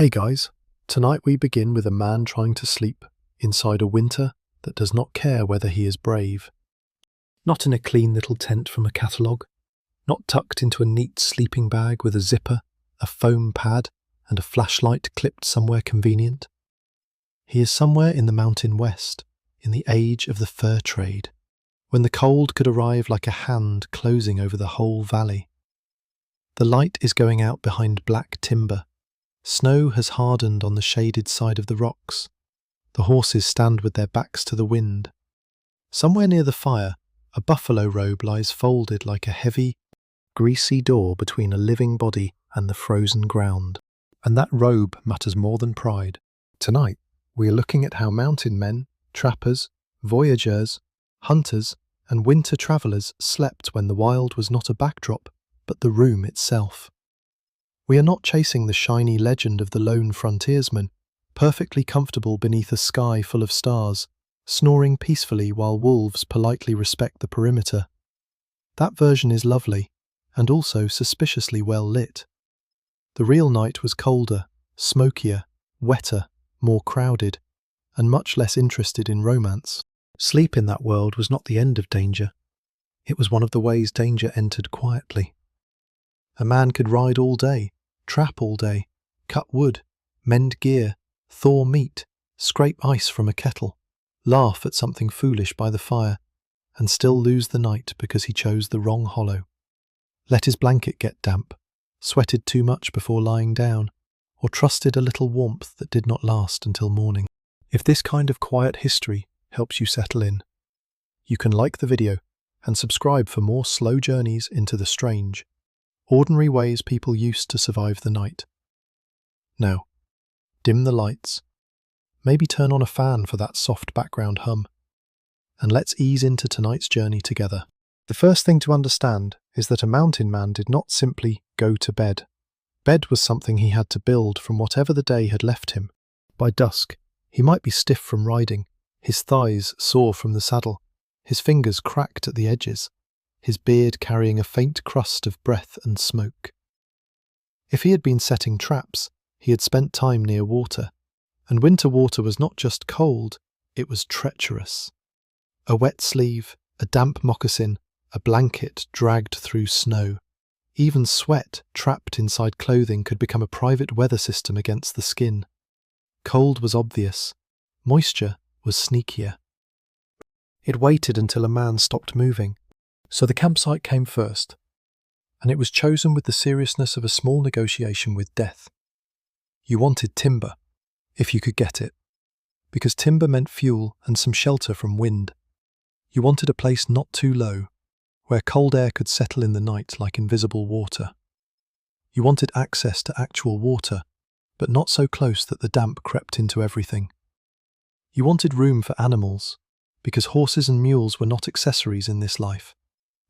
Hey guys, tonight we begin with a man trying to sleep inside a winter that does not care whether he is brave. Not in a clean little tent from a catalogue, not tucked into a neat sleeping bag with a zipper, a foam pad, and a flashlight clipped somewhere convenient. He is somewhere in the mountain west, in the age of the fur trade, when the cold could arrive like a hand closing over the whole valley. The light is going out behind black timber. Snow has hardened on the shaded side of the rocks. The horses stand with their backs to the wind. Somewhere near the fire, a buffalo robe lies folded like a heavy, greasy door between a living body and the frozen ground. And that robe matters more than pride. Tonight, we are looking at how mountain men, trappers, voyageurs, hunters, and winter travellers slept when the wild was not a backdrop, but the room itself. We are not chasing the shiny legend of the lone frontiersman, perfectly comfortable beneath a sky full of stars, snoring peacefully while wolves politely respect the perimeter. That version is lovely, and also suspiciously well lit. The real night was colder, smokier, wetter, more crowded, and much less interested in romance. Sleep in that world was not the end of danger. It was one of the ways danger entered quietly. A man could ride all day, trap all day, cut wood, mend gear, thaw meat, scrape ice from a kettle, laugh at something foolish by the fire, and still lose the night because he chose the wrong hollow. Let his blanket get damp, sweated too much before lying down, or trusted a little warmth that did not last until morning. If this kind of quiet history helps you settle in, you can like the video and subscribe for more slow journeys into the strange, ordinary ways people used to survive the night. Now, dim the lights, maybe turn on a fan for that soft background hum, and let's ease into tonight's journey together. The first thing to understand is that a mountain man did not simply go to bed. Bed was something he had to build from whatever the day had left him. By dusk, he might be stiff from riding, his thighs sore from the saddle, his fingers cracked at the edges, his beard carrying a faint crust of breath and smoke. If he had been setting traps, he had spent time near water, and winter water was not just cold, it was treacherous. A wet sleeve, a damp moccasin, a blanket dragged through snow. Even sweat trapped inside clothing could become a private weather system against the skin. Cold was obvious, moisture was sneakier. It waited until a man stopped moving. So the campsite came first, and it was chosen with the seriousness of a small negotiation with death. You wanted timber, if you could get it, because timber meant fuel and some shelter from wind. You wanted a place not too low, where cold air could settle in the night like invisible water. You wanted access to actual water, but not so close that the damp crept into everything. You wanted room for animals, because horses and mules were not accessories in this life.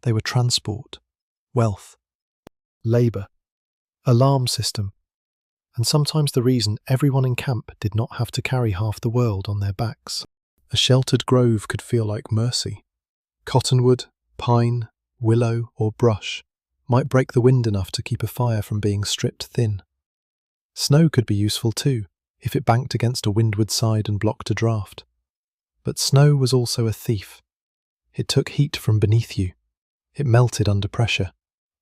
They were transport, wealth, labour, alarm system, and sometimes the reason everyone in camp did not have to carry half the world on their backs. A sheltered grove could feel like mercy. Cottonwood, pine, willow, or brush might break the wind enough to keep a fire from being stripped thin. Snow could be useful too, if it banked against a windward side and blocked a draft. But snow was also a thief. It took heat from beneath you. It melted under pressure.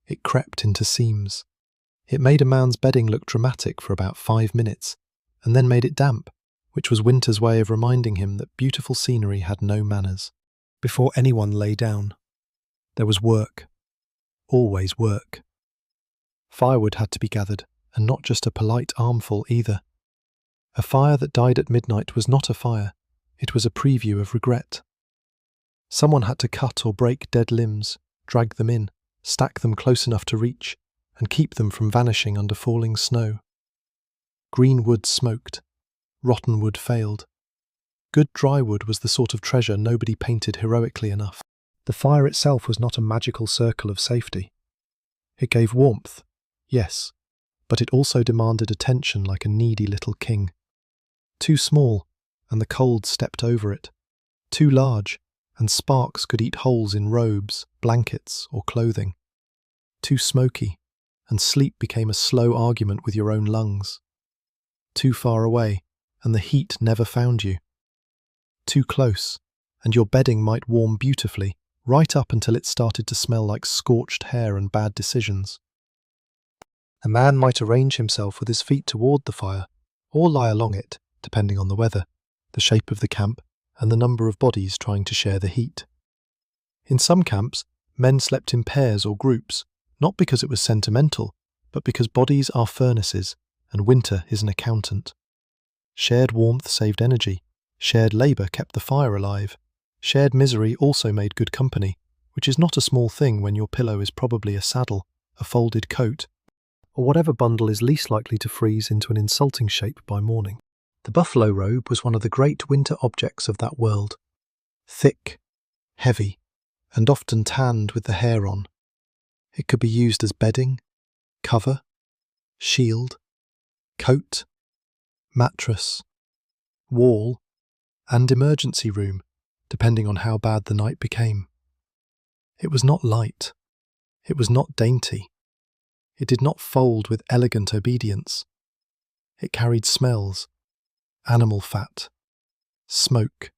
It crept into seams. It made a man's bedding look dramatic for about 5 minutes, and then made it damp, which was winter's way of reminding him that beautiful scenery had no manners. Before anyone lay down, there was work. Always work. Firewood had to be gathered, and not just a polite armful either. A fire that died at midnight was not a fire, it was a preview of regret. Someone had to cut or break dead limbs, drag them in, stack them close enough to reach, and keep them from vanishing under falling snow. Green wood smoked. Rotten wood failed. Good dry wood was the sort of treasure nobody painted heroically enough. The fire itself was not a magical circle of safety. It gave warmth, yes, but it also demanded attention like a needy little king. Too small, and the cold stepped over it. Too large, and sparks could eat holes in robes, blankets, or clothing. Too smoky, and sleep became a slow argument with your own lungs. Too far away, and the heat never found you. Too close, and your bedding might warm beautifully, right up until it started to smell like scorched hair and bad decisions. A man might arrange himself with his feet toward the fire, or lie along it, depending on the weather, the shape of the camp, and the number of bodies trying to share the heat. In some camps, men slept in pairs or groups, not because it was sentimental, but because bodies are furnaces, and winter is an accountant. Shared warmth saved energy, shared labour kept the fire alive, shared misery also made good company, which is not a small thing when your pillow is probably a saddle, a folded coat, or whatever bundle is least likely to freeze into an insulting shape by morning. The buffalo robe was one of the great winter objects of that world. Thick, heavy, and often tanned with the hair on. It could be used as bedding, cover, shield, coat, mattress, wall, and emergency room, depending on how bad the night became. It was not light. It was not dainty. It did not fold with elegant obedience. It carried smells, animal fat, smoke,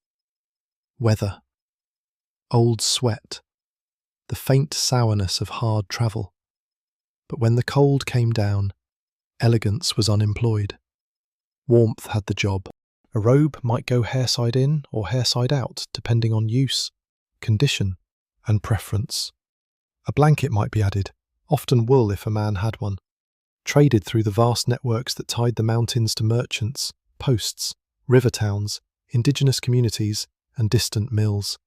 weather, old sweat, the faint sourness of hard travel. But when the cold came down, elegance was unemployed. Warmth had the job. A robe might go hair side in or hair side out, depending on use, condition, and preference. A blanket might be added, often wool if a man had one, traded through the vast networks that tied the mountains to merchants, posts, river towns, indigenous communities, and distant mills.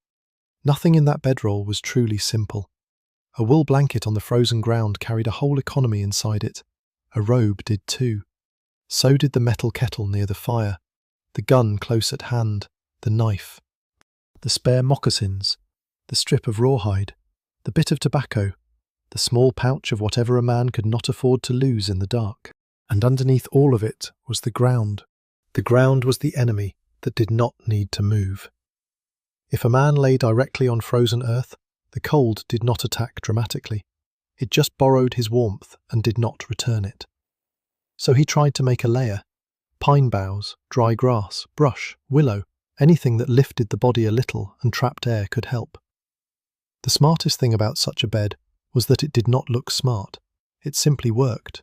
Nothing in that bedroll was truly simple. A wool blanket on the frozen ground carried a whole economy inside it. A robe did too. So did the metal kettle near the fire, the gun close at hand, the knife, the spare moccasins, the strip of rawhide, the bit of tobacco, the small pouch of whatever a man could not afford to lose in the dark. And underneath all of it was the ground. The ground was the enemy that did not need to move. If a man lay directly on frozen earth, the cold did not attack dramatically. It just borrowed his warmth and did not return it. So he tried to make a layer. Pine boughs, dry grass, brush, willow, anything that lifted the body a little and trapped air could help. The smartest thing about such a bed was that it did not look smart. It simply worked.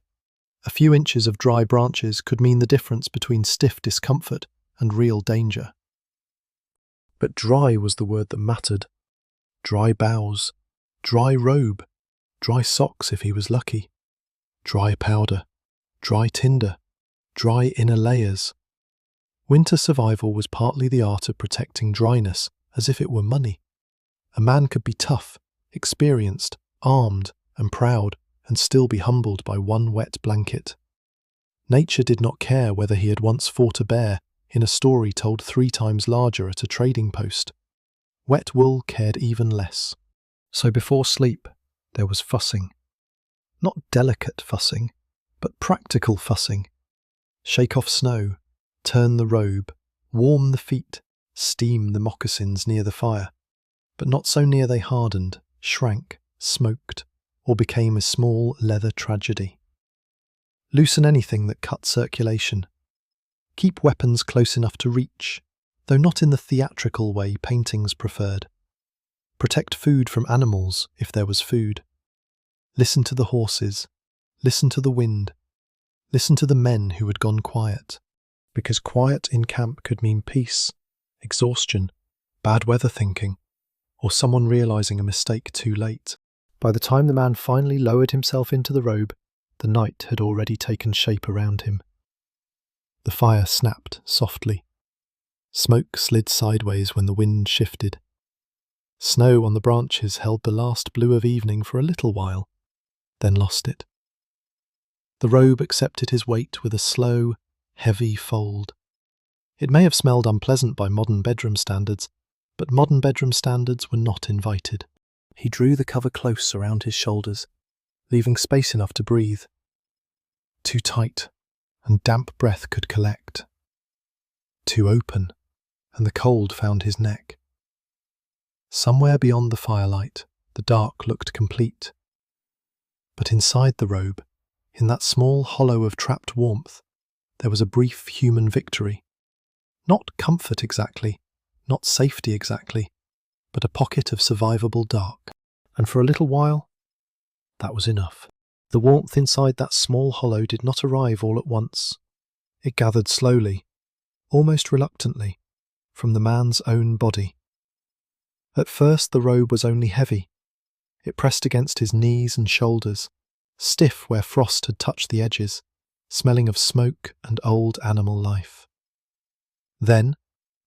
A few inches of dry branches could mean the difference between stiff discomfort and real danger. But dry was the word that mattered. Dry boughs, dry robe, dry socks if he was lucky, dry powder, dry tinder, dry inner layers. Winter survival was partly the art of protecting dryness as if it were money. A man could be tough, experienced, armed, and proud, and still be humbled by one wet blanket. Nature did not care whether he had once fought a bear in a story told 3 times larger at a trading post. Wet wool cared even less. So before sleep, there was fussing. Not delicate fussing, but practical fussing. Shake off snow, turn the robe, warm the feet, steam the moccasins near the fire, but not so near they hardened, shrank, smoked, or became a small leather tragedy. Loosen anything that cut circulation. Keep weapons close enough to reach, though not in the theatrical way paintings preferred. Protect food from animals if there was food. Listen to the horses, listen to the wind, listen to the men who had gone quiet, because quiet in camp could mean peace, exhaustion, bad weather thinking, or someone realizing a mistake too late. By the time the man finally lowered himself into the robe, the night had already taken shape around him. The fire snapped softly. Smoke slid sideways when the wind shifted. Snow on the branches held the last blue of evening for a little while, then lost it. The robe accepted his weight with a slow, heavy fold. It may have smelled unpleasant by modern bedroom standards, but modern bedroom standards were not invited. He drew the cover close around his shoulders, leaving space enough to breathe. Too tight, and damp breath could collect. Too open, and the cold found his neck. Somewhere beyond the firelight, the dark looked complete. But inside the robe, in that small hollow of trapped warmth, there was a brief human victory. Not comfort exactly, not safety exactly, but a pocket of survivable dark. And for a little while, that was enough. The warmth inside that small hollow did not arrive all at once. It gathered slowly, almost reluctantly, from the man's own body. At first the robe was only heavy. It pressed against his knees and shoulders, stiff where frost had touched the edges, smelling of smoke and old animal life. Then,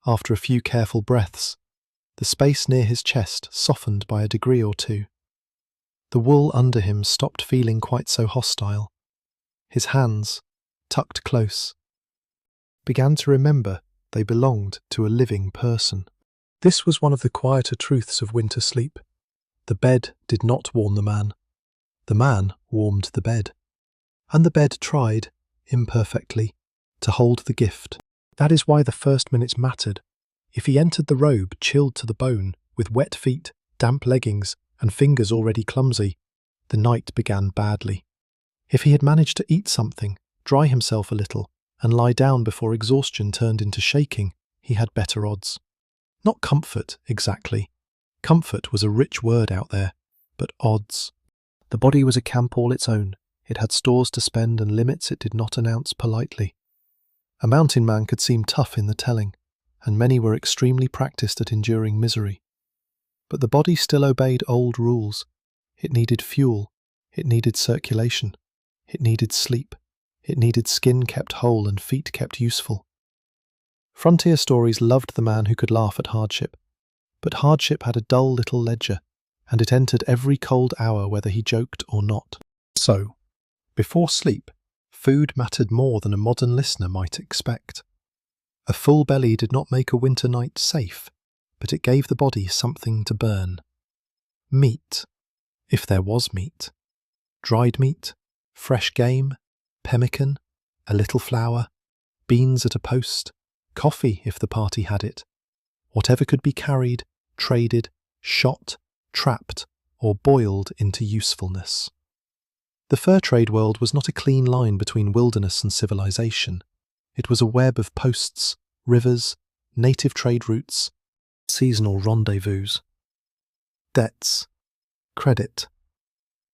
after a few careful breaths, the space near his chest softened by a degree or two. The wool under him stopped feeling quite so hostile. His hands, tucked close, began to remember they belonged to a living person. This was one of the quieter truths of winter sleep. The bed did not warm the man warmed the bed. And the bed tried, imperfectly, to hold the gift. That is why the first minutes mattered. If he entered the robe chilled to the bone, with wet feet, damp leggings, and fingers already clumsy, the night began badly. If he had managed to eat something, dry himself a little, and lie down before exhaustion turned into shaking, he had better odds. Not comfort, exactly. Comfort was a rich word out there, but odds. The body was a camp all its own. It had stores to spend and limits it did not announce politely. A mountain man could seem tough in the telling, and many were extremely practiced at enduring misery. But the body still obeyed old rules. It needed fuel, it needed circulation, it needed sleep, it needed skin kept whole and feet kept useful. Frontier stories loved the man who could laugh at hardship, but hardship had a dull little ledger, and it entered every cold hour whether he joked or not. So, before sleep, food mattered more than a modern listener might expect. A full belly did not make a winter night safe, but it gave the body something to burn. Meat, if there was meat. Dried meat, fresh game, pemmican, a little flour, beans at a post, coffee if the party had it. Whatever could be carried, traded, shot, trapped, or boiled into usefulness. The fur trade world was not a clean line between wilderness and civilization. It was a web of posts, rivers, native trade routes, seasonal rendezvous, debts, credit,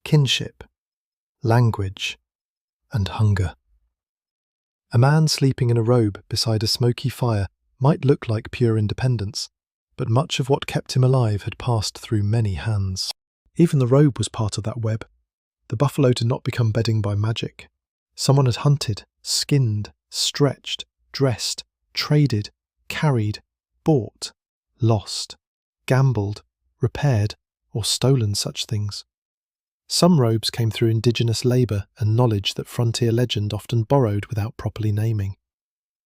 kinship, language, and hunger. A man sleeping in a robe beside a smoky fire might look like pure independence, but much of what kept him alive had passed through many hands. Even the robe was part of that web. The buffalo did not become bedding by magic. Someone had hunted, skinned, stretched, dressed, traded, carried, bought, lost, gambled, repaired, or stolen such things. Some robes came through indigenous labour and knowledge that frontier legend often borrowed without properly naming.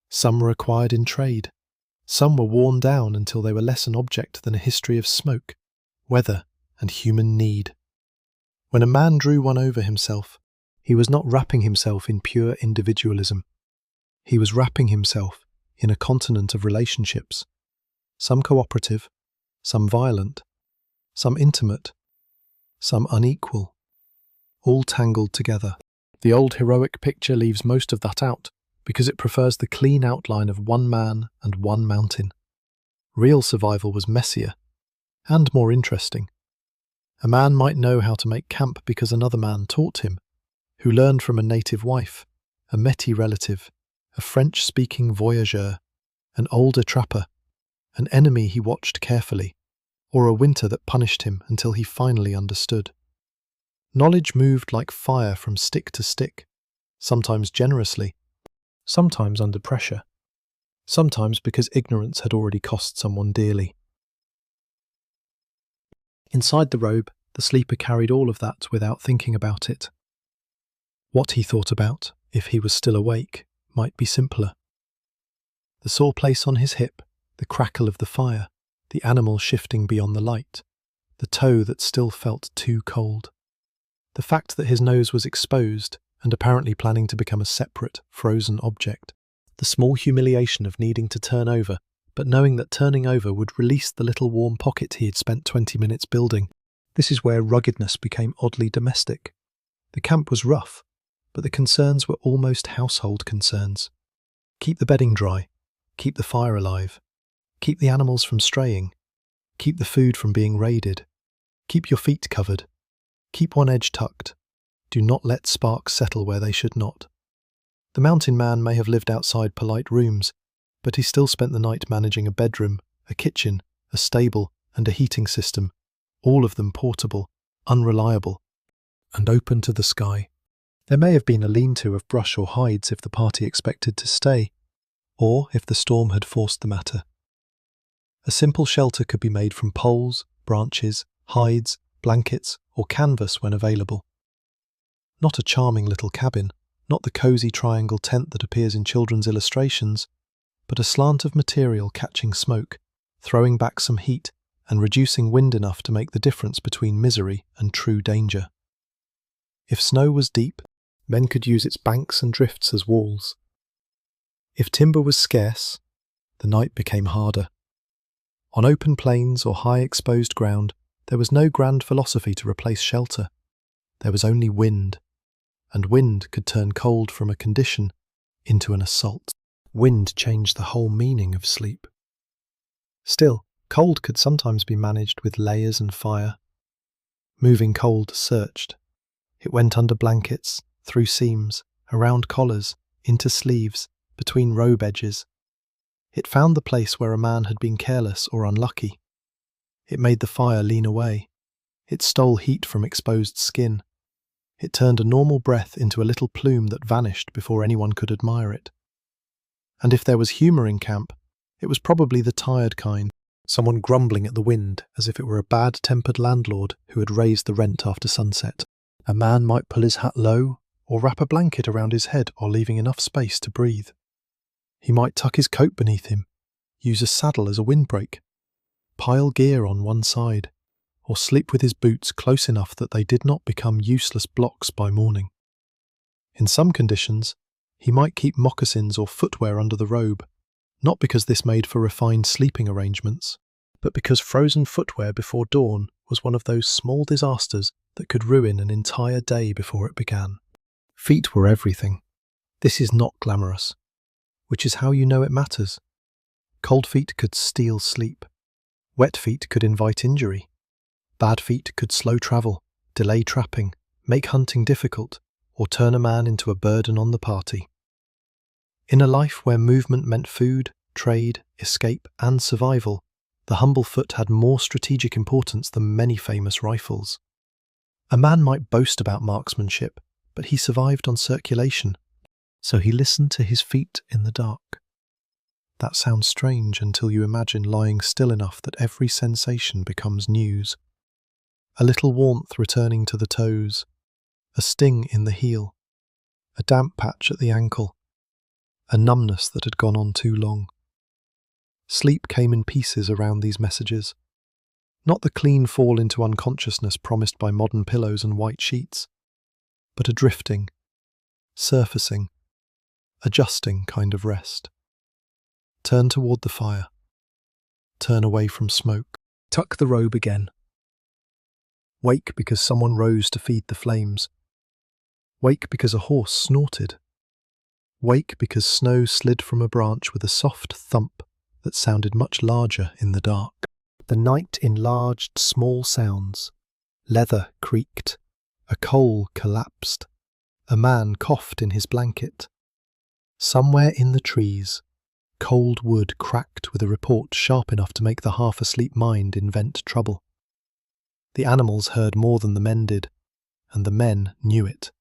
Some were acquired in trade. Some were worn down until they were less an object than a history of smoke, weather, and human need. When a man drew one over himself, he was not wrapping himself in pure individualism. He was wrapping himself in a continent of relationships, some cooperative, some violent, some intimate, some unequal, all tangled together. The old heroic picture leaves most of that out because it prefers the clean outline of one man and one mountain. Real survival was messier and more interesting. A man might know how to make camp because another man taught him, who learned from a native wife, a Métis relative, a French-speaking voyageur, an older trapper, an enemy he watched carefully, or a winter that punished him until he finally understood. Knowledge moved like fire from stick to stick, sometimes generously, sometimes under pressure, sometimes because ignorance had already cost someone dearly. Inside the robe, the sleeper carried all of that without thinking about it. What he thought about, if he was still awake, might be simpler. The sore place on his hip, the crackle of the fire, the animal shifting beyond the light, the toe that still felt too cold. The fact that his nose was exposed and apparently planning to become a separate, frozen object. The small humiliation of needing to turn over, but knowing that turning over would release the little warm pocket he had spent 20 minutes building. This is where ruggedness became oddly domestic. The camp was rough, but the concerns were almost household concerns. Keep the bedding dry. Keep the fire alive. Keep the animals from straying. Keep the food from being raided. Keep your feet covered. Keep one edge tucked. Do not let sparks settle where they should not. The mountain man may have lived outside polite rooms, but he still spent the night managing a bedroom, a kitchen, a stable, and a heating system, all of them portable, unreliable, and open to the sky. There may have been a lean-to of brush or hides if the party expected to stay, or if the storm had forced the matter. A simple shelter could be made from poles, branches, hides, blankets, or canvas when available. Not a charming little cabin, not the cosy triangle tent that appears in children's illustrations, but a slant of material catching smoke, throwing back some heat, and reducing wind enough to make the difference between misery and true danger. If snow was deep, men could use its banks and drifts as walls. If timber was scarce, the night became harder. On open plains or high exposed ground, there was no grand philosophy to replace shelter. There was only wind, and wind could turn cold from a condition into an assault. Wind changed the whole meaning of sleep. Still, cold could sometimes be managed with layers and fire. Moving cold searched. It went under blankets, through seams, around collars, into sleeves, between robe edges. It found the place where a man had been careless or unlucky. It made the fire lean away. It stole heat from exposed skin. It turned a normal breath into a little plume that vanished before anyone could admire it. And if there was humour in camp, it was probably the tired kind, someone grumbling at the wind as if it were a bad-tempered landlord who had raised the rent after sunset. A man might pull his hat low or wrap a blanket around his head while leaving enough space to breathe. He might tuck his coat beneath him, use a saddle as a windbreak, pile gear on one side, or sleep with his boots close enough that they did not become useless blocks by morning. In some conditions, he might keep moccasins or footwear under the robe, not because this made for refined sleeping arrangements, but because frozen footwear before dawn was one of those small disasters that could ruin an entire day before it began. Feet were everything. This is not glamorous, which is how you know it matters. Cold feet could steal sleep. Wet feet could invite injury. Bad feet could slow travel, delay trapping, make hunting difficult, or turn a man into a burden on the party. In a life where movement meant food, trade, escape, and survival, the humble foot had more strategic importance than many famous rifles. A man might boast about marksmanship, but he survived on circulation, so he listened to his feet in the dark. That sounds strange until you imagine lying still enough that every sensation becomes news. A little warmth returning to the toes, a sting in the heel, a damp patch at the ankle, a numbness that had gone on too long. Sleep came in pieces around these messages, not the clean fall into unconsciousness promised by modern pillows and white sheets, but a drifting, surfacing, adjusting kind of rest. Turn toward the fire. Turn away from smoke. Tuck the robe again. Wake because someone rose to feed the flames. Wake because a horse snorted. Wake because snow slid from a branch with a soft thump that sounded much larger in the dark. The night enlarged small sounds. Leather creaked. A coal collapsed. A man coughed in his blanket. Somewhere in the trees, cold wood cracked with a report sharp enough to make the half-asleep mind invent trouble. The animals heard more than the men did, and the men knew it.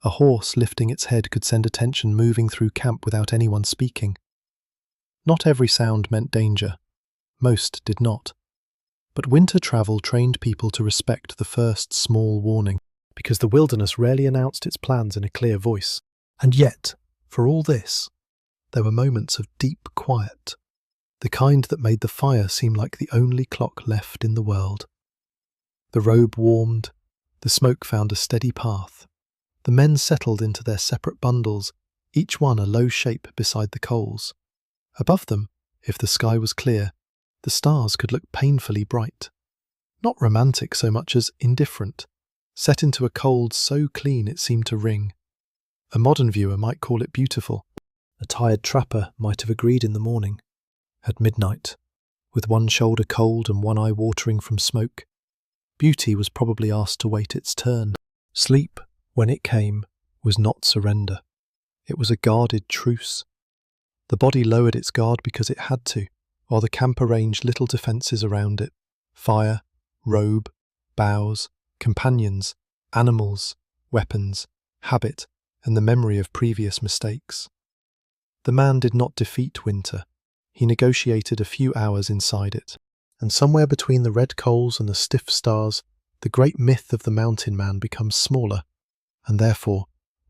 A horse lifting its head could send attention moving through camp without anyone speaking. Not every sound meant danger. Most did not. But winter travel trained people to respect the first small warning, because the wilderness rarely announced its plans in a clear voice. And yet, for all this, there were moments of deep quiet, the kind that made the fire seem like the only clock left in the world. The robe warmed, the smoke found a steady path. The men settled into their separate bundles, each one a low shape beside the coals. Above them, if the sky was clear, the stars could look painfully bright. Not romantic so much as indifferent, set into a cold so clean it seemed to ring. A modern viewer might call it beautiful. A tired trapper might have agreed in the morning. At midnight, with one shoulder cold and one eye watering from smoke, beauty was probably asked to wait its turn. Sleep, when it came, was not surrender. It was a guarded truce. The body lowered its guard because it had to, while the camp arranged little defences around it: fire, robe, boughs, companions, animals, weapons, habit, and the memory of previous mistakes. The man did not defeat winter. He negotiated a few hours inside it, and somewhere between the red coals and the stiff stars, the great myth of the mountain man becomes smaller, and therefore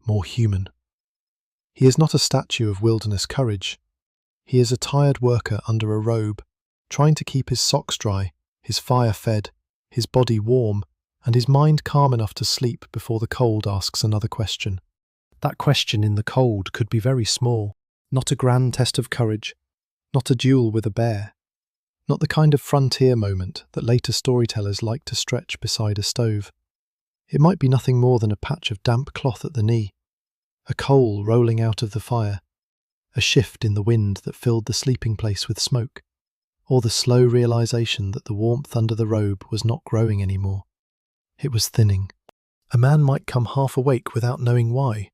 more human. He is not a statue of wilderness courage. He is a tired worker under a robe, trying to keep his socks dry, his fire fed, his body warm, and his mind calm enough to sleep before the cold asks another question. That question in the cold could be very small, not a grand test of courage, not a duel with a bear, not the kind of frontier moment that later storytellers like to stretch beside a stove. It might be nothing more than a patch of damp cloth at the knee, a coal rolling out of the fire, a shift in the wind that filled the sleeping place with smoke, or the slow realization that the warmth under the robe was not growing anymore. It was thinning. A man might come half awake without knowing why.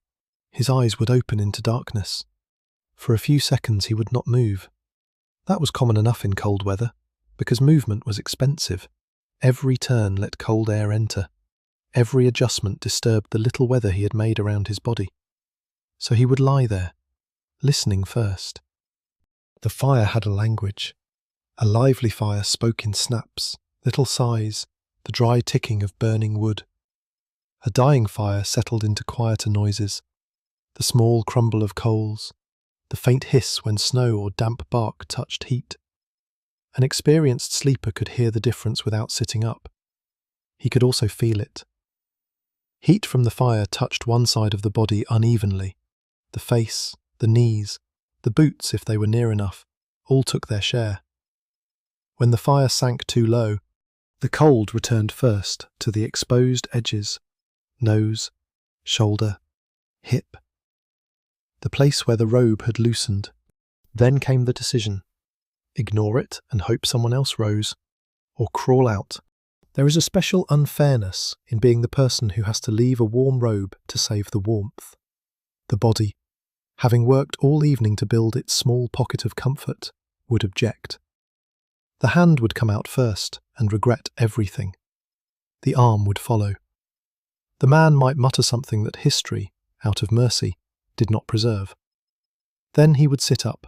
His eyes would open into darkness. For a few seconds he would not move. That was common enough in cold weather, because movement was expensive. Every turn let cold air enter. Every adjustment disturbed the little weather he had made around his body. So he would lie there, listening first. The fire had a language. A lively fire spoke in snaps, little sighs, the dry ticking of burning wood. A dying fire settled into quieter noises, the small crumble of coals, the faint hiss when snow or damp bark touched heat. An experienced sleeper could hear the difference without sitting up. He could also feel it. Heat from the fire touched one side of the body unevenly. The face, the knees, the boots, if they were near enough, all took their share. When the fire sank too low, the cold returned first to the exposed edges, nose, shoulder, hip, the place where the robe had loosened. Then came the decision: ignore it and hope someone else rose, or crawl out. There is a special unfairness in being the person who has to leave a warm robe to save the warmth. The body, having worked all evening to build its small pocket of comfort, would object. The hand would come out first and regret everything. The arm would follow. The man might mutter something that history, out of mercy, did not preserve. Then he would sit up,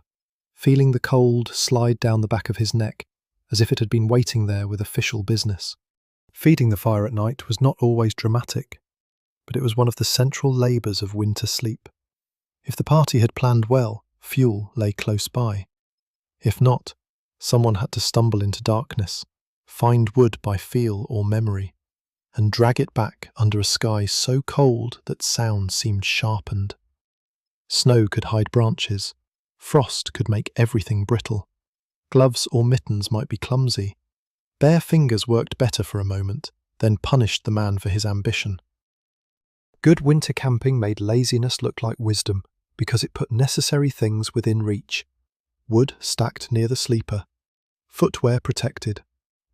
feeling the cold slide down the back of his neck as if it had been waiting there with official business. Feeding the fire at night was not always dramatic, but it was one of the central labours of winter sleep. If the party had planned well, fuel lay close by. If not, someone had to stumble into darkness, find wood by feel or memory, and drag it back under a sky so cold that sound seemed sharpened. Snow could hide branches, frost could make everything brittle, gloves or mittens might be clumsy. Bare fingers worked better for a moment, then punished the man for his ambition. Good winter camping made laziness look like wisdom, because it put necessary things within reach: wood stacked near the sleeper, footwear protected,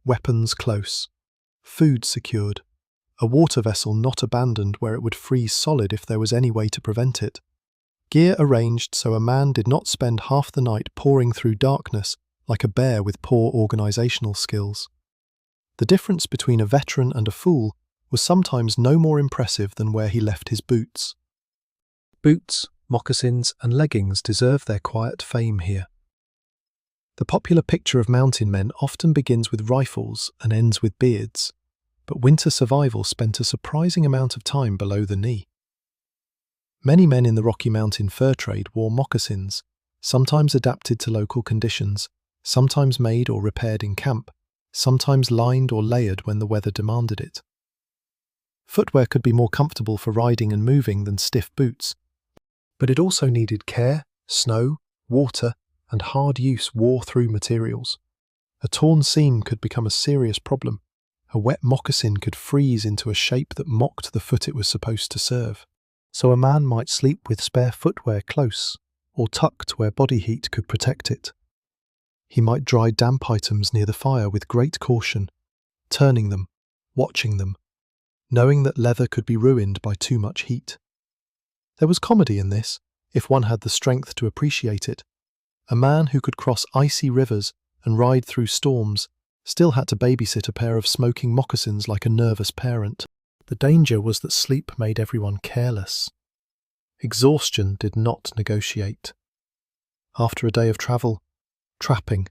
weapons close, food secured, a water vessel not abandoned where it would freeze solid if there was any way to prevent it, gear arranged so a man did not spend half the night pouring through darkness like a bear with poor organisational skills. The difference between a veteran and a fool was sometimes no more impressive than where he left his boots. Boots, moccasins, and leggings deserve their quiet fame here. The popular picture of mountain men often begins with rifles and ends with beards, but winter survival spent a surprising amount of time below the knee. Many men in the Rocky Mountain fur trade wore moccasins, sometimes adapted to local conditions, sometimes made or repaired in camp, sometimes lined or layered when the weather demanded it. Footwear could be more comfortable for riding and moving than stiff boots, but it also needed care, snow, water, and hard use wore-through materials. A torn seam could become a serious problem. A wet moccasin could freeze into a shape that mocked the foot it was supposed to serve. So a man might sleep with spare footwear close, or tucked where body heat could protect it. He might dry damp items near the fire with great caution, turning them, watching them, knowing that leather could be ruined by too much heat. There was comedy in this, if one had the strength to appreciate it. A man who could cross icy rivers and ride through storms still had to babysit a pair of smoking moccasins like a nervous parent. The danger was that sleep made everyone careless. Exhaustion did not negotiate. After a day of travel, trapping,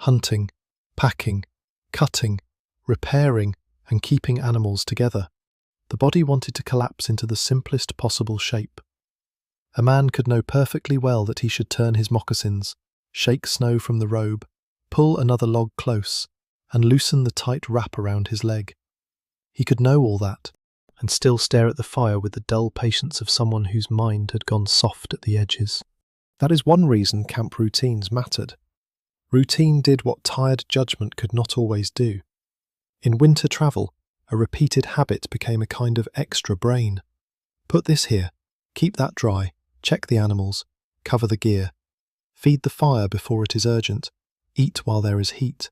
hunting, packing, cutting, repairing, and keeping animals together, the body wanted to collapse into the simplest possible shape. A man could know perfectly well that he should turn his moccasins, shake snow from the robe, pull another log close, and loosen the tight wrap around his leg. He could know all that, and still stare at the fire with the dull patience of someone whose mind had gone soft at the edges. That is one reason camp routines mattered. Routine did what tired judgment could not always do. In winter travel, a repeated habit became a kind of extra brain. Put this here, keep that dry, check the animals, cover the gear, feed the fire before it is urgent, eat while there is heat.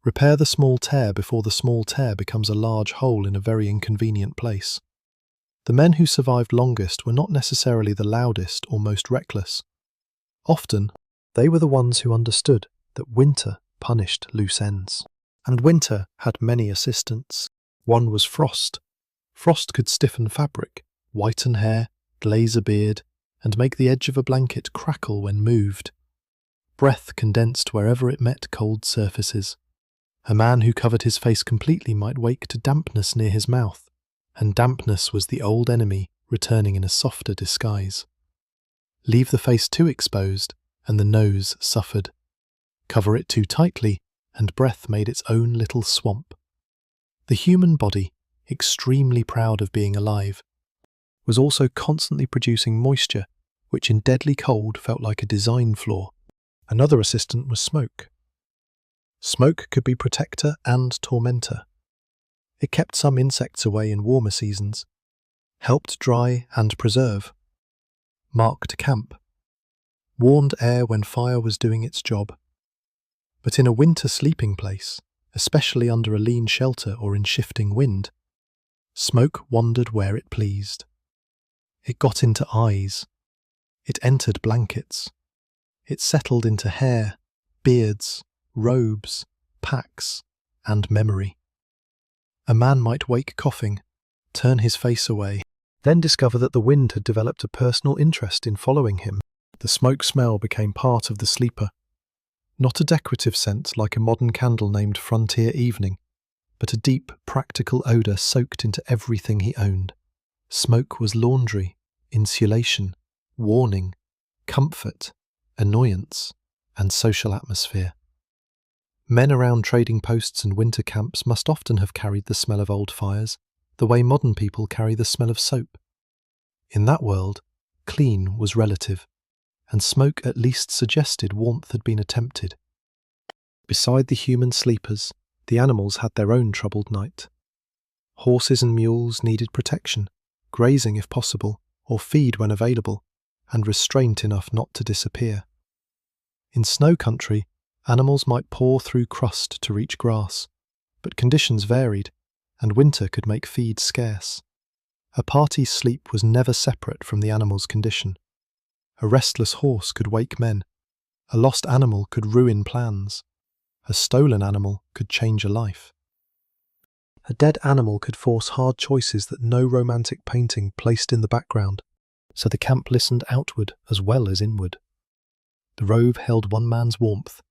Repair the small tear before the small tear becomes a large hole in a very inconvenient place. The men who survived longest were not necessarily the loudest or most reckless. Often, they were the ones who understood that winter punished loose ends. And winter had many assistants. One was frost. Frost could stiffen fabric, whiten hair, glaze a beard, and make the edge of a blanket crackle when moved. Breath condensed wherever it met cold surfaces. A man who covered his face completely might wake to dampness near his mouth, and dampness was the old enemy returning in a softer disguise. Leave the face too exposed, and the nose suffered. Cover it too tightly, and breath made its own little swamp. The human body, extremely proud of being alive, was also constantly producing moisture, which in deadly cold felt like a design flaw. Another assistant was smoke. Smoke could be protector and tormentor. It kept some insects away in warmer seasons, helped dry and preserve, marked camp, warned air when fire was doing its job. But in a winter sleeping place, especially under a lean shelter or in shifting wind, smoke wandered where it pleased. It got into eyes. It entered blankets. It settled into hair, beards, robes, packs, and memory. A man might wake coughing, turn his face away, then discover that the wind had developed a personal interest in following him. The smoke smell became part of the sleeper. Not a decorative scent like a modern candle named Frontier Evening, but a deep, practical odour soaked into everything he owned. Smoke was laundry, insulation, warning, comfort, annoyance, and social atmosphere. Men around trading posts and winter camps must often have carried the smell of old fires, the way modern people carry the smell of soap. In that world, clean was relative, and smoke at least suggested warmth had been attempted. Beside the human sleepers, the animals had their own troubled night. Horses and mules needed protection, grazing if possible, or feed when available, and restraint enough not to disappear. In snow country, animals might paw through crust to reach grass, but conditions varied, and winter could make feed scarce. A party's sleep was never separate from the animal's condition. A restless horse could wake men. A lost animal could ruin plans. A stolen animal could change a life. A dead animal could force hard choices that no romantic painting placed in the background, so the camp listened outward as well as inward. The robe held one man's warmth,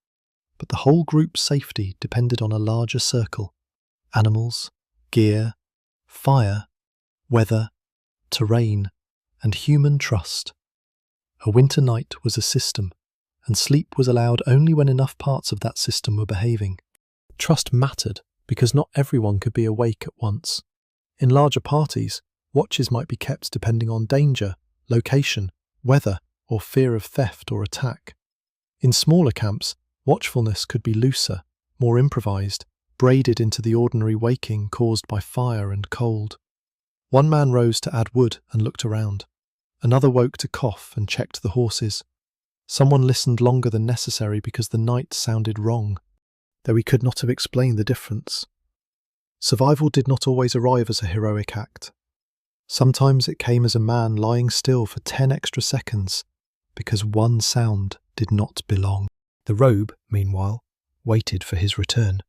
but the whole group's safety depended on a larger circle: animals, gear, fire, weather, terrain, and human trust. A winter night was a system, and sleep was allowed only when enough parts of that system were behaving. Trust mattered because not everyone could be awake at once. In larger parties, watches might be kept depending on danger, location, weather, or fear of theft or attack. In smaller camps, watchfulness could be looser, more improvised, braided into the ordinary waking caused by fire and cold. One man rose to add wood and looked around. Another woke to cough and checked the horses. Someone listened longer than necessary because the night sounded wrong, though he could not have explained the difference. Survival did not always arrive as a heroic act. Sometimes it came as a man lying still for 10 extra seconds because one sound did not belong. The robe, meanwhile, waited for his return.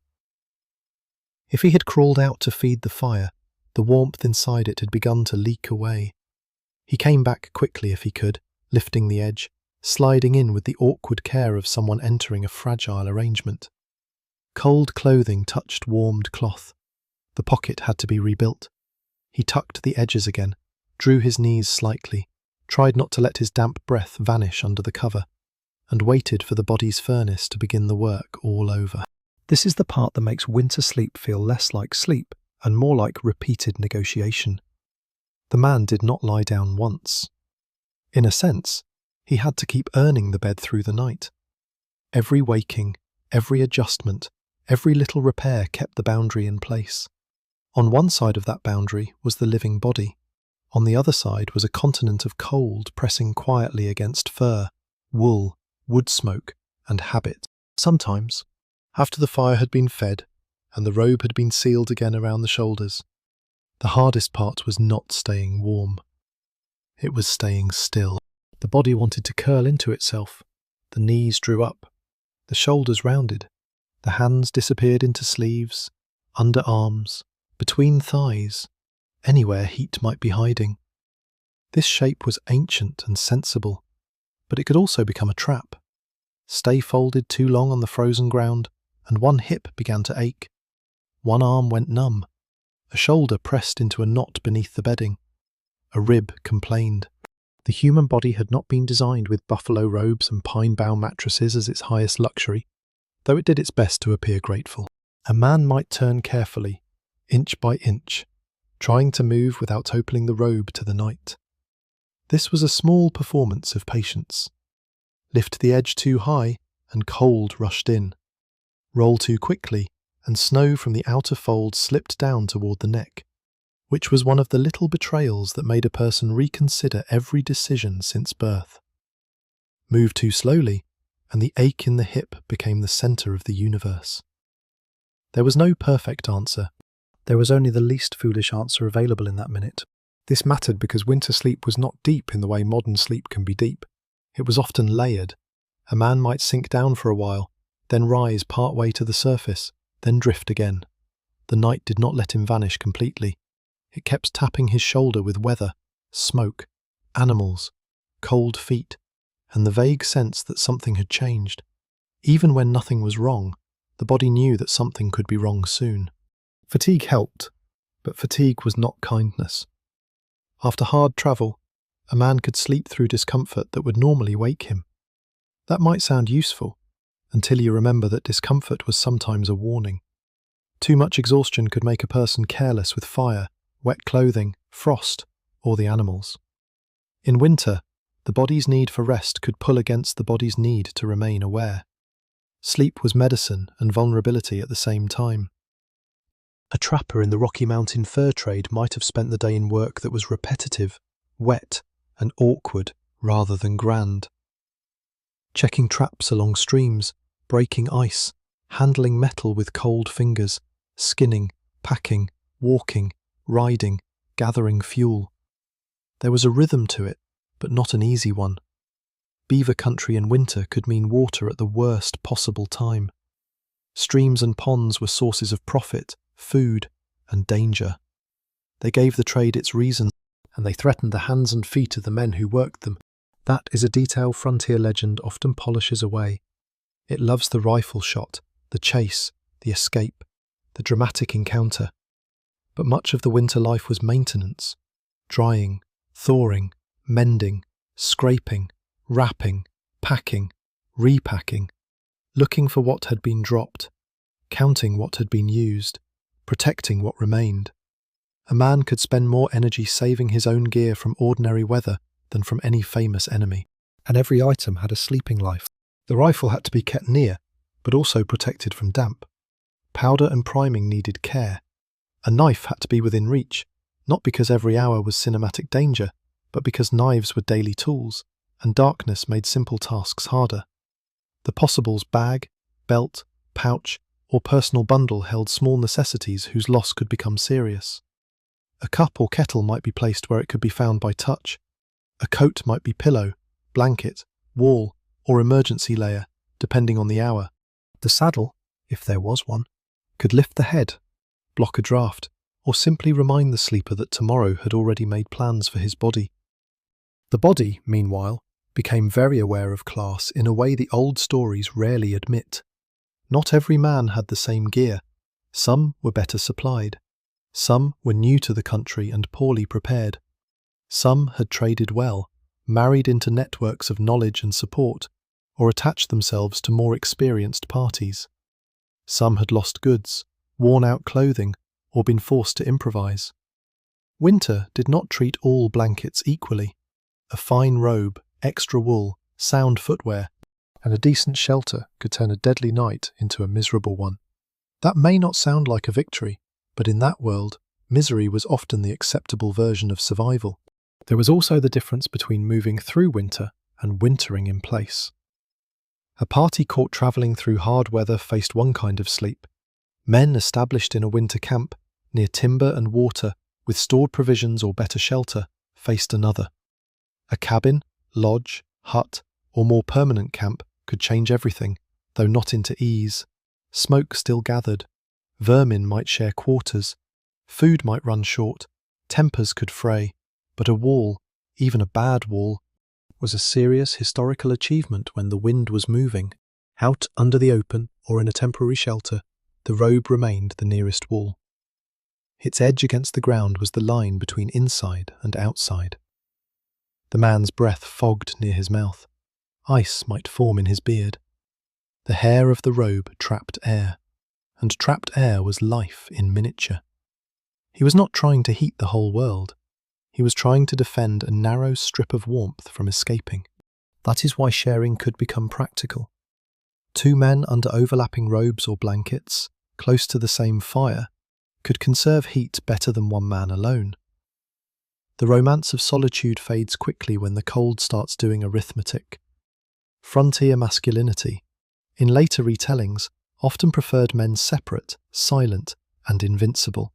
If he had crawled out to feed the fire, the warmth inside it had begun to leak away. He came back quickly if he could, lifting the edge, sliding in with the awkward care of someone entering a fragile arrangement. Cold clothing touched warmed cloth. The pocket had to be rebuilt. He tucked the edges again, drew his knees slightly, tried not to let his damp breath vanish under the cover, and waited for the body's furnace to begin the work all over. This is the part that makes winter sleep feel less like sleep and more like repeated negotiation. The man did not lie down once. In a sense, he had to keep earning the bed through the night. Every waking, every adjustment, every little repair kept the boundary in place. On one side of that boundary was the living body. On the other side was a continent of cold pressing quietly against fur, wool, wood smoke, and habit. Sometimes, after the fire had been fed and the robe had been sealed again around the shoulders, the hardest part was not staying warm. It was staying still. The body wanted to curl into itself. The knees drew up, the shoulders rounded, the hands disappeared into sleeves, under arms, between thighs, anywhere heat might be hiding. This shape was ancient and sensible, but it could also become a trap. Stay folded too long on the frozen ground, and one hip began to ache. One arm went numb. A shoulder pressed into a knot beneath the bedding. A rib complained. The human body had not been designed with buffalo robes and pine bough mattresses as its highest luxury, though it did its best to appear grateful. A man might turn carefully, inch by inch, trying to move without opening the robe to the night. This was a small performance of patience. Lift the edge too high, and cold rushed in. Roll too quickly, and snow from the outer fold slipped down toward the neck, which was one of the little betrayals that made a person reconsider every decision since birth. Move too slowly, and the ache in the hip became the center of the universe. There was no perfect answer. There was only the least foolish answer available in that minute. This mattered because winter sleep was not deep in the way modern sleep can be deep. It was often layered. A man might sink down for a while, then rise part way to the surface, then drift again. The night did not let him vanish completely. It kept tapping his shoulder with weather, smoke, animals, cold feet, and the vague sense that something had changed. Even when nothing was wrong, the body knew that something could be wrong soon. Fatigue helped, but fatigue was not kindness. After hard travel, a man could sleep through discomfort that would normally wake him. That might sound useful, until you remember that discomfort was sometimes a warning. Too much exhaustion could make a person careless with fire, wet clothing, frost, or the animals. In winter, the body's need for rest could pull against the body's need to remain aware. Sleep was medicine and vulnerability at the same time. A trapper in the Rocky Mountain fur trade might have spent the day in work that was repetitive, wet, and awkward rather than grand. Checking traps along streams, breaking ice, handling metal with cold fingers, skinning, packing, walking, riding, gathering fuel. There was a rhythm to it, but not an easy one. Beaver country in winter could mean water at the worst possible time. Streams and ponds were sources of profit, food, and danger. They gave the trade its reason, and they threatened the hands and feet of the men who worked them. That is a detail frontier legend often polishes away. It loves the rifle shot, the chase, the escape, the dramatic encounter. But much of the winter life was maintenance, drying, thawing, mending, scraping, wrapping, packing, repacking, looking for what had been dropped, counting what had been used, protecting what remained. A man could spend more energy saving his own gear from ordinary weather than from any famous enemy. And every item had a sleeping life. The rifle had to be kept near, but also protected from damp. Powder and priming needed care. A knife had to be within reach, not because every hour was cinematic danger, but because knives were daily tools, and darkness made simple tasks harder. The possible's bag, belt, pouch, or personal bundle held small necessities whose loss could become serious. A cup or kettle might be placed where it could be found by touch. A coat might be pillow, blanket, wall, or emergency layer, depending on the hour. The saddle, if there was one, could lift the head, block a draft, or simply remind the sleeper that tomorrow had already made plans for his body. The body, meanwhile, became very aware of class in a way the old stories rarely admit. Not every man had the same gear. Some were better supplied. Some were new to the country and poorly prepared. Some had traded well, married into networks of knowledge and support, or attached themselves to more experienced parties. Some had lost goods, worn out clothing, or been forced to improvise. Winter did not treat all blankets equally. A fine robe, extra wool, sound footwear, and a decent shelter could turn a deadly night into a miserable one. That may not sound like a victory, but in that world, misery was often the acceptable version of survival. There was also the difference between moving through winter and wintering in place. A party caught travelling through hard weather faced one kind of sleep. Men established in a winter camp, near timber and water, with stored provisions or better shelter, faced another. A cabin, lodge, hut, or more permanent camp could change everything, though not into ease. Smoke still gathered. Vermin might share quarters. Food might run short. Tempers could fray. But a wall, even a bad wall, was a serious historical achievement when the wind was moving. Out under the open or in a temporary shelter, the robe remained the nearest wall. Its edge against the ground was the line between inside and outside. The man's breath fogged near his mouth. Ice might form in his beard. The hair of the robe trapped air, and trapped air was life in miniature. He was not trying to heat the whole world. He was trying to defend a narrow strip of warmth from escaping. That is why sharing could become practical. Two men under overlapping robes or blankets, close to the same fire, could conserve heat better than one man alone. The romance of solitude fades quickly when the cold starts doing arithmetic. Frontier masculinity, in later retellings, often preferred men separate, silent, and invincible.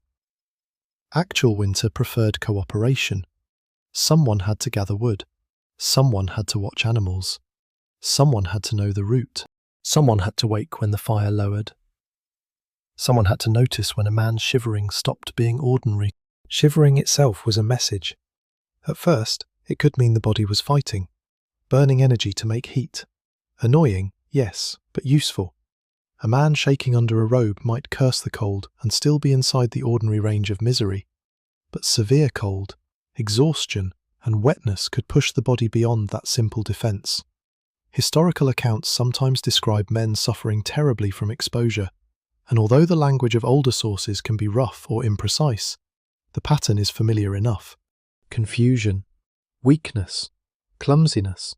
Actual winter preferred cooperation. Someone had to gather wood. Someone had to watch animals. Someone had to know the route. Someone had to wake when the fire lowered. Someone had to notice when a man's shivering stopped being ordinary. Shivering itself was a message. At first, it could mean the body was fighting, burning energy to make heat. Annoying, yes, but useful. A man shaking under a robe might curse the cold and still be inside the ordinary range of misery. But severe cold, exhaustion, and wetness could push the body beyond that simple defense. Historical accounts sometimes describe men suffering terribly from exposure, and although the language of older sources can be rough or imprecise, the pattern is familiar enough. Confusion, weakness, clumsiness,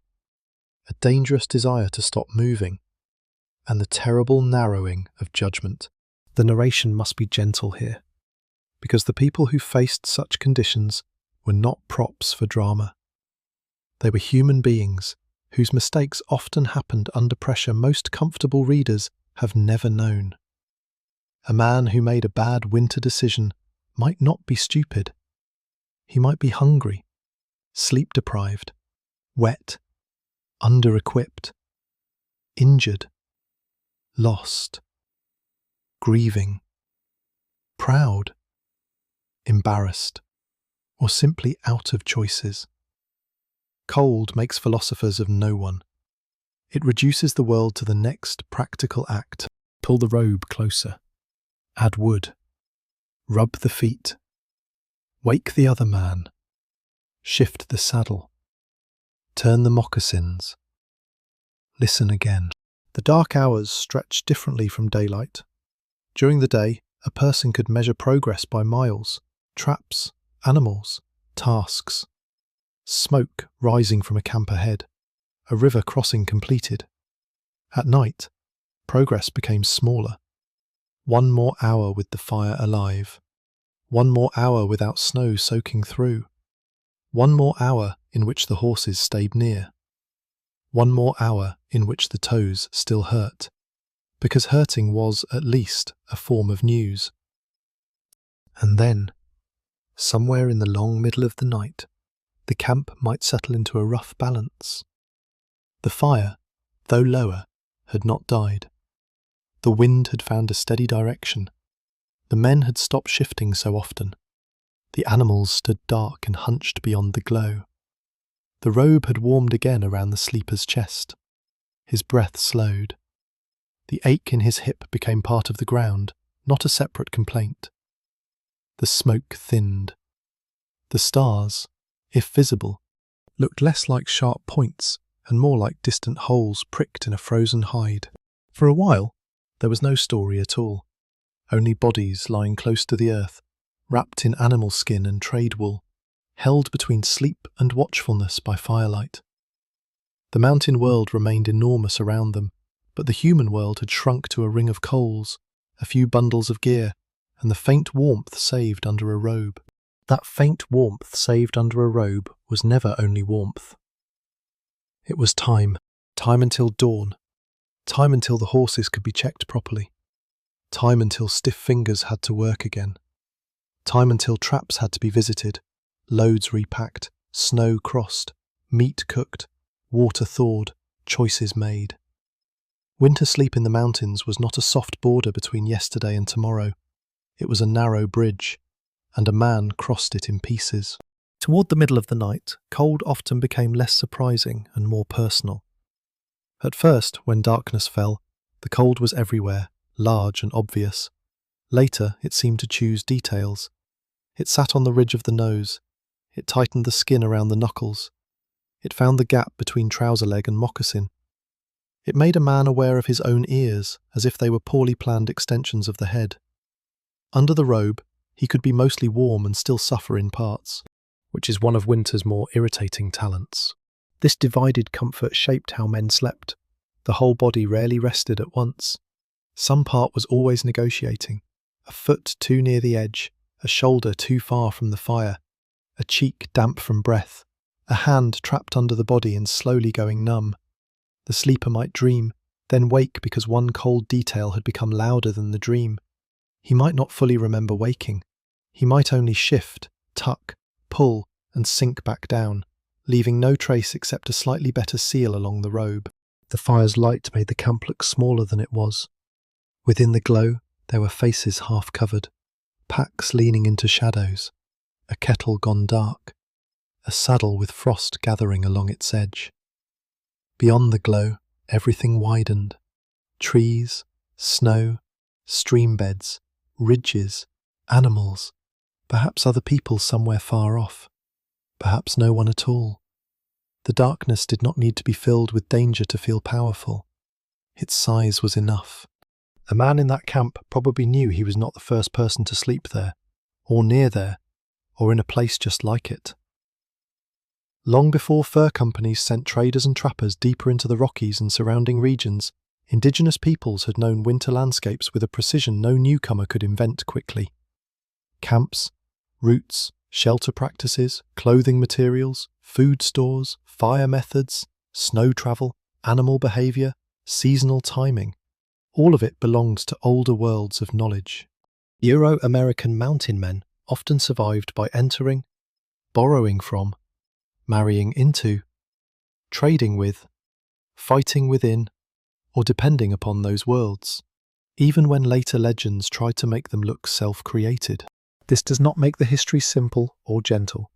a dangerous desire to stop moving, and the terrible narrowing of judgment. The narration must be gentle here, because the people who faced such conditions were not props for drama. They were human beings whose mistakes often happened under pressure most comfortable readers have never known. A man who made a bad winter decision might not be stupid. He might be hungry, sleep-deprived, wet, under-equipped, injured, lost, grieving, proud, embarrassed, or simply out of choices. Cold makes philosophers of no one. It reduces the world to the next practical act. Pull the robe closer. Add wood. Rub the feet. Wake the other man. Shift the saddle. Turn the moccasins. Listen again. The dark hours stretched differently from daylight. During the day, a person could measure progress by miles, traps, animals, tasks. Smoke rising from a camp ahead, a river crossing completed. At night, progress became smaller. One more hour with the fire alive. One more hour without snow soaking through. One more hour in which the horses stayed near. One more hour in which the toes still hurt, because hurting was, at least, a form of news. And then, somewhere in the long middle of the night, the camp might settle into a rough balance. The fire, though lower, had not died. The wind had found a steady direction. The men had stopped shifting so often. The animals stood dark and hunched beyond the glow. The robe had warmed again around the sleeper's chest. His breath slowed. The ache in his hip became part of the ground, not a separate complaint. The smoke thinned. The stars, if visible, looked less like sharp points and more like distant holes pricked in a frozen hide. For a while, there was no story at all. Only bodies lying close to the earth, wrapped in animal skin and trade wool, held between sleep and watchfulness by firelight. The mountain world remained enormous around them, but the human world had shrunk to a ring of coals, a few bundles of gear, and the faint warmth saved under a robe. That faint warmth saved under a robe was never only warmth. It was time until dawn, time until the horses could be checked properly, time until stiff fingers had to work again, time until traps had to be visited, loads repacked, snow crossed, meat cooked, water thawed, choices made. Winter sleep in the mountains was not a soft border between yesterday and tomorrow. It was a narrow bridge, and a man crossed it in pieces. Toward the middle of the night, cold often became less surprising and more personal. At first, when darkness fell, the cold was everywhere, large and obvious. Later, it seemed to choose details. It sat on the ridge of the nose. It tightened the skin around the knuckles. It found the gap between trouser leg and moccasin. It made a man aware of his own ears, as if they were poorly planned extensions of the head. Under the robe, he could be mostly warm and still suffer in parts, which is one of winter's more irritating talents. This divided comfort shaped how men slept. The whole body rarely rested at once. Some part was always negotiating. A foot too near the edge, a shoulder too far from the fire, a cheek damp from breath, a hand trapped under the body and slowly going numb. The sleeper might dream, then wake because one cold detail had become louder than the dream. He might not fully remember waking. He might only shift, tuck, pull, and sink back down, leaving no trace except a slightly better seal along the robe. The fire's light made the camp look smaller than it was. Within the glow, there were faces half covered, packs leaning into shadows, a kettle gone dark, a saddle with frost gathering along its edge. Beyond the glow, everything widened. Trees, snow, stream beds, ridges, animals, perhaps other people somewhere far off, perhaps no one at all. The darkness did not need to be filled with danger to feel powerful. Its size was enough. The man in that camp probably knew he was not the first person to sleep there, or near there, or in a place just like it. Long before fur companies sent traders and trappers deeper into the Rockies and surrounding regions, indigenous peoples had known winter landscapes with a precision no newcomer could invent quickly. Camps, routes, shelter practices, clothing materials, food stores, fire methods, snow travel, animal behaviour, seasonal timing, all of it belonged to older worlds of knowledge. Euro-American mountain men often survived by entering, borrowing from, marrying into, trading with, fighting within, or depending upon those worlds, even when later legends tried to make them look self-created. This does not make the history simple or gentle.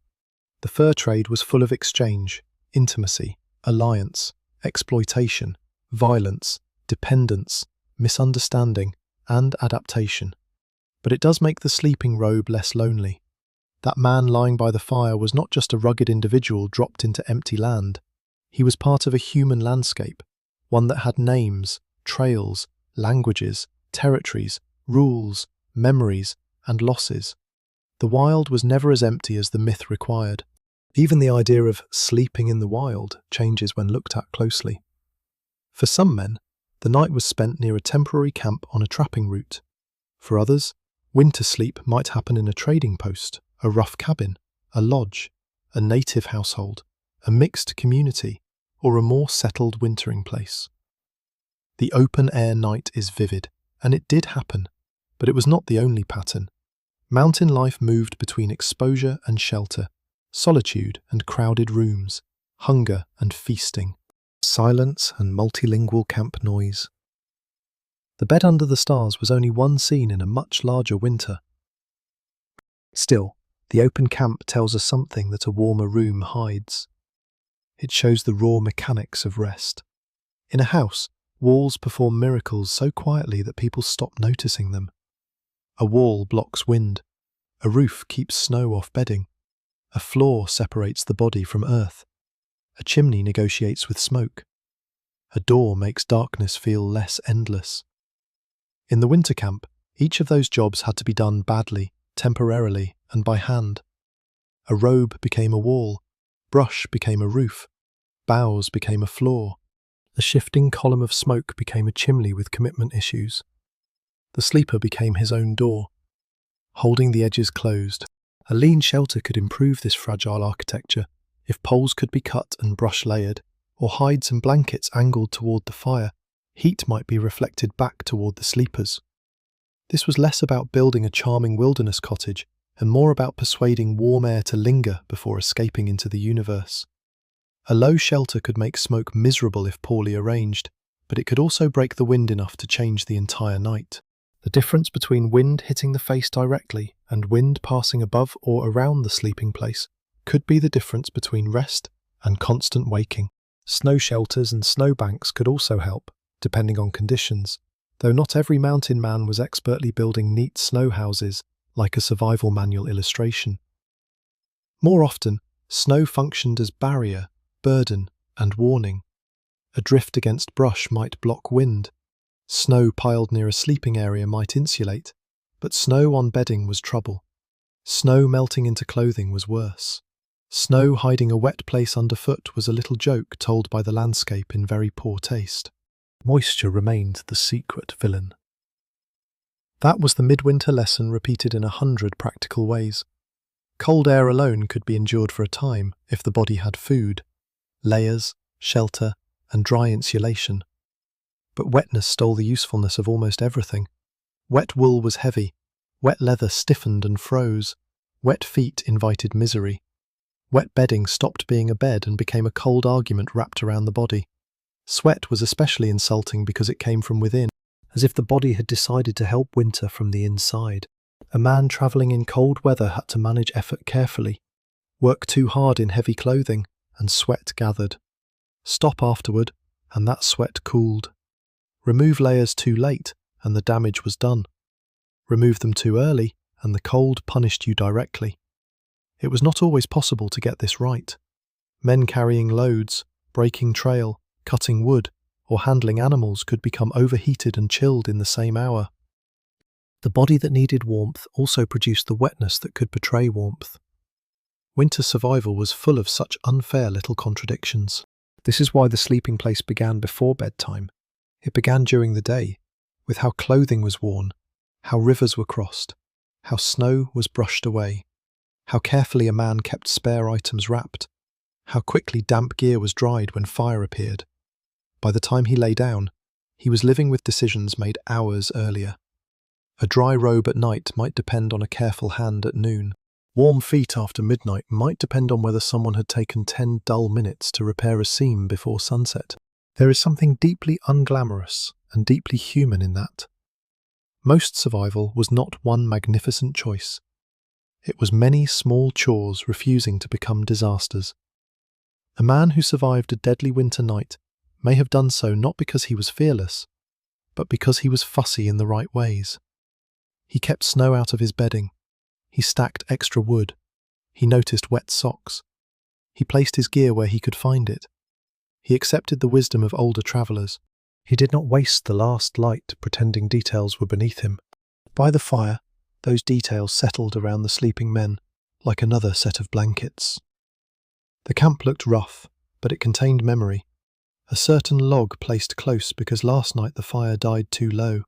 The fur trade was full of exchange, intimacy, alliance, exploitation, violence, dependence, misunderstanding, and adaptation. But it does make the sleeping robe less lonely. That man lying by the fire was not just a rugged individual dropped into empty land. He was part of a human landscape, one that had names, trails, languages, territories, rules, memories, and losses. The wild was never as empty as the myth required. Even the idea of sleeping in the wild changes when looked at closely. For some men, the night was spent near a temporary camp on a trapping route. For others, winter sleep might happen in a trading post, a rough cabin, a lodge, a native household, a mixed community, or a more settled wintering place. The open-air night is vivid, and it did happen, but it was not the only pattern. Mountain life moved between exposure and shelter, solitude and crowded rooms, hunger and feasting, silence and multilingual camp noise. The bed under the stars was only one scene in a much larger winter. Still, the open camp tells us something that a warmer room hides. It shows the raw mechanics of rest. In a house, walls perform miracles so quietly that people stop noticing them. A wall blocks wind. A roof keeps snow off bedding. A floor separates the body from earth. A chimney negotiates with smoke. A door makes darkness feel less endless. In the winter camp, each of those jobs had to be done badly, temporarily, and by hand. A robe became a wall. Brush became a roof. Boughs became a floor. The shifting column of smoke became a chimney with commitment issues. The sleeper became his own door, holding the edges closed. A lean shelter could improve this fragile architecture if poles could be cut and brush layered, or hides and blankets angled toward the fire. Heat might be reflected back toward the sleepers. This was less about building a charming wilderness cottage and more about persuading warm air to linger before escaping into the universe. A low shelter could make smoke miserable if poorly arranged, but it could also break the wind enough to change the entire night. The difference between wind hitting the face directly and wind passing above or around the sleeping place could be the difference between rest and constant waking. Snow shelters and snowbanks could also help, depending on conditions, though not every mountain man was expertly building neat snow houses like a survival manual illustration. More often, snow functioned as barrier, burden, and warning. A drift against brush might block wind. Snow piled near a sleeping area might insulate, but snow on bedding was trouble. Snow melting into clothing was worse. Snow hiding a wet place underfoot was a little joke told by the landscape in very poor taste. Moisture remained the secret villain. That was the midwinter lesson repeated in 100 practical ways. Cold air alone could be endured for a time if the body had food, layers, shelter, and dry insulation. But wetness stole the usefulness of almost everything. Wet wool was heavy, wet leather stiffened and froze, wet feet invited misery. Wet bedding stopped being a bed and became a cold argument wrapped around the body. Sweat was especially insulting because it came from within, as if the body had decided to help winter from the inside. A man travelling in cold weather had to manage effort carefully, work too hard in heavy clothing, and sweat gathered. Stop afterward, and that sweat cooled. Remove layers too late, and the damage was done. Remove them too early, and the cold punished you directly. It was not always possible to get this right. Men carrying loads, breaking trail, cutting wood, or handling animals could become overheated and chilled in the same hour. The body that needed warmth also produced the wetness that could betray warmth. Winter survival was full of such unfair little contradictions. This is why the sleeping place began before bedtime. It began during the day, with how clothing was worn, how rivers were crossed, how snow was brushed away, how carefully a man kept spare items wrapped, how quickly damp gear was dried when fire appeared. By the time he lay down, he was living with decisions made hours earlier. A dry robe at night might depend on a careful hand at noon. Warm feet after midnight might depend on whether someone had taken 10 dull minutes to repair a seam before sunset. There is something deeply unglamorous and deeply human in that. Most survival was not one magnificent choice. It was many small chores refusing to become disasters. A man who survived a deadly winter night may have done so not because he was fearless, but because he was fussy in the right ways. He kept snow out of his bedding. He stacked extra wood. He noticed wet socks. He placed his gear where he could find it. He accepted the wisdom of older travellers. He did not waste the last light pretending details were beneath him. By the fire, those details settled around the sleeping men like another set of blankets. The camp looked rough, but it contained memory. A certain log placed close because last night the fire died too low.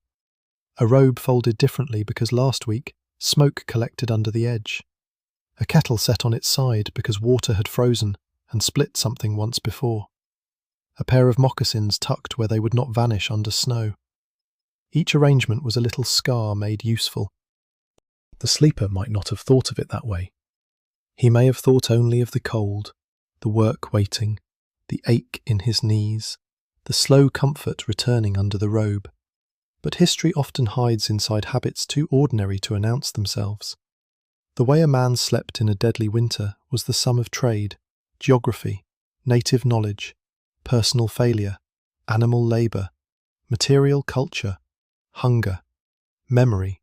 A robe folded differently because last week smoke collected under the edge. A kettle set on its side because water had frozen and split something once before. a pair of moccasins tucked where they would not vanish under snow. Each arrangement was a little scar made useful. The sleeper might not have thought of it that way. He may have thought only of the cold, the work waiting, the ache in his knees, the slow comfort returning under the robe. But history often hides inside habits too ordinary to announce themselves. The way a man slept in a deadly winter was the sum of trade, geography, native knowledge, personal failure, animal labour, material culture, hunger, memory,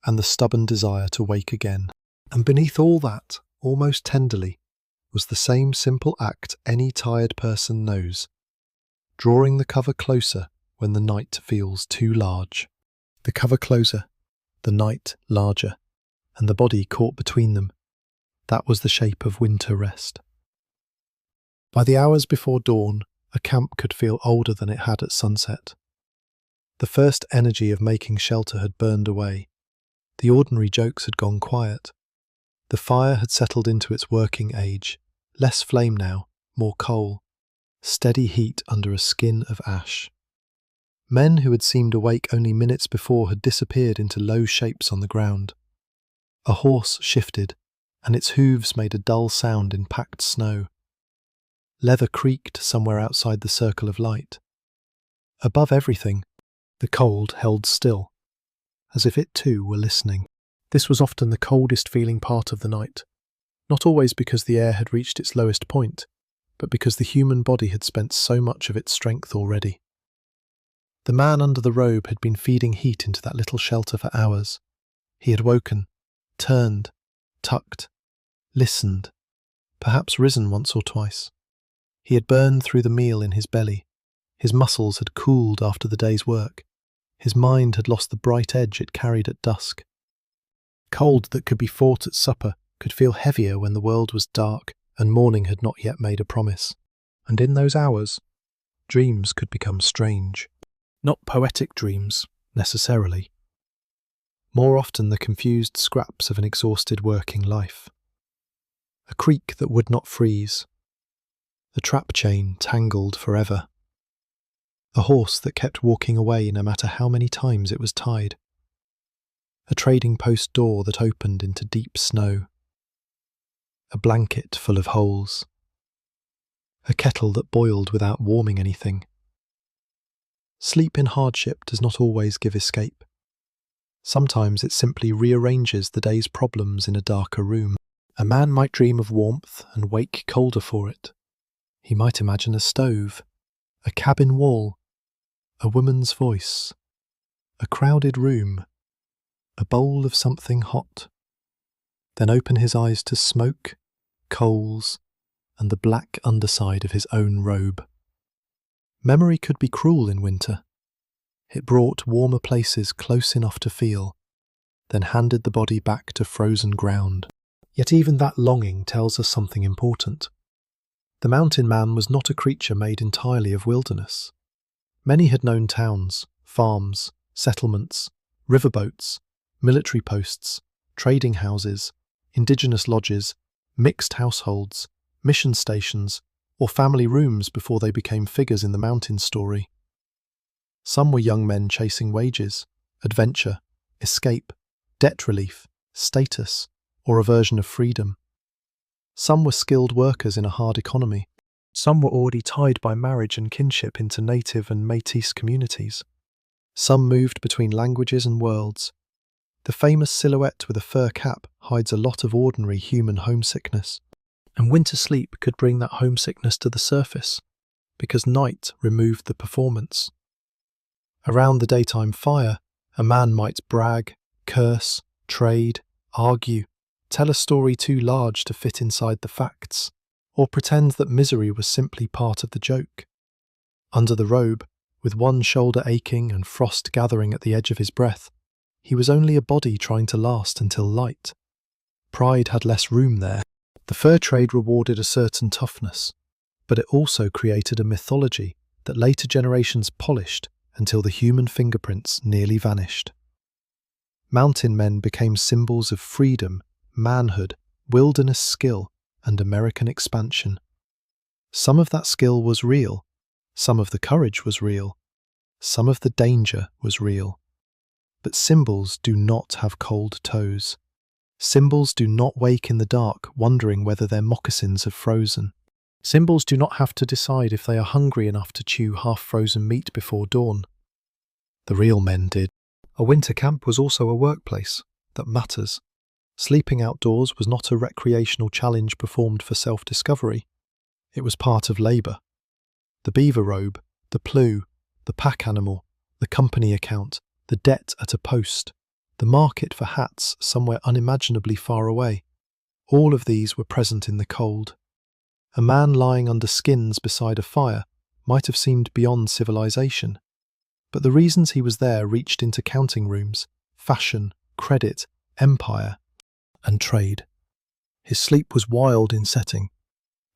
and the stubborn desire to wake again. And beneath all that, almost tenderly, was the same simple act any tired person knows: drawing the cover closer when the night feels too large. The cover closer, the night larger, and the body caught between them. That was the shape of winter rest. By the hours before dawn, a camp could feel older than it had at sunset. The first energy of making shelter had burned away. The ordinary jokes had gone quiet. The fire had settled into its working age, less flame now, more coal, steady heat under a skin of ash. Men who had seemed awake only minutes before had disappeared into low shapes on the ground. A horse shifted, and its hooves made a dull sound in packed snow. Leather creaked somewhere outside the circle of light. Above everything, the cold held still, as if it too were listening. This was often the coldest feeling part of the night, not always because the air had reached its lowest point, but because the human body had spent so much of its strength already. The man under the robe had been feeding heat into that little shelter for hours. He had woken, turned, tucked, listened, perhaps risen once or twice. He had burned through the meal in his belly. His muscles had cooled after the day's work. His mind had lost the bright edge it carried at dusk. Cold that could be fought at supper could feel heavier when the world was dark and morning had not yet made a promise. And in those hours, dreams could become strange. Not poetic dreams, necessarily. More often the confused scraps of an exhausted working life. A creek that would not freeze. A trap chain tangled forever. A horse that kept walking away no matter how many times it was tied. A trading post door that opened into deep snow. A blanket full of holes. A kettle that boiled without warming anything. Sleep in hardship does not always give escape. Sometimes it simply rearranges the day's problems in a darker room. A man might dream of warmth and wake colder for it. He might imagine a stove, a cabin wall, a woman's voice, a crowded room, a bowl of something hot. Then open his eyes to smoke, coals, and the black underside of his own robe. Memory could be cruel in winter. It brought warmer places close enough to feel, then handed the body back to frozen ground. Yet even that longing tells us something important. The mountain man was not a creature made entirely of wilderness. Many had known towns, farms, settlements, riverboats, military posts, trading houses, indigenous lodges, mixed households, mission stations, or family rooms before they became figures in the mountain story. Some were young men chasing wages, adventure, escape, debt relief, status, or a version of freedom. Some were skilled workers in a hard economy. Some were already tied by marriage and kinship into native and métis communities. Some moved between languages and worlds. The famous silhouette with a fur cap hides a lot of ordinary human homesickness. And winter sleep could bring that homesickness to the surface, because night removed the performance. Around the daytime fire, a man might brag, curse, trade, argue, tell a story too large to fit inside the facts, or pretend that misery was simply part of the joke. Under the robe, with one shoulder aching and frost gathering at the edge of his breath, he was only a body trying to last until light. Pride had less room there. The fur trade rewarded a certain toughness, but it also created a mythology that later generations polished until the human fingerprints nearly vanished. Mountain men became symbols of freedom, manhood, wilderness skill, and American expansion. Some of that skill was real, Some of the courage was real. Some of the danger was real. But symbols do not have cold toes. Symbols do not wake in the dark wondering whether their moccasins have frozen. Symbols do not have to decide if they are hungry enough to chew half-frozen meat before dawn. The real men did. A winter camp was also a workplace that matters. Sleeping outdoors was not a recreational challenge performed for self-discovery. It was part of labour. The beaver robe, the plough, the pack animal, the company account, the debt at a post, the market for hats somewhere unimaginably far away. All of these were present in the cold. A man lying under skins beside a fire might have seemed beyond civilization, but the reasons he was there reached into counting rooms, fashion, credit, empire, and trade. His sleep was wild in setting,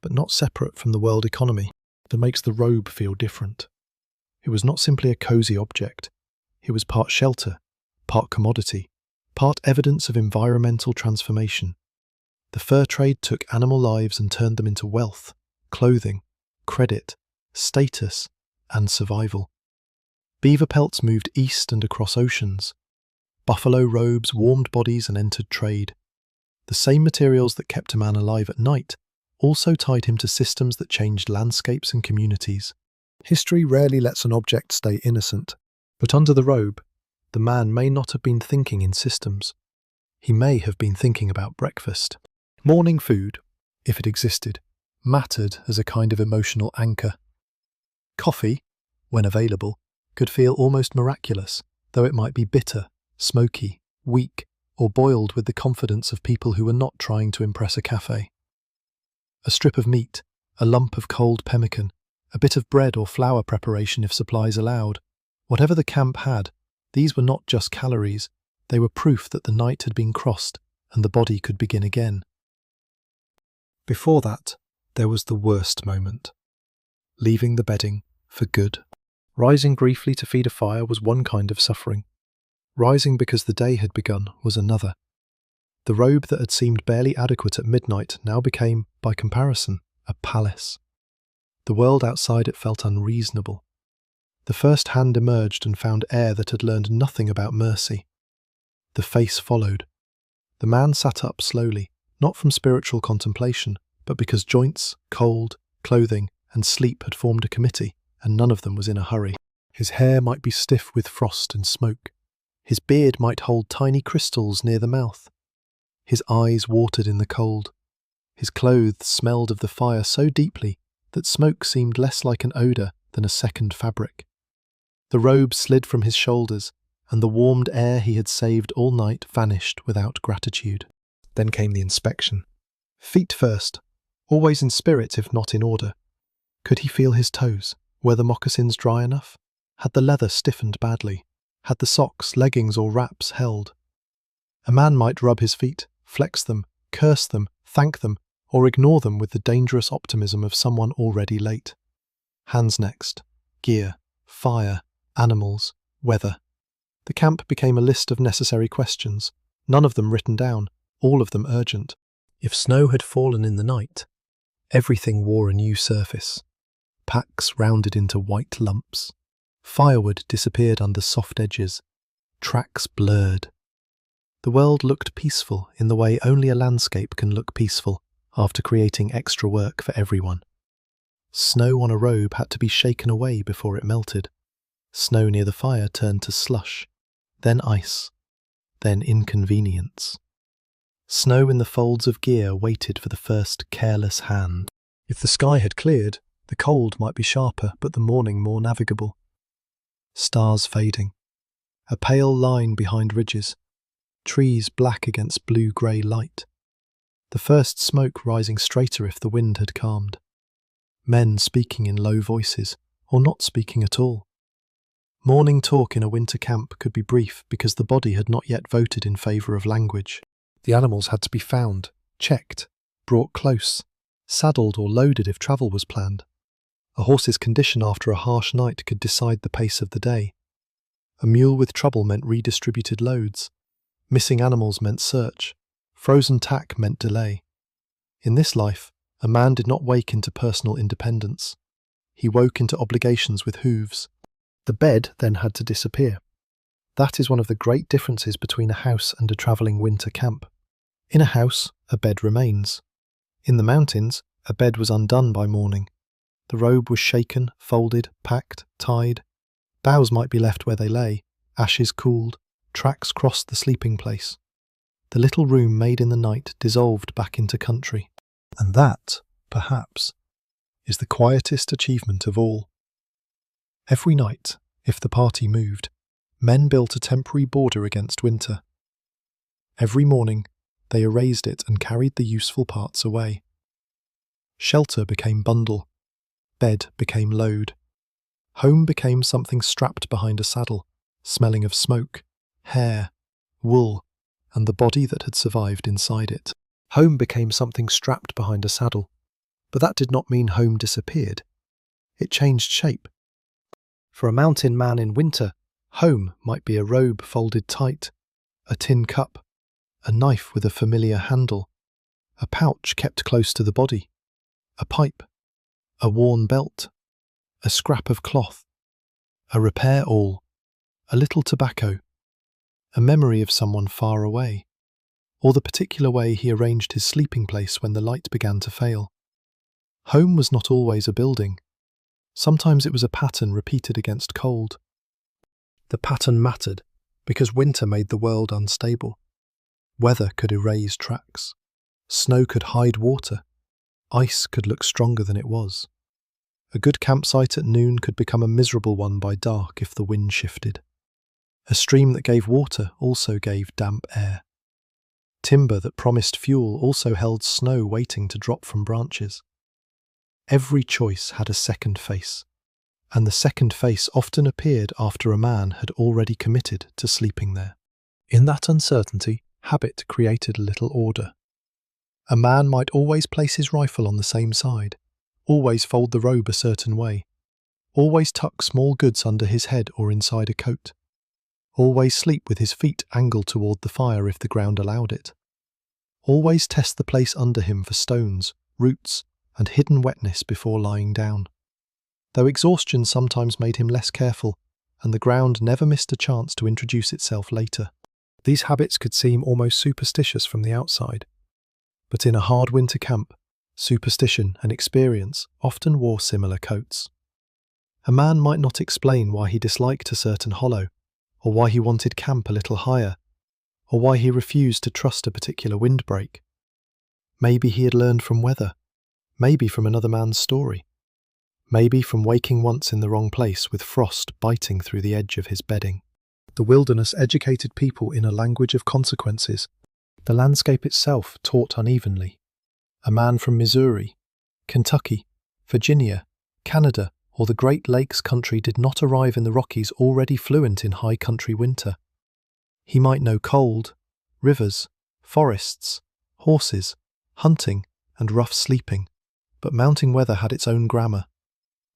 but not separate from the world economy that makes the robe feel different. It was not simply a cosy object. It was part shelter, part commodity, part evidence of environmental transformation. The fur trade took animal lives and turned them into wealth, clothing, credit, status, and survival. Beaver pelts moved east and across oceans. Buffalo robes warmed bodies and entered trade. The same materials that kept a man alive at night also tied him to systems that changed landscapes and communities. History rarely lets an object stay innocent, but under the robe, the man may not have been thinking in systems. He may have been thinking about breakfast. Morning food, if it existed, mattered as a kind of emotional anchor. Coffee, when available, could feel almost miraculous, though it might be bitter, smoky, weak, or boiled with the confidence of people who were not trying to impress a cafe. A strip of meat, a lump of cold pemmican, a bit of bread or flour preparation if supplies allowed. Whatever the camp had, these were not just calories, they were proof that the night had been crossed and the body could begin again. Before that, there was the worst moment. Leaving the bedding for good. Rising briefly to feed a fire was one kind of suffering. Rising because the day had begun was another. The robe that had seemed barely adequate at midnight now became, by comparison, a palace. The world outside it felt unreasonable. The first hand emerged and found air that had learned nothing about mercy. The face followed. The man sat up slowly, not from spiritual contemplation, but because joints, cold, clothing, and sleep had formed a committee, and none of them was in a hurry. His hair might be stiff with frost and smoke. His beard might hold tiny crystals near the mouth. His eyes watered in the cold. His clothes smelled of the fire so deeply that smoke seemed less like an odour than a second fabric. The robe slid from his shoulders, and the warmed air he had saved all night vanished without gratitude. Then came the inspection. Feet first, always in spirit if not in order. Could he feel his toes? Were the moccasins dry enough? Had the leather stiffened badly? Had the socks, leggings or wraps held? A man might rub his feet, flex them, curse them, thank them, or ignore them with the dangerous optimism of someone already late. Hands next. Gear, fire, animals, weather. The camp became a list of necessary questions, none of them written down, all of them urgent. If snow had fallen in the night, everything wore a new surface. Packs rounded into white lumps. Firewood disappeared under soft edges. Tracks blurred. The world looked peaceful in the way only a landscape can look peaceful after creating extra work for everyone. Snow on a robe had to be shaken away before it melted. Snow near the fire turned to slush, then ice, then inconvenience. Snow in the folds of gear waited for the first careless hand. If the sky had cleared, the cold might be sharper, but the morning more navigable. Stars fading. A pale line behind ridges. Trees black against blue-grey light. The first smoke rising straighter if the wind had calmed. Men speaking in low voices, or not speaking at all. Morning talk in a winter camp could be brief because the body had not yet voted in favour of language. The animals had to be found, checked, brought close, saddled or loaded if travel was planned. A horse's condition after a harsh night could decide the pace of the day. A mule with trouble meant redistributed loads. Missing animals meant search. Frozen tack meant delay. In this life, a man did not wake into personal independence. he woke into obligations with hooves. The bed then had to disappear. That is one of the great differences between a house and a travelling winter camp. In a house, a bed remains. In the mountains, a bed was undone by morning. The robe was shaken, folded, packed, tied. Boughs might be left where they lay, ashes cooled, tracks crossed the sleeping place. The little room made in the night dissolved back into country. And that, perhaps, is the quietest achievement of all. Every night, if the party moved, men built a temporary border against winter. Every morning, they erased it and carried the useful parts away. Shelter became bundle. Bed became load. Home became something strapped behind a saddle, smelling of smoke, hair, wool, and the body that had survived inside it. Home became something strapped behind a saddle, but that did not mean home disappeared. It changed shape. For a mountain man in winter, home might be a robe folded tight, a tin cup, a knife with a familiar handle, a pouch kept close to the body, a pipe, a worn belt, a scrap of cloth, a repair awl, a little tobacco, a memory of someone far away, or the particular way he arranged his sleeping place when the light began to fail. Home was not always a building. Sometimes it was a pattern repeated against cold. The pattern mattered because winter made the world unstable. Weather could erase tracks. Snow could hide water. Ice could look stronger than it was. A good campsite at noon could become a miserable one by dark if the wind shifted. A stream that gave water also gave damp air. Timber that promised fuel also held snow waiting to drop from branches. Every choice had a second face, and the second face often appeared after a man had already committed to sleeping there. In that uncertainty, habit created a little order. A man might always place his rifle on the same side, always fold the robe a certain way, always tuck small goods under his head or inside a coat, always sleep with his feet angled toward the fire if the ground allowed it, always test the place under him for stones, roots, and hidden wetness before lying down. Though exhaustion sometimes made him less careful, and the ground never missed a chance to introduce itself later. These habits could seem almost superstitious from the outside, but in a hard winter camp, superstition and experience often wore similar coats. A man might not explain why he disliked a certain hollow, or why he wanted camp a little higher, or why he refused to trust a particular windbreak. Maybe he had learned from weather, maybe from another man's story, maybe from waking once in the wrong place with frost biting through the edge of his bedding. The wilderness educated people in a language of consequences. The landscape itself taught unevenly. A man from Missouri, Kentucky, Virginia, Canada, or the Great Lakes country did not arrive in the Rockies already fluent in high country winter. He might know cold, rivers, forests, horses, hunting, and rough sleeping, but mountain weather had its own grammar.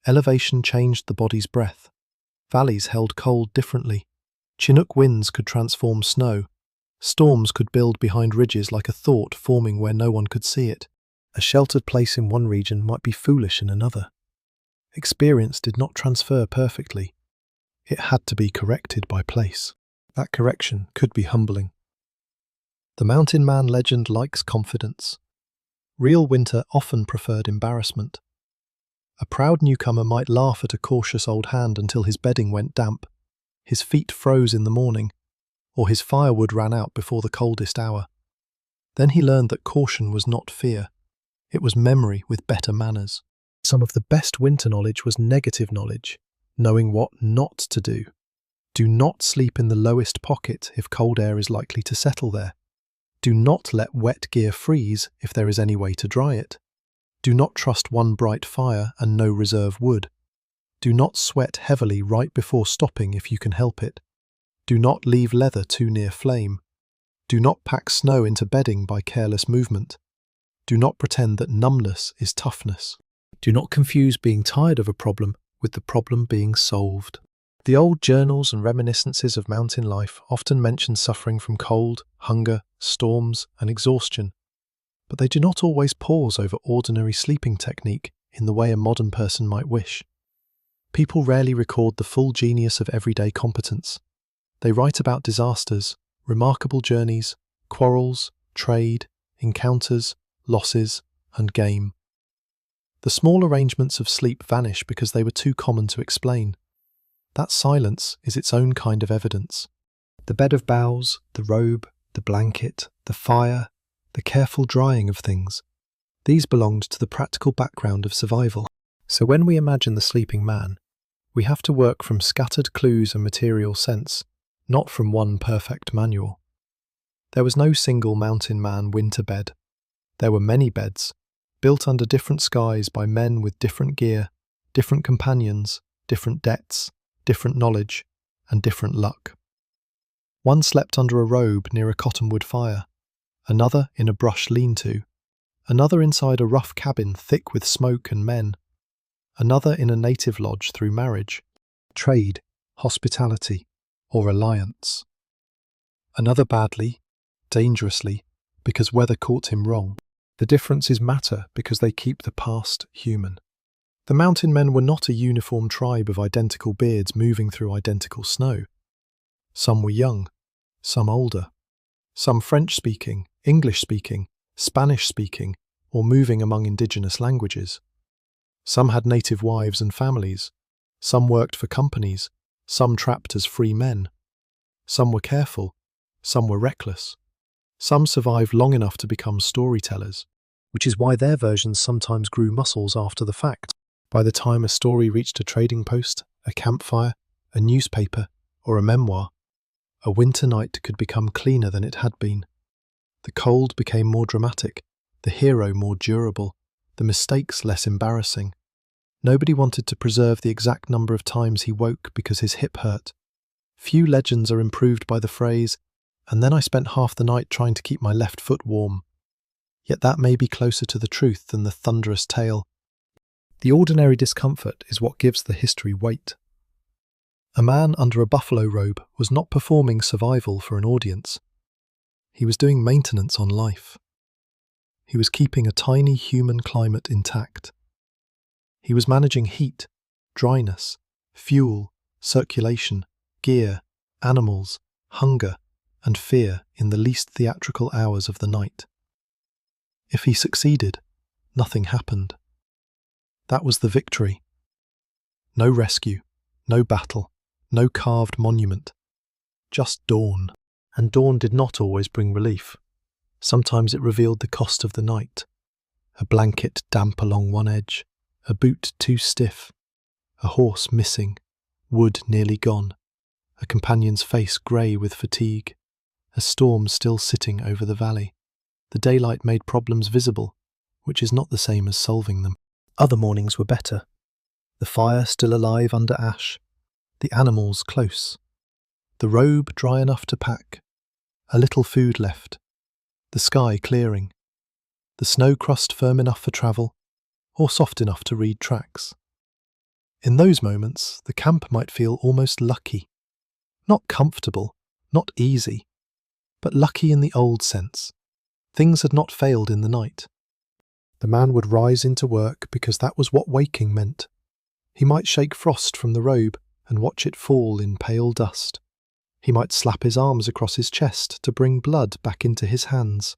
Elevation changed the body's breath. Valleys held cold differently. Chinook winds could transform snow. Storms could build behind ridges like a thought forming where no one could see it. A sheltered place in one region might be foolish in another. Experience did not transfer perfectly. It had to be corrected by place. That correction could be humbling. The mountain man legend likes confidence. Real winter often preferred embarrassment. A proud newcomer might laugh at a cautious old hand until his bedding went damp, his feet froze in the morning, or his firewood ran out before the coldest hour. Then he learned that caution was not fear. It was memory with better manners. Some of the best winter knowledge was negative knowledge, knowing what not to do. Do not sleep in the lowest pocket if cold air is likely to settle there. Do not let wet gear freeze if there is any way to dry it. Do not trust one bright fire and no reserve wood. Do not sweat heavily right before stopping if you can help it. Do not leave leather too near flame. Do not pack snow into bedding by careless movement. Do not pretend that numbness is toughness. Do not confuse being tired of a problem with the problem being solved. The old journals and reminiscences of mountain life often mention suffering from cold, hunger, storms, and exhaustion, but they do not always pause over ordinary sleeping technique in the way a modern person might wish. People rarely record the full genius of everyday competence. They write about disasters, remarkable journeys, quarrels, trade, encounters, losses, and game. The small arrangements of sleep vanish because they were too common to explain. That silence is its own kind of evidence. The bed of boughs, the robe, the blanket, the fire, the careful drying of things, these belonged to the practical background of survival. So when we imagine the sleeping man, we have to work from scattered clues and material sense, not from one perfect manual. There was no single mountain man winter bed. There were many beds, built under different skies by men with different gear, different companions, different debts, different knowledge, and different luck. One slept under a robe near a cottonwood fire, another in a brush lean-to, another inside a rough cabin thick with smoke and men, another in a native lodge through marriage, trade, hospitality, or alliance. Another badly, dangerously, because weather caught him wrong. The differences matter because they keep the past human. The mountain men were not a uniform tribe of identical beards moving through identical snow. Some were young, some older, some French-speaking, English-speaking, Spanish-speaking, or moving among indigenous languages. Some had native wives and families. Some worked for companies. Some trapped as free men. Some were careful. Some were reckless. Some survived long enough to become storytellers, which is why their versions sometimes grew muscles after the fact. By the time a story reached a trading post, a campfire, a newspaper, or a memoir, a winter night could become cleaner than it had been. The cold became more dramatic, the hero more durable, the mistakes less embarrassing. Nobody wanted to preserve the exact number of times he woke because his hip hurt. Few legends are improved by the phrase, "And then I spent half the night trying to keep my left foot warm." Yet that may be closer to the truth than the thunderous tale. The ordinary discomfort is what gives the history weight. A man under a buffalo robe was not performing survival for an audience. He was doing maintenance on life. He was keeping a tiny human climate intact. He was managing heat, dryness, fuel, circulation, gear, animals, hunger, and fear in the least theatrical hours of the night. If he succeeded, nothing happened. That was the victory. No rescue, no battle, no carved monument. Just dawn. And dawn did not always bring relief. Sometimes it revealed the cost of the night. A blanket damp along one edge, a boot too stiff, a horse missing, wood nearly gone, a companion's face grey with fatigue, a storm still sitting over the valley. The daylight made problems visible, which is not the same as solving them. Other mornings were better. The fire still alive under ash, the animals close, the robe dry enough to pack, a little food left, the sky clearing, the snow crust firm enough for travel, or soft enough to read tracks. In those moments, the camp might feel almost lucky. Not comfortable, not easy, but lucky in the old sense. Things had not failed in the night. The man would rise into work because that was what waking meant. He might shake frost from the robe and watch it fall in pale dust. He might slap his arms across his chest to bring blood back into his hands.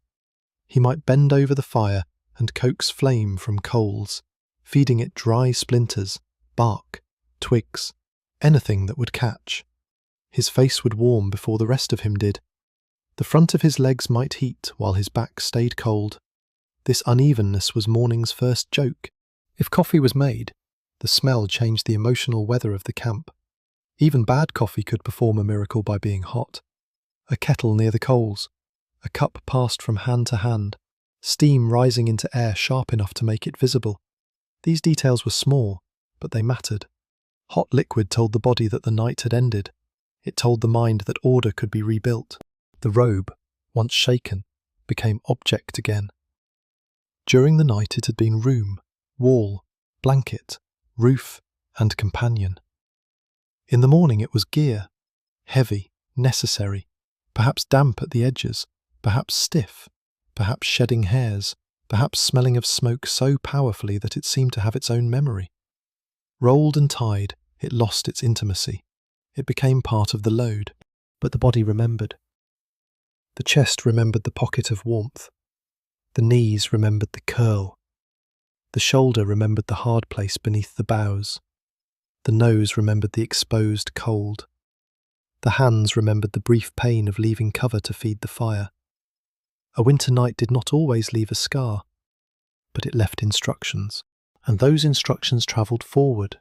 He might bend over the fire and coax flame from coals, feeding it dry splinters, bark, twigs, anything that would catch. His face would warm before the rest of him did. The front of his legs might heat while his back stayed cold. This unevenness was morning's first joke. If coffee was made, the smell changed the emotional weather of the camp. Even bad coffee could perform a miracle by being hot. A kettle near the coals, a cup passed from hand to hand, steam rising into air sharp enough to make it visible. These details were small, but they mattered. Hot liquid told the body that the night had ended. It told the mind that order could be rebuilt. The robe, once shaken, became object again. During the night it had been room, wall, blanket, roof, and companion. In the morning it was gear, heavy, necessary, perhaps damp at the edges, perhaps stiff, perhaps shedding hairs, perhaps smelling of smoke so powerfully that it seemed to have its own memory. Rolled and tied, it lost its intimacy. It became part of the load. But the body remembered. The chest remembered the pocket of warmth. The knees remembered the curl. The shoulder remembered the hard place beneath the boughs. The nose remembered the exposed cold. The hands remembered the brief pain of leaving cover to feed the fire. A winter night did not always leave a scar, but it left instructions, and those instructions travelled forward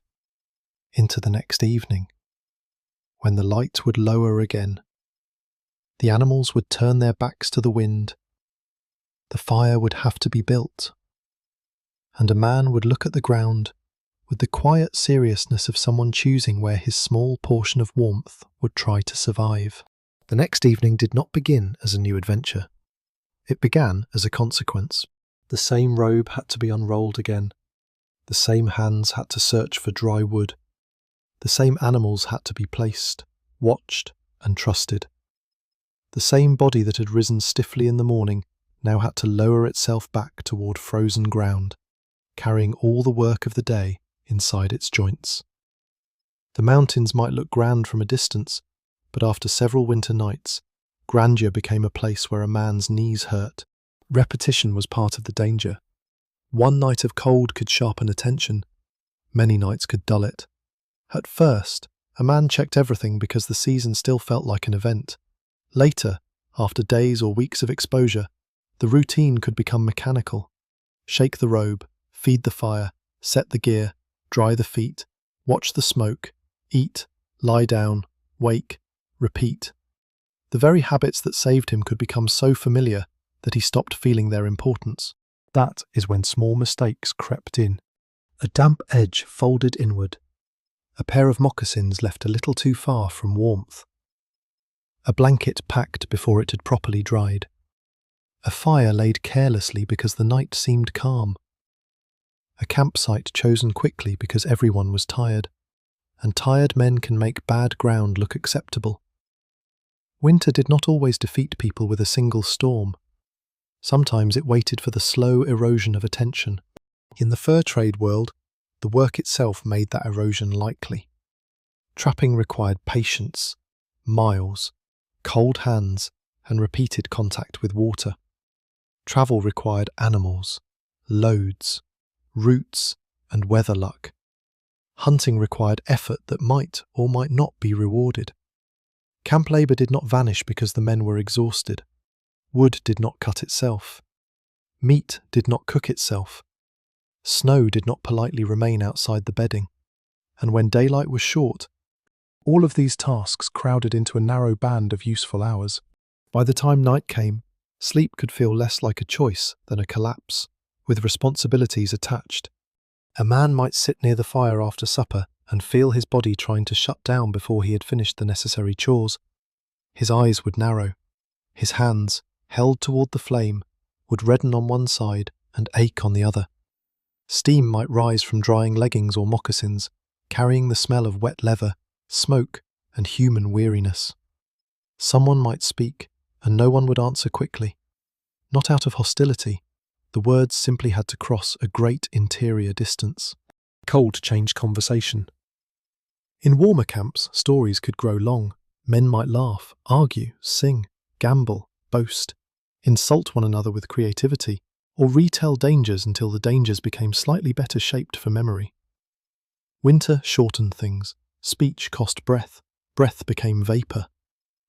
into the next evening, when the light would lower again. The animals would turn their backs to the wind. The fire would have to be built, and a man would look at the ground with the quiet seriousness of someone choosing where his small portion of warmth would try to survive. The next evening did not begin as a new adventure. It began as a consequence. The same robe had to be unrolled again. The same hands had to search for dry wood. The same animals had to be placed, watched, and trusted. The same body that had risen stiffly in the morning now had to lower itself back toward frozen ground, carrying all the work of the day inside its joints. The mountains might look grand from a distance, but after several winter nights, grandeur became a place where a man's knees hurt. Repetition was part of the danger. One night of cold could sharpen attention. Many nights could dull it. At first, a man checked everything because the season still felt like an event. Later, after days or weeks of exposure, the routine could become mechanical. Shake the robe, feed the fire, set the gear, dry the feet, watch the smoke, eat, lie down, wake, repeat. The very habits that saved him could become so familiar that he stopped feeling their importance. That is when small mistakes crept in. A damp edge folded inward. A pair of moccasins left a little too far from warmth. A blanket packed before it had properly dried. A fire laid carelessly because the night seemed calm. A campsite chosen quickly because everyone was tired, and tired men can make bad ground look acceptable. Winter did not always defeat people with a single storm. Sometimes it waited for the slow erosion of attention. In the fur trade world, the work itself made that erosion likely. Trapping required patience, miles, cold hands, and repeated contact with water. Travel required animals, loads, routes, and weather luck. Hunting required effort that might or might not be rewarded. Camp labour did not vanish because the men were exhausted. Wood did not cut itself. Meat did not cook itself. Snow did not politely remain outside the bedding. And when daylight was short, all of these tasks crowded into a narrow band of useful hours. By the time night came, sleep could feel less like a choice than a collapse, with responsibilities attached. A man might sit near the fire after supper and feel his body trying to shut down before he had finished the necessary chores. His eyes would narrow. His hands, held toward the flame, would redden on one side and ache on the other. Steam might rise from drying leggings or moccasins, carrying the smell of wet leather, smoke, and human weariness. Someone might speak, and no one would answer quickly. Not out of hostility. The words simply had to cross a great interior distance. Cold changed conversation. In warmer camps, stories could grow long. Men might laugh, argue, sing, gamble, boast, insult one another with creativity, or retell dangers until the dangers became slightly better shaped for memory. Winter shortened things. Speech cost breath. Breath became vapour.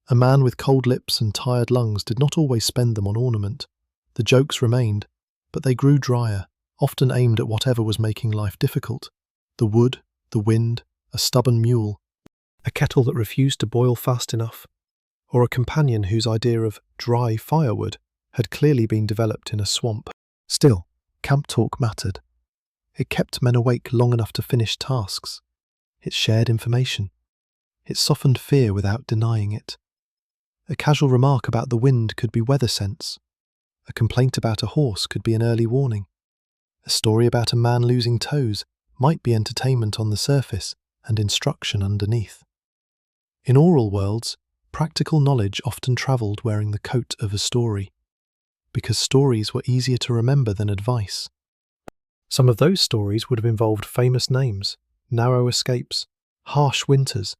A man with cold lips and tired lungs did not always spend them on ornament. The jokes remained, but they grew drier, often aimed at whatever was making life difficult. The wood, the wind, a stubborn mule, a kettle that refused to boil fast enough, or a companion whose idea of dry firewood had clearly been developed in a swamp. Still, camp talk mattered. It kept men awake long enough to finish tasks. It shared information. It softened fear without denying it. A casual remark about the wind could be weather sense. A complaint about a horse could be an early warning. A story about a man losing toes might be entertainment on the surface and instruction underneath. In oral worlds, practical knowledge often travelled wearing the coat of a story. because stories were easier to remember than advice. Some of those stories would have involved famous names, narrow escapes, harsh winters,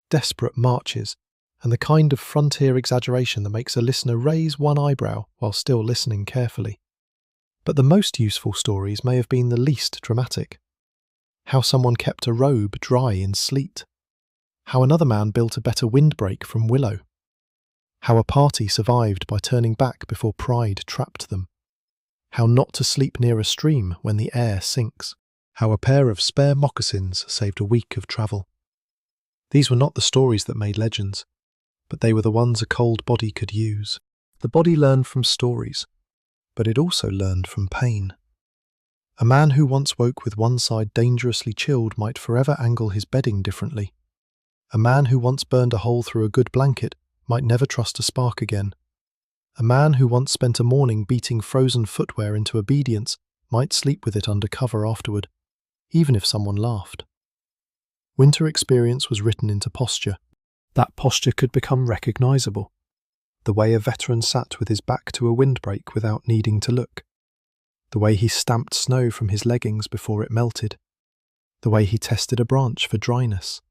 desperate marches, and the kind of frontier exaggeration that makes a listener raise one eyebrow while still listening carefully. But the most useful stories may have been the least dramatic. How someone kept a robe dry in sleet. How another man built a better windbreak from willow. How a party survived by turning back before pride trapped them. How not to sleep near a stream when the air sinks. How a pair of spare moccasins saved a week of travel. These were not the stories that made legends, but they were the ones a cold body could use. The body learned from stories, but it also learned from pain. A man who once woke with one side dangerously chilled might forever angle his bedding differently. A man who once burned a hole through a good blanket might never trust a spark again. A man who once spent a morning beating frozen footwear into obedience might sleep with it under cover afterward, even if someone laughed. Winter experience was written into posture. That posture could become recognizable. The way a veteran sat with his back to a windbreak without needing to look. The way he stamped snow from his leggings before it melted. The way he tested a branch for dryness.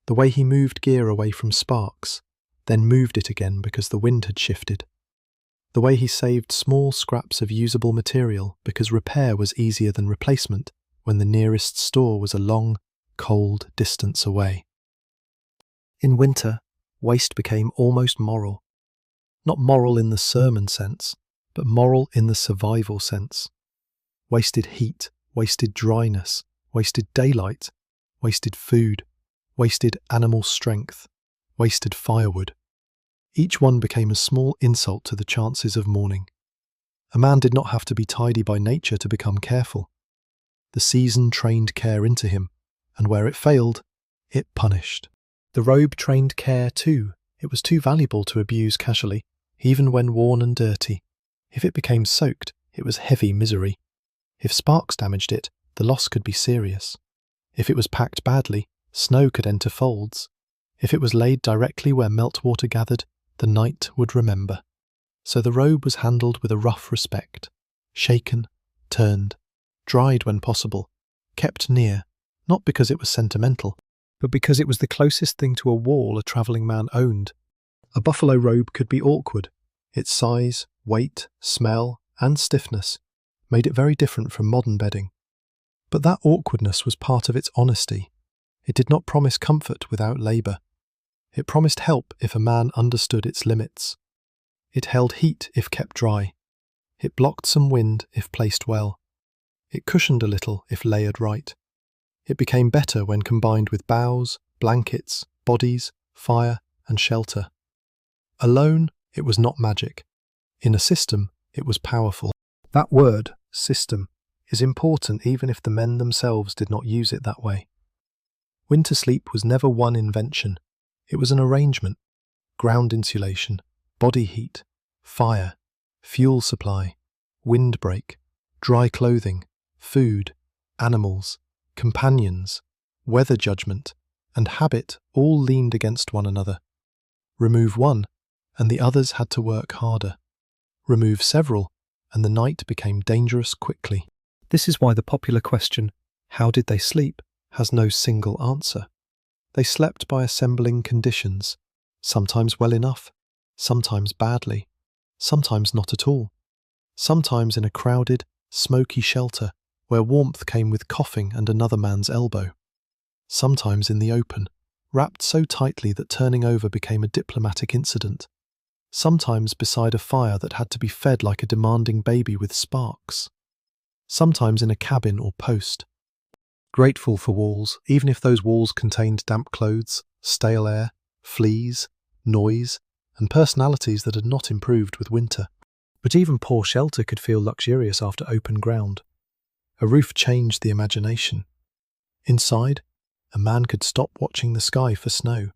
The way he moved gear away from sparks, then moved it again because the wind had shifted. The way he saved small scraps of usable material because repair was easier than replacement when the nearest store was a long, cold distance away. In winter, waste became almost moral. Not moral in the sermon sense, but moral in the survival sense. Wasted heat, wasted dryness, wasted daylight, wasted food, wasted animal strength, wasted firewood. Each one became a small insult to the chances of mourning. A man did not have to be tidy by nature to become careful. The season trained care into him, and where it failed, it punished. The robe trained care too. It was too valuable to abuse casually, even when worn and dirty. If it became soaked, it was heavy misery. If sparks damaged it, the loss could be serious. If it was packed badly, snow could enter folds. If it was laid directly where meltwater gathered, the night would remember. So the robe was handled with a rough respect, shaken, turned, dried when possible, kept near, not because it was sentimental, but because it was the closest thing to a wall a travelling man owned. A buffalo robe could be awkward. Its size, weight, smell, and stiffness made it very different from modern bedding. But that awkwardness was part of its honesty. It did not promise comfort without labour. It promised help if a man understood its limits. It held heat if kept dry. It blocked some wind if placed well. It cushioned a little if layered right. It became better when combined with boughs, blankets, bodies, fire, and shelter. Alone, it was not magic. In a system, it was powerful. That word, system, is important even if the men themselves did not use it that way. Winter sleep was never one invention. It was an arrangement: ground insulation, body heat, fire, fuel supply, windbreak, dry clothing, food, animals, companions, weather judgment, and habit all leaned against one another. Remove one, and the others had to work harder. Remove several, and the night became dangerous quickly. This is why the popular question, "How did they sleep?" has no single answer. They slept by assembling conditions, sometimes well enough, sometimes badly, sometimes not at all, sometimes in a crowded, smoky shelter where warmth came with coughing and another man's elbow, sometimes in the open, wrapped so tightly that turning over became a diplomatic incident, sometimes beside a fire that had to be fed like a demanding baby with sparks, sometimes in a cabin or post. Grateful for walls, even if those walls contained damp clothes, stale air, fleas, noise, and personalities that had not improved with winter. But even poor shelter could feel luxurious after open ground. A roof changed the imagination. Inside, a man could stop watching the sky for snow.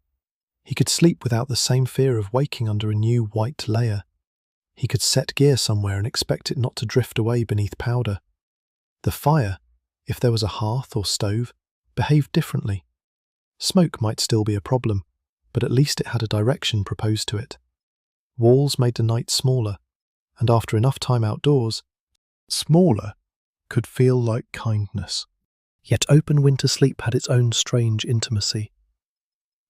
He could sleep without the same fear of waking under a new white layer. He could set gear somewhere and expect it not to drift away beneath powder. The fire, if there was a hearth or stove, behaved differently. Smoke might still be a problem, but at least it had a direction proposed to it. Walls made the night smaller, and after enough time outdoors, smaller could feel like kindness. Yet open winter sleep had its own strange intimacy.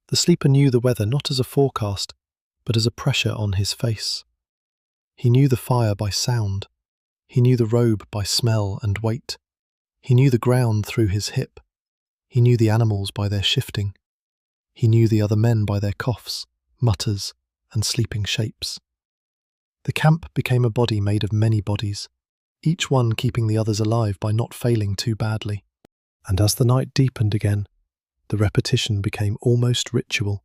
The sleeper knew the weather not as a forecast, but as a pressure on his face. He knew the fire by sound. He knew the robe by smell and weight. He knew the ground through his hip. He knew the animals by their shifting. He knew the other men by their coughs, mutters, and sleeping shapes. The camp became a body made of many bodies, each one keeping the others alive by not failing too badly. And as the night deepened again, the repetition became almost ritual.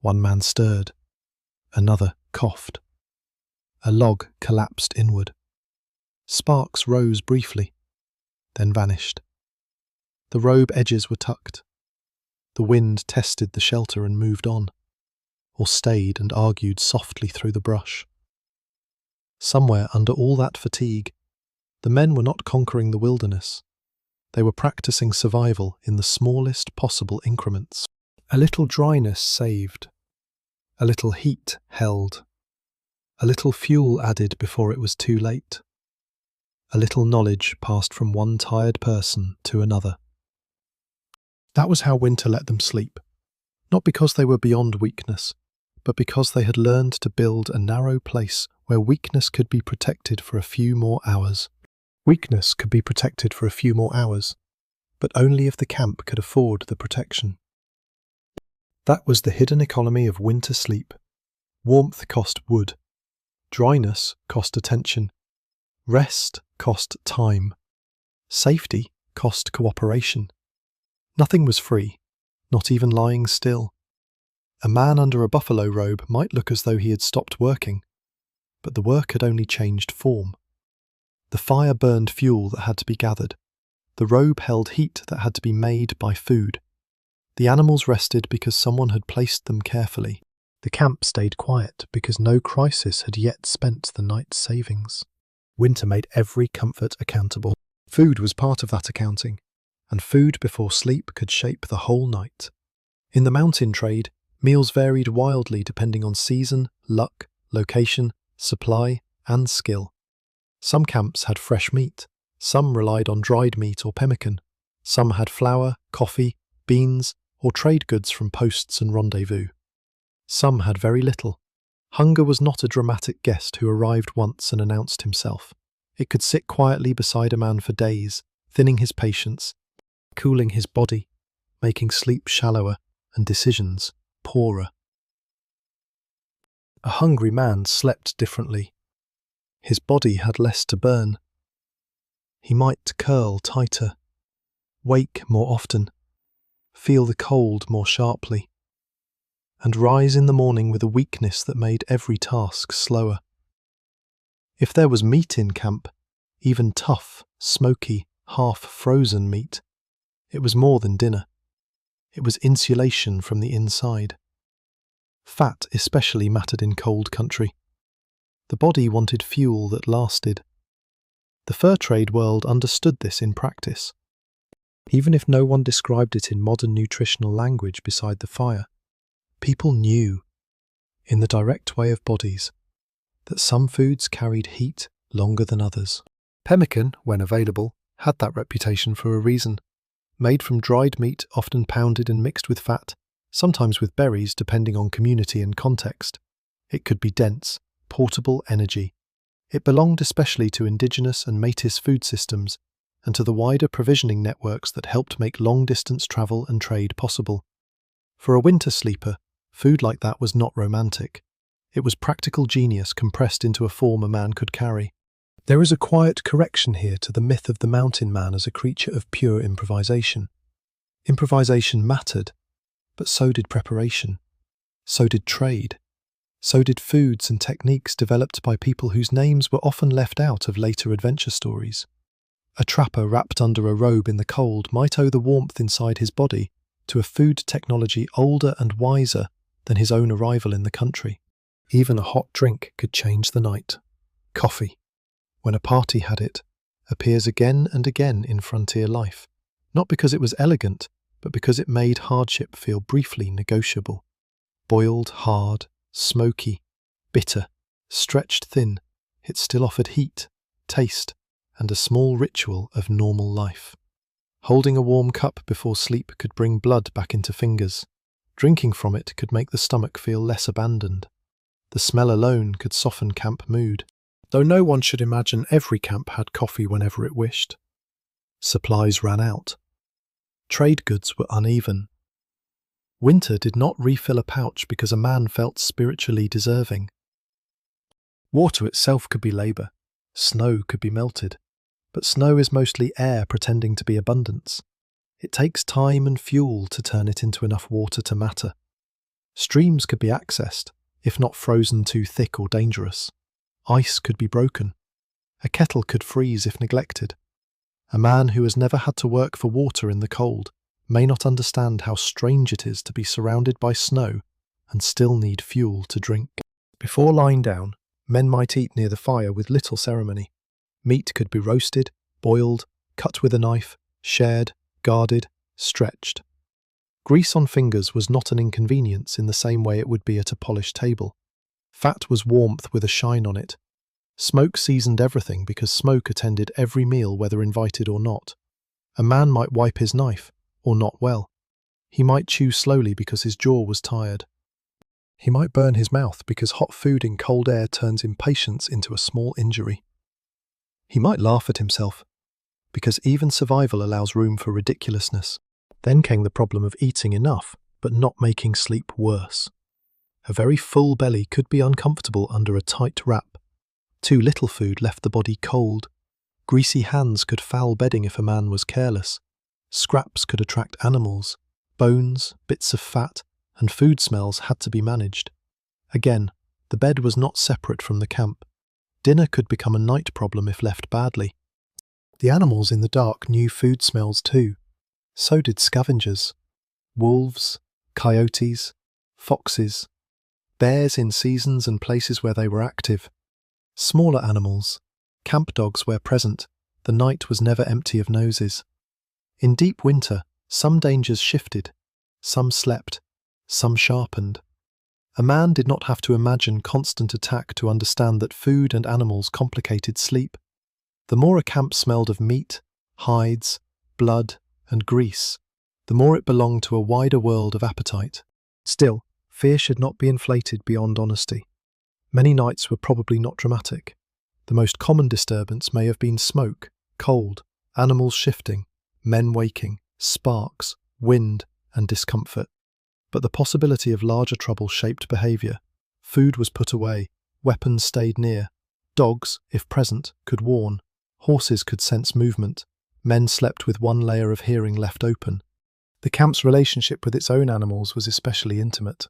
One man stirred, another coughed. A log collapsed inward. Sparks rose briefly, then vanished. The robe edges were tucked. The wind tested the shelter and moved on, or stayed and argued softly through the brush. Somewhere under all that fatigue, the men were not conquering the wilderness. They were practicing survival in the smallest possible increments. A little dryness saved. A little heat held. A little fuel added before it was too late. A little knowledge passed from one tired person to another. That was how winter let them sleep, not because they were beyond weakness, but because they had learned to build a narrow place where weakness could be protected for a few more hours. Weakness could be protected for a few more hours, but only if the camp could afford the protection. That was the hidden economy of winter sleep. Warmth cost wood. Dryness cost attention. Rest cost time. Safety cost cooperation. Nothing was free, not even lying still. A man under a buffalo robe might look as though he had stopped working, but the work had only changed form. The fire burned fuel that had to be gathered. The robe held heat that had to be made by food. The animals rested because someone had placed them carefully. The camp stayed quiet because no crisis had yet spent the night's savings. Winter made every comfort accountable. Food was part of that accounting, and food before sleep could shape the whole night. In the mountain trade, meals varied wildly depending on season, luck, location, supply, and skill. Some camps had fresh meat, some relied on dried meat or pemmican, some had flour, coffee, beans, or trade goods from posts and rendezvous. Some had very little. Hunger was not a dramatic guest who arrived once and announced himself. It could sit quietly beside a man for days, thinning his patience, cooling his body, making sleep shallower and decisions poorer. A hungry man slept differently. His body had less to burn. He might curl tighter, wake more often, feel the cold more sharply, and rise in the morning with a weakness that made every task slower. If there was meat in camp, even tough, smoky, half-frozen meat, it was more than dinner. It was insulation from the inside. Fat especially mattered in cold country. The body wanted fuel that lasted. The fur trade world understood this in practice. Even if no one described it in modern nutritional language beside the fire, people knew, in the direct way of bodies, that some foods carried heat longer than others. Pemmican, when available, had that reputation for a reason. Made from dried meat, often pounded and mixed with fat, sometimes with berries depending on community and context. It could be dense, portable energy. It belonged especially to indigenous and métis food systems and to the wider provisioning networks that helped make long-distance travel and trade possible. For a winter sleeper, food like that was not romantic. It was practical genius compressed into a form a man could carry. There is a quiet correction here to the myth of the mountain man as a creature of pure improvisation. Improvisation mattered, but so did preparation. So did trade. So did foods and techniques developed by people whose names were often left out of later adventure stories. A trapper wrapped under a robe in the cold might owe the warmth inside his body to a food technology older and wiser than his own arrival in the country. Even a hot drink could change the night. Coffee, when a party had it, appears again and again in frontier life, not because it was elegant, but because it made hardship feel briefly negotiable. Boiled hard, smoky, bitter, stretched thin, it still offered heat, taste, and a small ritual of normal life. Holding a warm cup before sleep could bring blood back into fingers. Drinking from it could make the stomach feel less abandoned. The smell alone could soften camp mood, though no one should imagine every camp had coffee whenever it wished. Supplies ran out. Trade goods were uneven. Winter did not refill a pouch because a man felt spiritually deserving. Water itself could be labour. Snow could be melted. But snow is mostly air pretending to be abundance. It takes time and fuel to turn it into enough water to matter. Streams could be accessed, if not frozen too thick or dangerous. Ice could be broken. A kettle could freeze if neglected. A man who has never had to work for water in the cold may not understand how strange it is to be surrounded by snow and still need fuel to drink. Before lying down, men might eat near the fire with little ceremony. Meat could be roasted, boiled, cut with a knife, shared, guarded, stretched. Grease on fingers was not an inconvenience in the same way it would be at a polished table. Fat was warmth with a shine on it. Smoke seasoned everything because smoke attended every meal whether invited or not. A man might wipe his knife, or not well. He might chew slowly because his jaw was tired. He might burn his mouth because hot food in cold air turns impatience into a small injury. He might laugh at himself, because even survival allows room for ridiculousness. Then came the problem of eating enough, but not making sleep worse. A very full belly could be uncomfortable under a tight wrap. Too little food left the body cold. Greasy hands could foul bedding if a man was careless. Scraps could attract animals. Bones, bits of fat, and food smells had to be managed. Again, the bed was not separate from the camp. Dinner could become a night problem if left badly. The animals in the dark knew food smells too. So did scavengers. Wolves, coyotes, foxes, bears in seasons and places where they were active. Smaller animals, camp dogs where present, the night was never empty of noses. In deep winter, some dangers shifted, some slept, some sharpened. A man did not have to imagine constant attack to understand that food and animals complicated sleep. The more a camp smelled of meat, hides, blood, and grease, the more it belonged to a wider world of appetite. Still, fear should not be inflated beyond honesty. Many nights were probably not dramatic. The most common disturbance may have been smoke, cold, animals shifting, men waking, sparks, wind, and discomfort. But the possibility of larger trouble shaped behaviour. Food was put away, weapons stayed near. Dogs, if present, could warn. Horses could sense movement. Men slept with one layer of hearing left open. The camp's relationship with its own animals was especially intimate.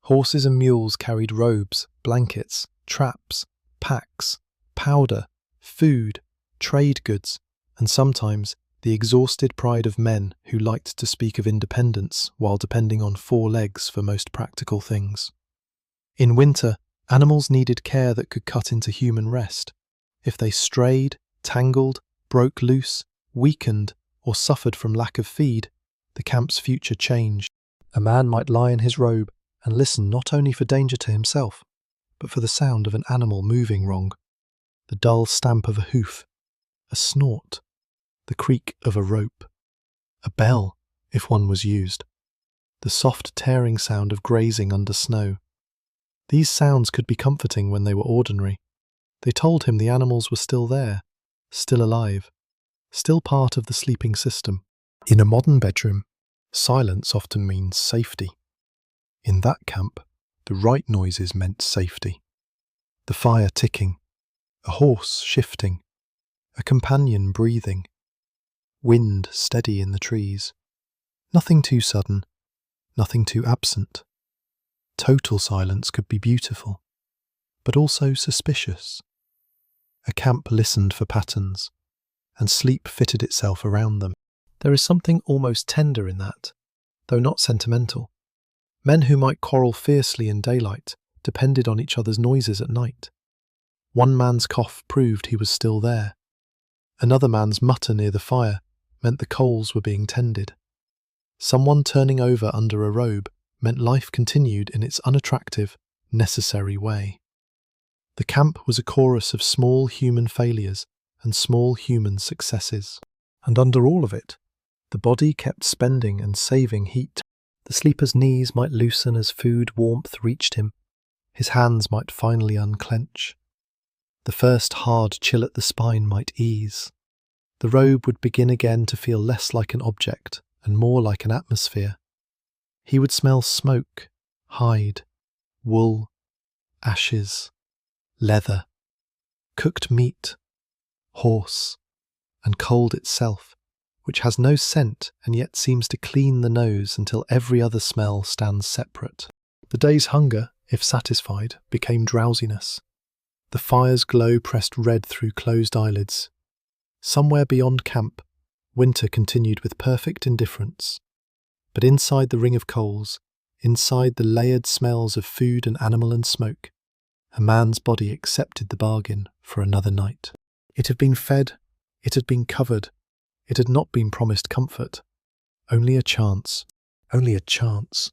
Horses and mules carried robes, blankets, traps, packs, powder, food, trade goods, and sometimes the exhausted pride of men who liked to speak of independence while depending on four legs for most practical things. In winter, animals needed care that could cut into human rest. If they strayed, tangled, broke loose, weakened, or suffered from lack of feed, the camp's future changed. A man might lie in his robe and listen not only for danger to himself, but for the sound of an animal moving wrong. The dull stamp of a hoof, a snort, the creak of a rope, a bell, if one was used, the soft tearing sound of grazing under snow. These sounds could be comforting when they were ordinary. They told him the animals were still there, still alive, still part of the sleeping system. In a modern bedroom, silence often means safety. In that camp, the right noises meant safety. The fire ticking, a horse shifting, a companion breathing, wind steady in the trees. Nothing too sudden, nothing too absent. Total silence could be beautiful, but also suspicious. A camp listened for patterns, and sleep fitted itself around them. There is something almost tender in that, though not sentimental. Men who might quarrel fiercely in daylight depended on each other's noises at night. One man's cough proved he was still there. Another man's mutter near the fire meant the coals were being tended. Someone turning over under a robe meant life continued in its unattractive, necessary way. The camp was a chorus of small human failures and small human successes. And under all of it, the body kept spending and saving heat. The sleeper's knees might loosen as food warmth reached him. His hands might finally unclench. The first hard chill at the spine might ease. The robe would begin again to feel less like an object and more like an atmosphere. He would smell smoke, hide, wool, ashes, leather, cooked meat, horse, and cold itself, which has no scent and yet seems to clean the nose until every other smell stands separate. The day's hunger, if satisfied, became drowsiness. The fire's glow pressed red through closed eyelids. Somewhere beyond camp, winter continued with perfect indifference. But inside the ring of coals, inside the layered smells of food and animal and smoke, a man's body accepted the bargain for another night. It had been fed, it had been covered, it had not been promised comfort. Only a chance. Only a chance.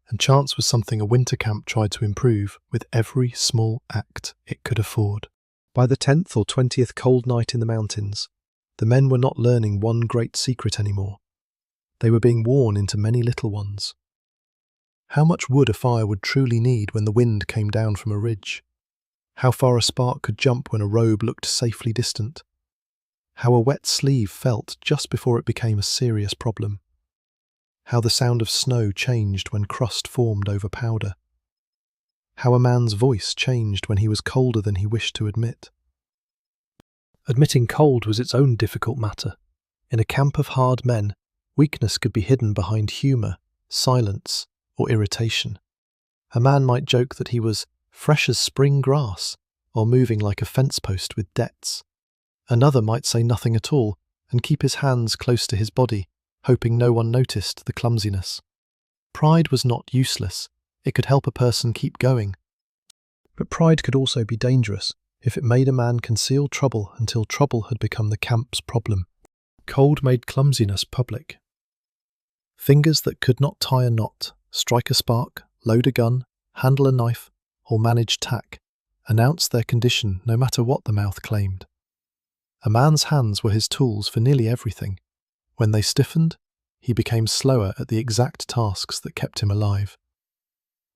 And chance was something a winter camp tried to improve with every small act it could afford. By the 10th or 20th cold night in the mountains, the men were not learning one great secret anymore. They were being worn into many little ones. How much wood a fire would truly need when the wind came down from a ridge. How far a spark could jump when a robe looked safely distant. How a wet sleeve felt just before it became a serious problem. How the sound of snow changed when crust formed over powder. How a man's voice changed when he was colder than he wished to admit. Admitting cold was its own difficult matter. In a camp of hard men, weakness could be hidden behind humour, silence, or irritation. A man might joke that he was fresh as spring grass, or moving like a fence post with debts. Another might say nothing at all and keep his hands close to his body, hoping no one noticed the clumsiness. Pride was not useless. It could help a person keep going. But pride could also be dangerous if it made a man conceal trouble until trouble had become the camp's problem. Cold made clumsiness public. Fingers that could not tie a knot, strike a spark, load a gun, handle a knife, or manage tack, announced their condition no matter what the mouth claimed. A man's hands were his tools for nearly everything. When they stiffened, he became slower at the exact tasks that kept him alive.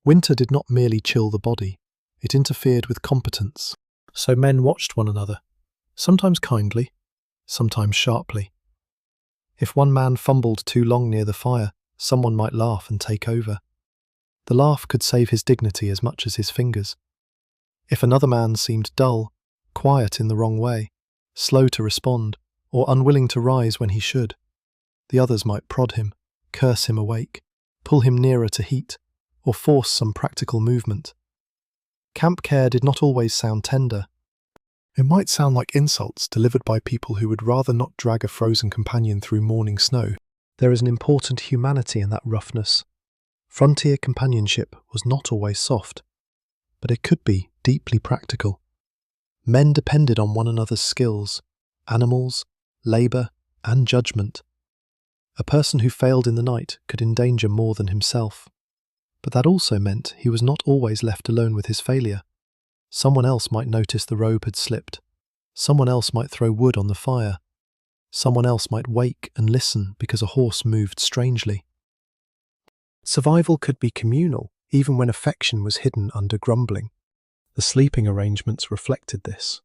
Winter did not merely chill the body, it interfered with competence. So men watched one another, sometimes kindly, sometimes sharply. If one man fumbled too long near the fire, someone might laugh and take over. The laugh could save his dignity as much as his fingers. If another man seemed dull, quiet in the wrong way, slow to respond, or unwilling to rise when he should, the others might prod him, curse him awake, pull him nearer to heat, or force some practical movement. Camp care did not always sound tender. It might sound like insults delivered by people who would rather not drag a frozen companion through morning snow. There is an important humanity in that roughness. Frontier companionship was not always soft, but it could be deeply practical. Men depended on one another's skills, animals, labour, and judgment. A person who failed in the night could endanger more than himself. But that also meant he was not always left alone with his failure. Someone else might notice the robe had slipped. Someone else might throw wood on the fire. Someone else might wake and listen because a horse moved strangely. Survival could be communal, even when affection was hidden under grumbling. The sleeping arrangements reflected this.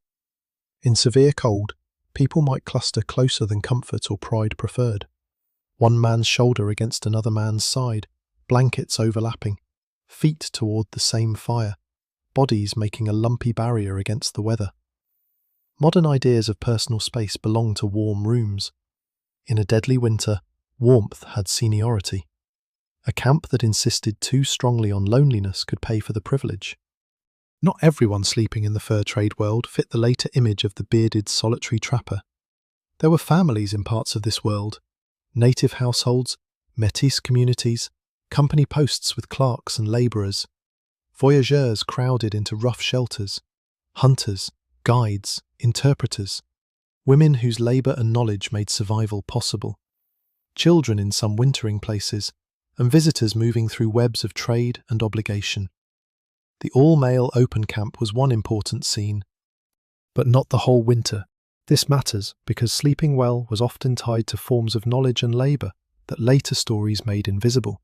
In severe cold, people might cluster closer than comfort or pride preferred. One man's shoulder against another man's side, blankets overlapping, feet toward the same fire, bodies making a lumpy barrier against the weather. Modern ideas of personal space belong to warm rooms. In a deadly winter, warmth had seniority. A camp that insisted too strongly on loneliness could pay for the privilege. Not everyone sleeping in the fur trade world fit the later image of the bearded solitary trapper. There were families in parts of this world, native households, métis communities, company posts with clerks and labourers. Voyageurs crowded into rough shelters, hunters, guides, interpreters, women whose labour and knowledge made survival possible, children in some wintering places, and visitors moving through webs of trade and obligation. The all-male open camp was one important scene, but not the whole winter. This matters because sleeping well was often tied to forms of knowledge and labour that later stories made invisible.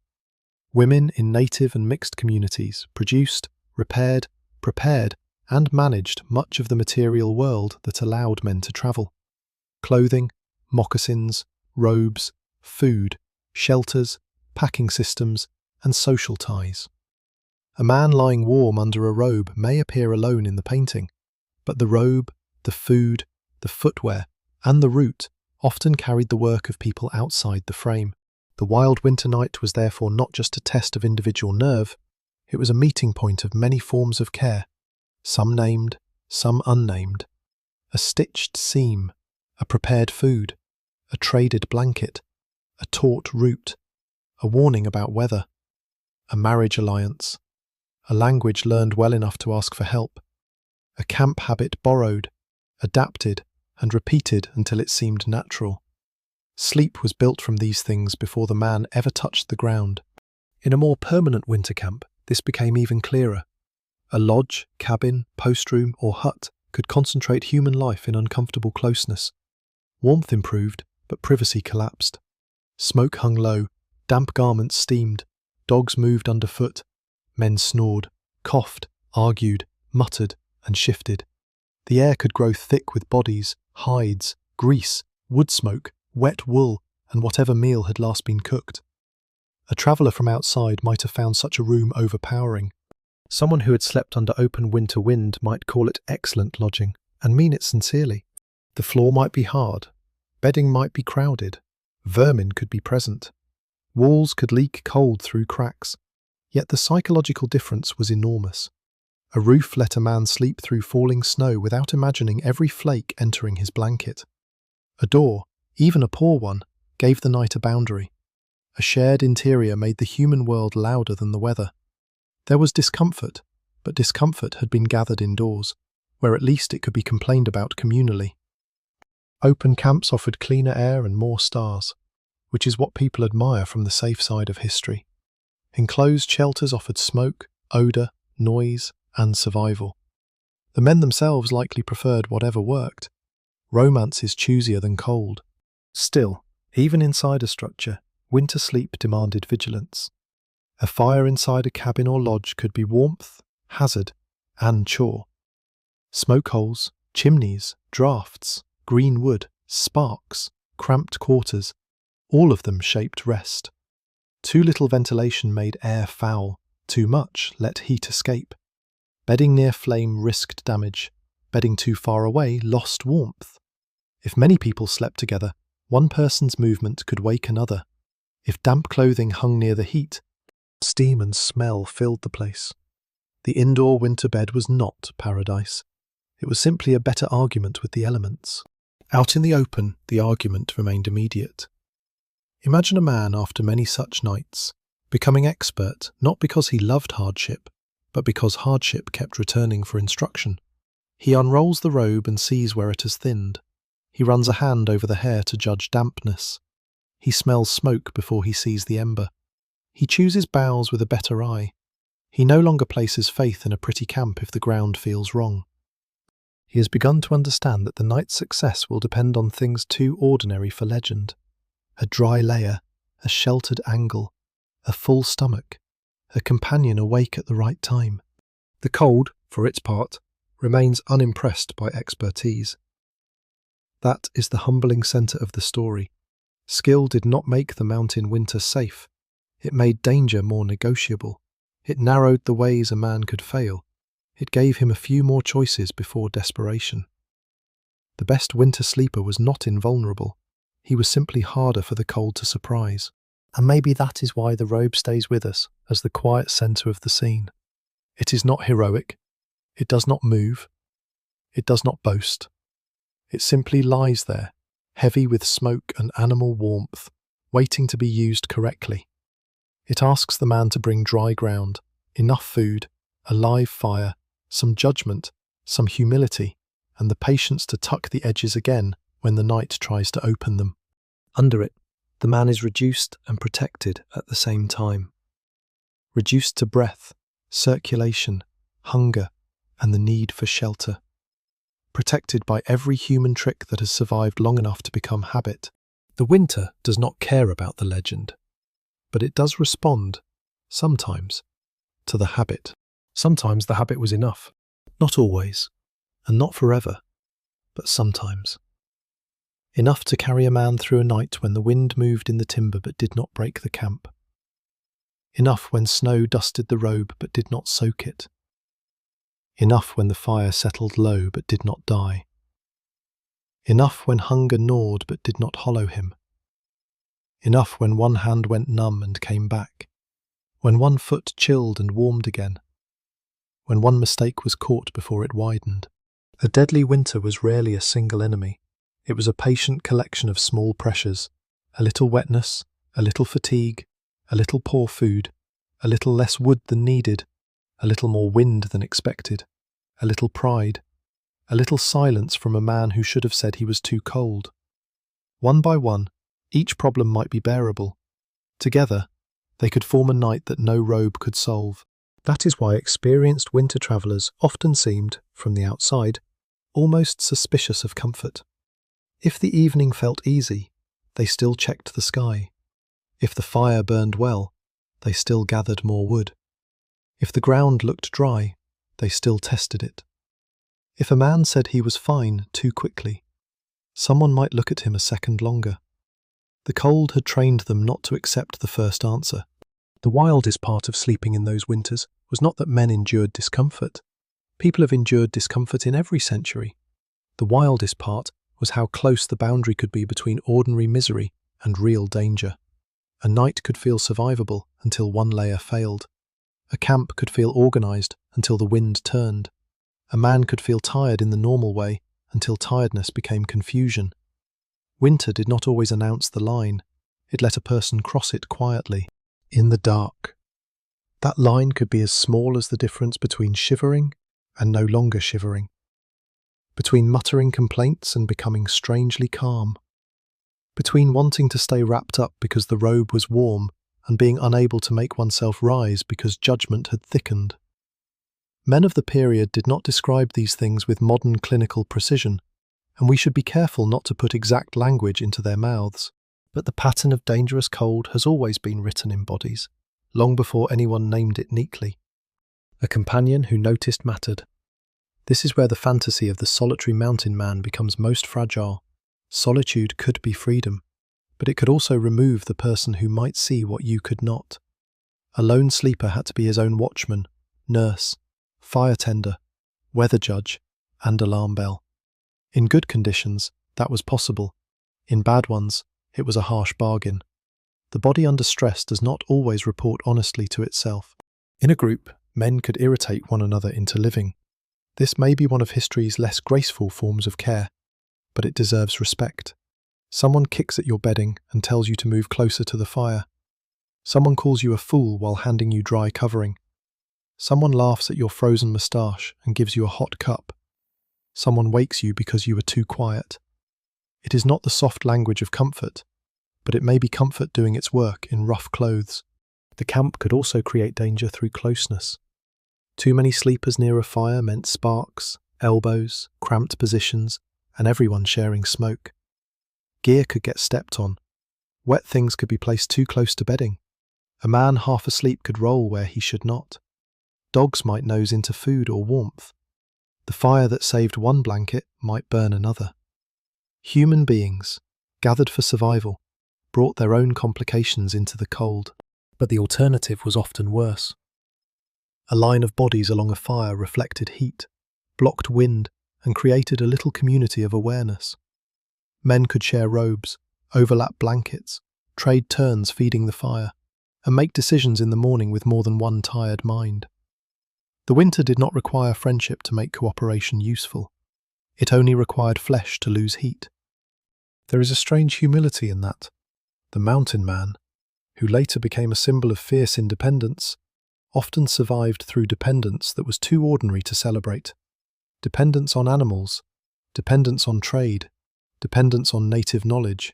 Women in native and mixed communities produced, repaired, prepared, and managed much of the material world that allowed men to travel. Clothing, moccasins, robes, food, shelters, packing systems, and social ties. A man lying warm under a robe may appear alone in the painting, but the robe, the food, the footwear, and the route often carried the work of people outside the frame. The wild winter night was therefore not just a test of individual nerve, it was a meeting point of many forms of care, some named, some unnamed. A stitched seam, a prepared food, a traded blanket, a taut route, a warning about weather, a marriage alliance, a language learned well enough to ask for help, a camp habit borrowed, adapted, and repeated until it seemed natural. Sleep was built from these things before the man ever touched the ground. In a more permanent winter camp, this became even clearer. A lodge, cabin, post room, or hut could concentrate human life in uncomfortable closeness. Warmth improved, but privacy collapsed. Smoke hung low, damp garments steamed, dogs moved underfoot, men snored, coughed, argued, muttered, and shifted. The air could grow thick with bodies, hides, grease, wood smoke, wet wool, and whatever meal had last been cooked. A traveller from outside might have found such a room overpowering. Someone who had slept under open winter wind might call it excellent lodging, and mean it sincerely. The floor might be hard, bedding might be crowded, vermin could be present, walls could leak cold through cracks, yet the psychological difference was enormous. A roof let a man sleep through falling snow without imagining every flake entering his blanket. A door, even a poor one, gave the night a boundary. A shared interior made the human world louder than the weather. There was discomfort, but discomfort had been gathered indoors, where at least it could be complained about communally. Open camps offered cleaner air and more stars, which is what people admire from the safe side of history. Enclosed shelters offered smoke, odour, noise, and survival. The men themselves likely preferred whatever worked. Romance is choosier than cold. Still, even inside a structure, winter sleep demanded vigilance. A fire inside a cabin or lodge could be warmth, hazard, and chore. Smoke holes, chimneys, drafts, green wood, sparks, cramped quarters, all of them shaped rest. Too little ventilation made air foul, too much let heat escape. Bedding near flame risked damage, bedding too far away lost warmth. If many people slept together, one person's movement could wake another. If damp clothing hung near the heat, steam and smell filled the place. The indoor winter bed was not paradise. It was simply a better argument with the elements. Out in the open, the argument remained immediate. Imagine a man after many such nights, becoming expert not because he loved hardship, but because hardship kept returning for instruction. He unrolls the robe and sees where it has thinned. He runs a hand over the hair to judge dampness. He smells smoke before he sees the ember. He chooses boughs with a better eye. He no longer places faith in a pretty camp if the ground feels wrong. He has begun to understand that the night's success will depend on things too ordinary for legend. A dry layer, a sheltered angle, a full stomach, a companion awake at the right time. The cold, for its part, remains unimpressed by expertise. That is the humbling centre of the story. Skill did not make the mountain winter safe. It made danger more negotiable. It narrowed the ways a man could fail. It gave him a few more choices before desperation. The best winter sleeper was not invulnerable. He was simply harder for the cold to surprise. And maybe that is why the robe stays with us as the quiet centre of the scene. It is not heroic. It does not move. It does not boast. It simply lies there, heavy with smoke and animal warmth, waiting to be used correctly. It asks the man to bring dry ground, enough food, a live fire, some judgment, some humility, and the patience to tuck the edges again when the night tries to open them. Under it, the man is reduced and protected at the same time. Reduced to breath, circulation, hunger, and the need for shelter. Protected by every human trick that has survived long enough to become habit. The winter does not care about the legend, but it does respond, sometimes, to the habit. Sometimes the habit was enough. Not always, and not forever, but sometimes. Enough to carry a man through a night when the wind moved in the timber but did not break the camp. Enough when snow dusted the robe but did not soak it. Enough when the fire settled low but did not die. Enough when hunger gnawed but did not hollow him. Enough when one hand went numb and came back. When one foot chilled and warmed again. When one mistake was caught before it widened. A deadly winter was rarely a single enemy. It was a patient collection of small pressures, a little wetness, a little fatigue, a little poor food, a little less wood than needed, a little more wind than expected, a little pride, a little silence from a man who should have said he was too cold. One by one, each problem might be bearable. Together, they could form a night that no robe could solve. That is why experienced winter travellers often seemed, from the outside, almost suspicious of comfort. If the evening felt easy, they still checked the sky. If the fire burned well, they still gathered more wood. If the ground looked dry, they still tested it. If a man said he was fine too quickly, someone might look at him a second longer. The cold had trained them not to accept the first answer. The wildest part of sleeping in those winters was not that men endured discomfort. People have endured discomfort in every century. The wildest part was how close the boundary could be between ordinary misery and real danger. A night could feel survivable until one layer failed. A camp could feel organised until the wind turned. A man could feel tired in the normal way until tiredness became confusion. Winter did not always announce the line. It let a person cross it quietly, in the dark. That line could be as small as the difference between shivering and no longer shivering, between muttering complaints and becoming strangely calm, between wanting to stay wrapped up because the robe was warm and being unable to make oneself rise because judgment had thickened. Men of the period did not describe these things with modern clinical precision, and we should be careful not to put exact language into their mouths. But the pattern of dangerous cold has always been written in bodies, long before anyone named it neatly. A companion who noticed mattered. This is where the fantasy of the solitary mountain man becomes most fragile. Solitude could be freedom, but it could also remove the person who might see what you could not. A lone sleeper had to be his own watchman, nurse, fire tender, weather judge, and alarm bell. In good conditions, that was possible. In bad ones, it was a harsh bargain. The body under stress does not always report honestly to itself. In a group, men could irritate one another into living. This may be one of history's less graceful forms of care, but it deserves respect. Someone kicks at your bedding and tells you to move closer to the fire. Someone calls you a fool while handing you dry covering. Someone laughs at your frozen moustache and gives you a hot cup. Someone wakes you because you were too quiet. It is not the soft language of comfort, but it may be comfort doing its work in rough clothes. The camp could also create danger through closeness. Too many sleepers near a fire meant sparks, elbows, cramped positions, and everyone sharing smoke. Gear could get stepped on. Wet things could be placed too close to bedding. A man half asleep could roll where he should not. Dogs might nose into food or warmth. The fire that saved one blanket might burn another. Human beings, gathered for survival, brought their own complications into the cold, but the alternative was often worse. A line of bodies along a fire reflected heat, blocked wind, and created a little community of awareness. Men could share robes, overlap blankets, trade turns feeding the fire, and make decisions in the morning with more than one tired mind. The winter did not require friendship to make cooperation useful. It only required flesh to lose heat. There is a strange humility in that. The mountain man, who later became a symbol of fierce independence, often survived through dependence that was too ordinary to celebrate. Dependence on animals, dependence on trade, dependence on native knowledge,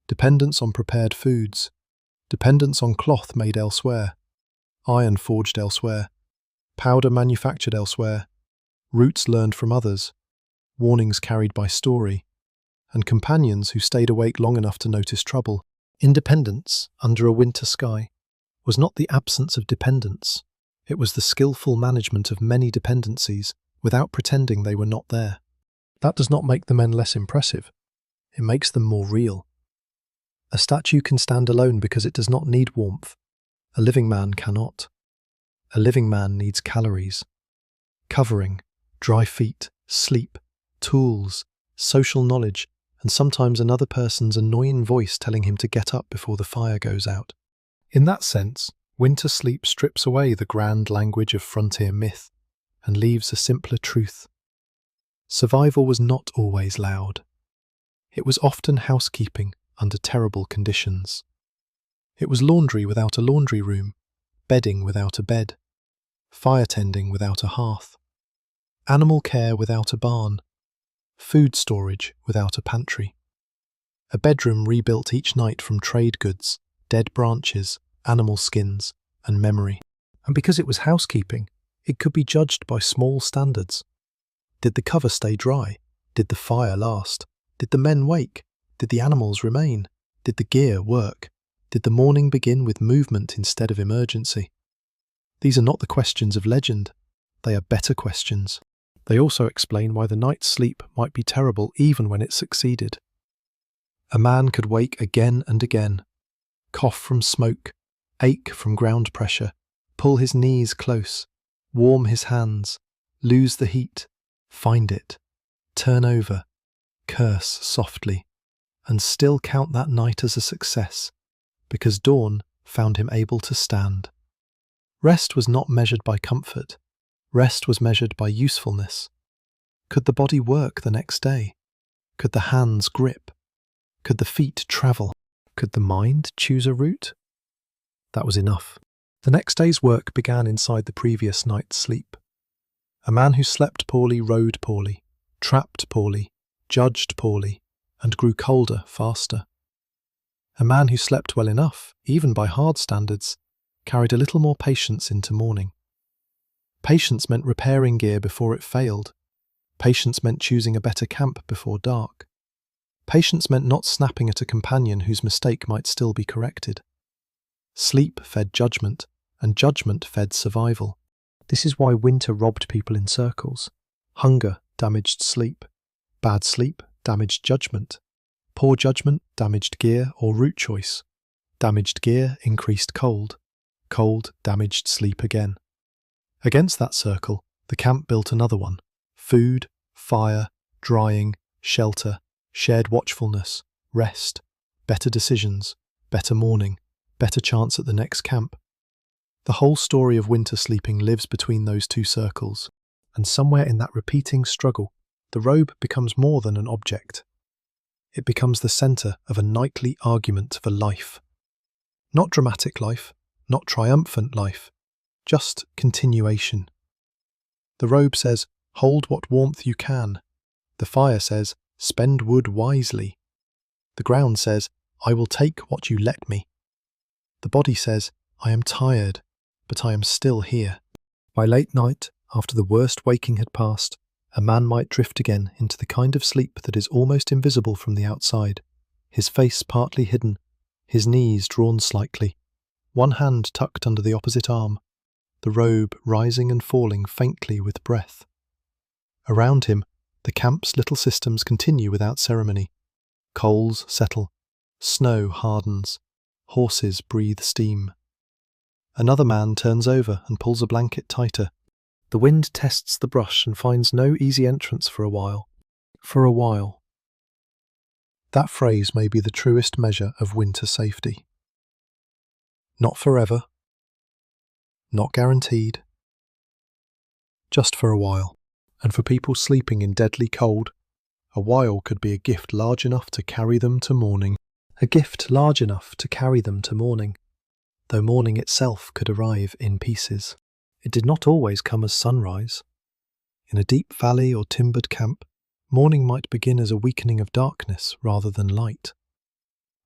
dependence on prepared foods, dependence on cloth made elsewhere, iron forged elsewhere, Powder manufactured elsewhere, routes learned from others, warnings carried by story, and companions who stayed awake long enough to notice trouble. Independence under a winter sky was not the absence of dependence. It was the skillful management of many dependencies without pretending they were not there. That does not make the men less impressive. It makes them more real. A statue can stand alone because it does not need warmth. A living man cannot. A living man needs calories, covering, dry feet, sleep, tools, social knowledge, and sometimes another person's annoying voice telling him to get up before the fire goes out. In that sense, winter sleep strips away the grand language of frontier myth and leaves a simpler truth. Survival was not always loud. It was often housekeeping under terrible conditions. It was laundry without a laundry room, bedding without a bed, fire tending without a hearth, animal care without a barn, food storage without a pantry, a bedroom rebuilt each night from trade goods, dead branches, animal skins, and memory. And because it was housekeeping, it could be judged by small standards. Did the cover stay dry? Did the fire last? Did the men wake? Did the animals remain? Did the gear work? Did the morning begin with movement instead of emergency? These are not the questions of legend. They are better questions. They also explain why the night's sleep might be terrible even when it succeeded. A man could wake again and again, cough from smoke, ache from ground pressure, pull his knees close, warm his hands, lose the heat, find it, turn over, curse softly, and still count that night as a success, because dawn found him able to stand. Rest was not measured by comfort. Rest was measured by usefulness. Could the body work the next day? Could the hands grip? Could the feet travel? Could the mind choose a route? That was enough. The next day's work began inside the previous night's sleep. A man who slept poorly rode poorly, trapped poorly, judged poorly, and grew colder faster. A man who slept well enough, even by hard standards, carried a little more patience into morning. Patience meant repairing gear before it failed. Patience meant choosing a better camp before dark. Patience meant not snapping at a companion whose mistake might still be corrected. Sleep fed judgment, and judgment fed survival. This is why winter robbed people in circles. Hunger damaged sleep. Bad sleep damaged judgment. Poor judgment damaged gear or route choice. Damaged gear increased cold. Cold damaged sleep again. Against that circle, the camp built another one. Food, fire, drying, shelter, shared watchfulness, rest, better decisions, better morning, better chance at the next camp. The whole story of winter sleeping lives between those two circles, and somewhere in that repeating struggle, the robe becomes more than an object. It becomes the centre of a nightly argument for life. Not dramatic life, not triumphant life, just continuation. The robe says, hold what warmth you can. The fire says, spend wood wisely. The ground says, I will take what you let me. The body says, I am tired, but I am still here. By late night, after the worst waking had passed, a man might drift again into the kind of sleep that is almost invisible from the outside, his face partly hidden, his knees drawn slightly, one hand tucked under the opposite arm, the robe rising and falling faintly with breath. Around him, the camp's little systems continue without ceremony. Coals settle, snow hardens, horses breathe steam. Another man turns over and pulls a blanket tighter. The wind tests the brush and finds no easy entrance for a while. For a while. That phrase may be the truest measure of winter safety. Not forever. Not guaranteed. Just for a while. And for people sleeping in deadly cold, a while could be a gift large enough to carry them to morning. A gift large enough to carry them to morning, though morning itself could arrive in pieces. It did not always come as sunrise. In a deep valley or timbered camp, morning might begin as a weakening of darkness rather than light.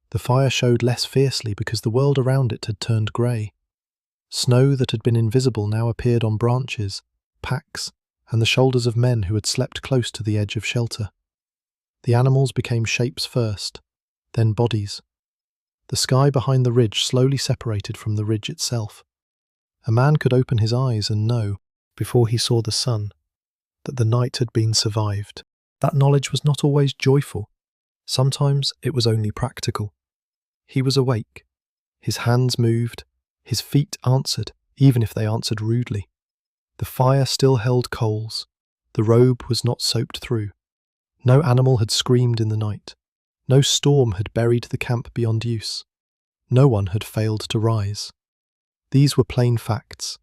The fire showed less fiercely because the world around it had turned grey. Snow that had been invisible now appeared on branches, packs, and the shoulders of men who had slept close to the edge of shelter. The animals became shapes first, then bodies. The sky behind the ridge slowly separated from the ridge itself. A man could open his eyes and know, before he saw the sun, that the night had been survived. That knowledge was not always joyful. Sometimes it was only practical. He was awake. His hands moved. His feet answered, even if they answered rudely. The fire still held coals. The robe was not soaked through. No animal had screamed in the night. No storm had buried the camp beyond use. No one had failed to rise. These were plain facts,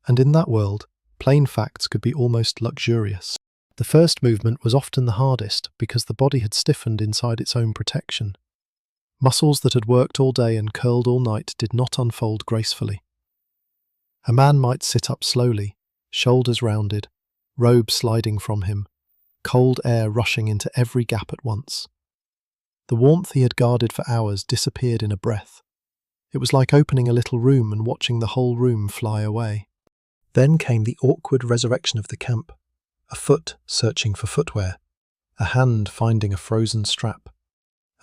and in that world, plain facts could be almost luxurious. The first movement was often the hardest because the body had stiffened inside its own protection. Muscles that had worked all day and curled all night did not unfold gracefully. A man might sit up slowly, shoulders rounded, robe sliding from him, cold air rushing into every gap at once. The warmth he had guarded for hours disappeared in a breath. It was like opening a little room and watching the whole room fly away. Then came the awkward resurrection of the camp, a foot searching for footwear, a hand finding a frozen strap,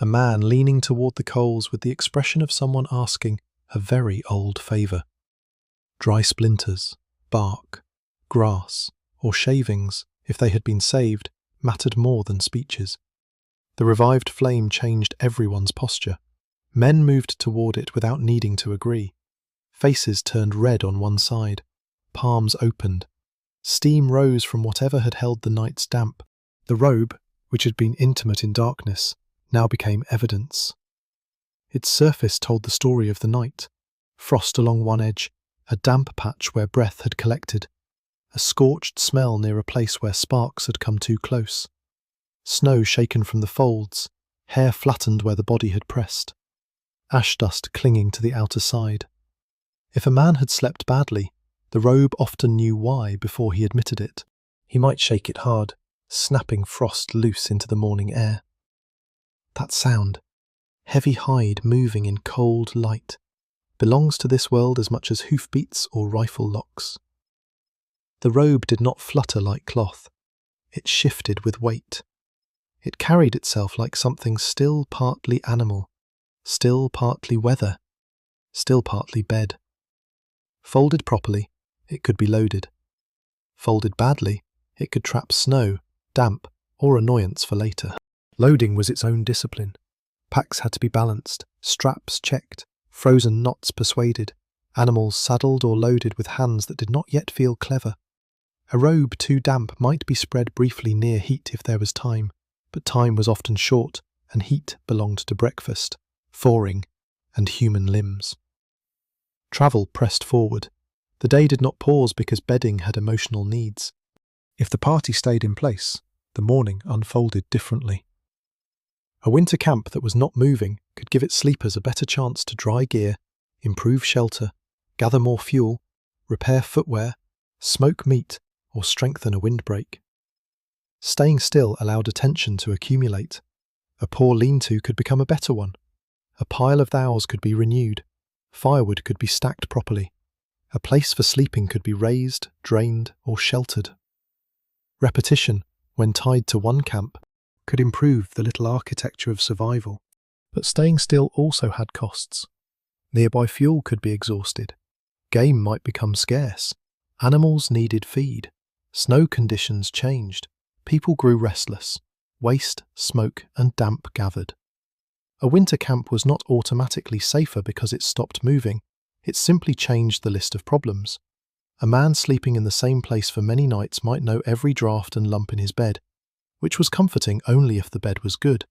a man leaning toward the coals with the expression of someone asking a very old favour. Dry splinters, bark, grass, or shavings, if they had been saved, mattered more than speeches. The revived flame changed everyone's posture. Men moved toward it without needing to agree. Faces turned red on one side. Palms opened. Steam rose from whatever had held the night's damp. The robe, which had been intimate in darkness, now became evidence. Its surface told the story of the night. Frost along one edge, a damp patch where breath had collected, a scorched smell near a place where sparks had come too close. Snow shaken from the folds, hair flattened where the body had pressed, ash dust clinging to the outer side. If a man had slept badly, the robe often knew why before he admitted it. He might shake it hard, snapping frost loose into the morning air. That sound, heavy hide moving in cold light, belongs to this world as much as hoofbeats or rifle locks. The robe did not flutter like cloth. It shifted with weight. It carried itself like something still partly animal, still partly weather, still partly bed. Folded properly, it could be loaded. Folded badly, it could trap snow, damp, or annoyance for later. Loading was its own discipline. Packs had to be balanced, straps checked, frozen knots persuaded, animals saddled or loaded with hands that did not yet feel clever. A robe too damp might be spread briefly near heat if there was time, but time was often short, and heat belonged to breakfast, thawing, and human limbs. Travel pressed forward. The day did not pause because bedding had emotional needs. If the party stayed in place, the morning unfolded differently. A winter camp that was not moving could give its sleepers a better chance to dry gear, improve shelter, gather more fuel, repair footwear, smoke meat, or strengthen a windbreak. Staying still allowed attention to accumulate. A poor lean-to could become a better one. A pile of boughs could be renewed. Firewood could be stacked properly. A place for sleeping could be raised, drained, or sheltered. Repetition, when tied to one camp, could improve the little architecture of survival. But staying still also had costs. Nearby fuel could be exhausted. Game might become scarce. Animals needed feed. Snow conditions changed. People grew restless. Waste, smoke, and damp gathered. A winter camp was not automatically safer because it stopped moving. It simply changed the list of problems. A man sleeping in the same place for many nights might know every draught and lump in his bed, which was comforting only if the bed was good.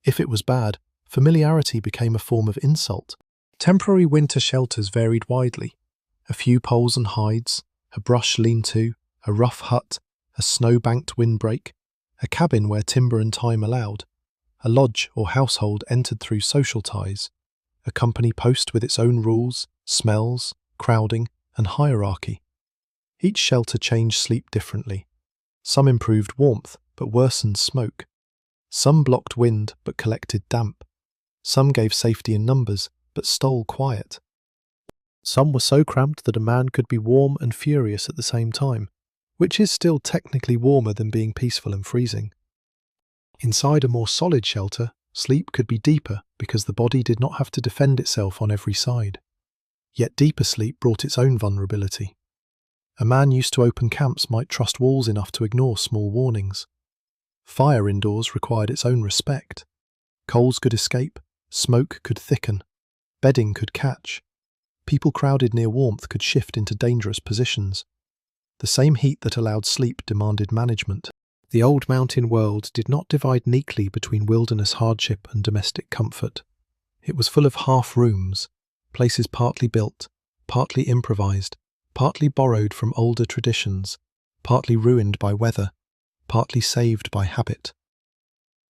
If it was bad, familiarity became a form of insult. Temporary winter shelters varied widely. A few poles and hides, a brush lean-to, a rough hut, a snow-banked windbreak, a cabin where timber and time allowed, a lodge or household entered through social ties, a company post with its own rules, smells, crowding, and hierarchy. Each shelter changed sleep differently. Some improved warmth, but worsened smoke. Some blocked wind, but collected damp. Some gave safety in numbers, but stole quiet. Some were so cramped that a man could be warm and furious at the same time, which is still technically warmer than being peaceful and freezing. Inside a more solid shelter, sleep could be deeper because the body did not have to defend itself on every side. Yet deeper sleep brought its own vulnerability. A man used to open camps might trust walls enough to ignore small warnings. Fire indoors required its own respect. Coals could escape, smoke could thicken, bedding could catch. People crowded near warmth could shift into dangerous positions. The same heat that allowed sleep demanded management. The old mountain world did not divide neatly between wilderness hardship and domestic comfort. It was full of half-rooms, places partly built, partly improvised, partly borrowed from older traditions, partly ruined by weather, partly saved by habit.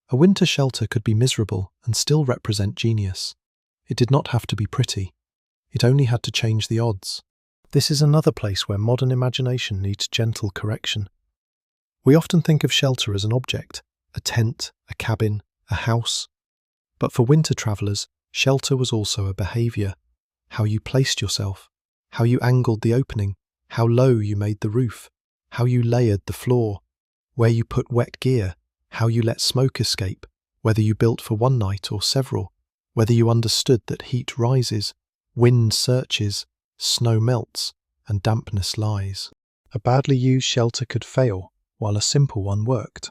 A winter shelter could be miserable and still represent genius. It did not have to be pretty. It only had to change the odds. This is another place where modern imagination needs gentle correction. We often think of shelter as an object, a tent, a cabin, a house. But for winter travellers, shelter was also a behaviour. How you placed yourself, how you angled the opening, how low you made the roof, how you layered the floor, where you put wet gear, how you let smoke escape, whether you built for one night or several, whether you understood that heat rises, wind searches, snow melts, and dampness lies. A badly used shelter could fail, while a simple one worked.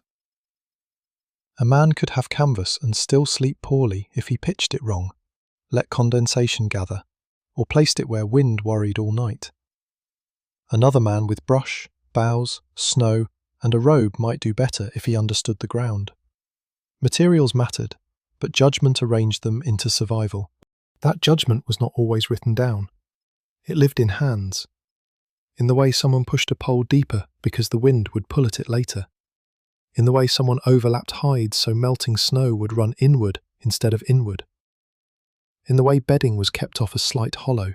A man could have canvas and still sleep poorly if he pitched it wrong, let condensation gather, or placed it where wind worried all night. Another man with brush, boughs, snow, and a robe might do better if he understood the ground. Materials mattered, but judgment arranged them into survival. That judgment was not always written down. It lived in hands, in the way someone pushed a pole deeper because the wind would pull at it later, in the way someone overlapped hides so melting snow would run inward instead of inward, in the way bedding was kept off a slight hollow,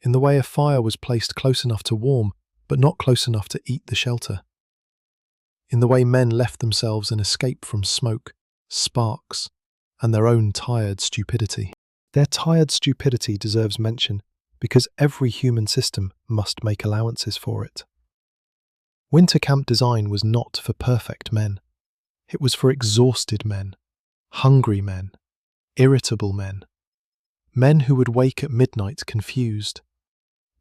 in the way a fire was placed close enough to warm but not close enough to eat the shelter, in the way men left themselves an escape from smoke, sparks, and their own tired stupidity. Their tired stupidity deserves mention because every human system must make allowances for it. Winter camp design was not for perfect men. It was for exhausted men, hungry men, irritable men, men who would wake at midnight confused,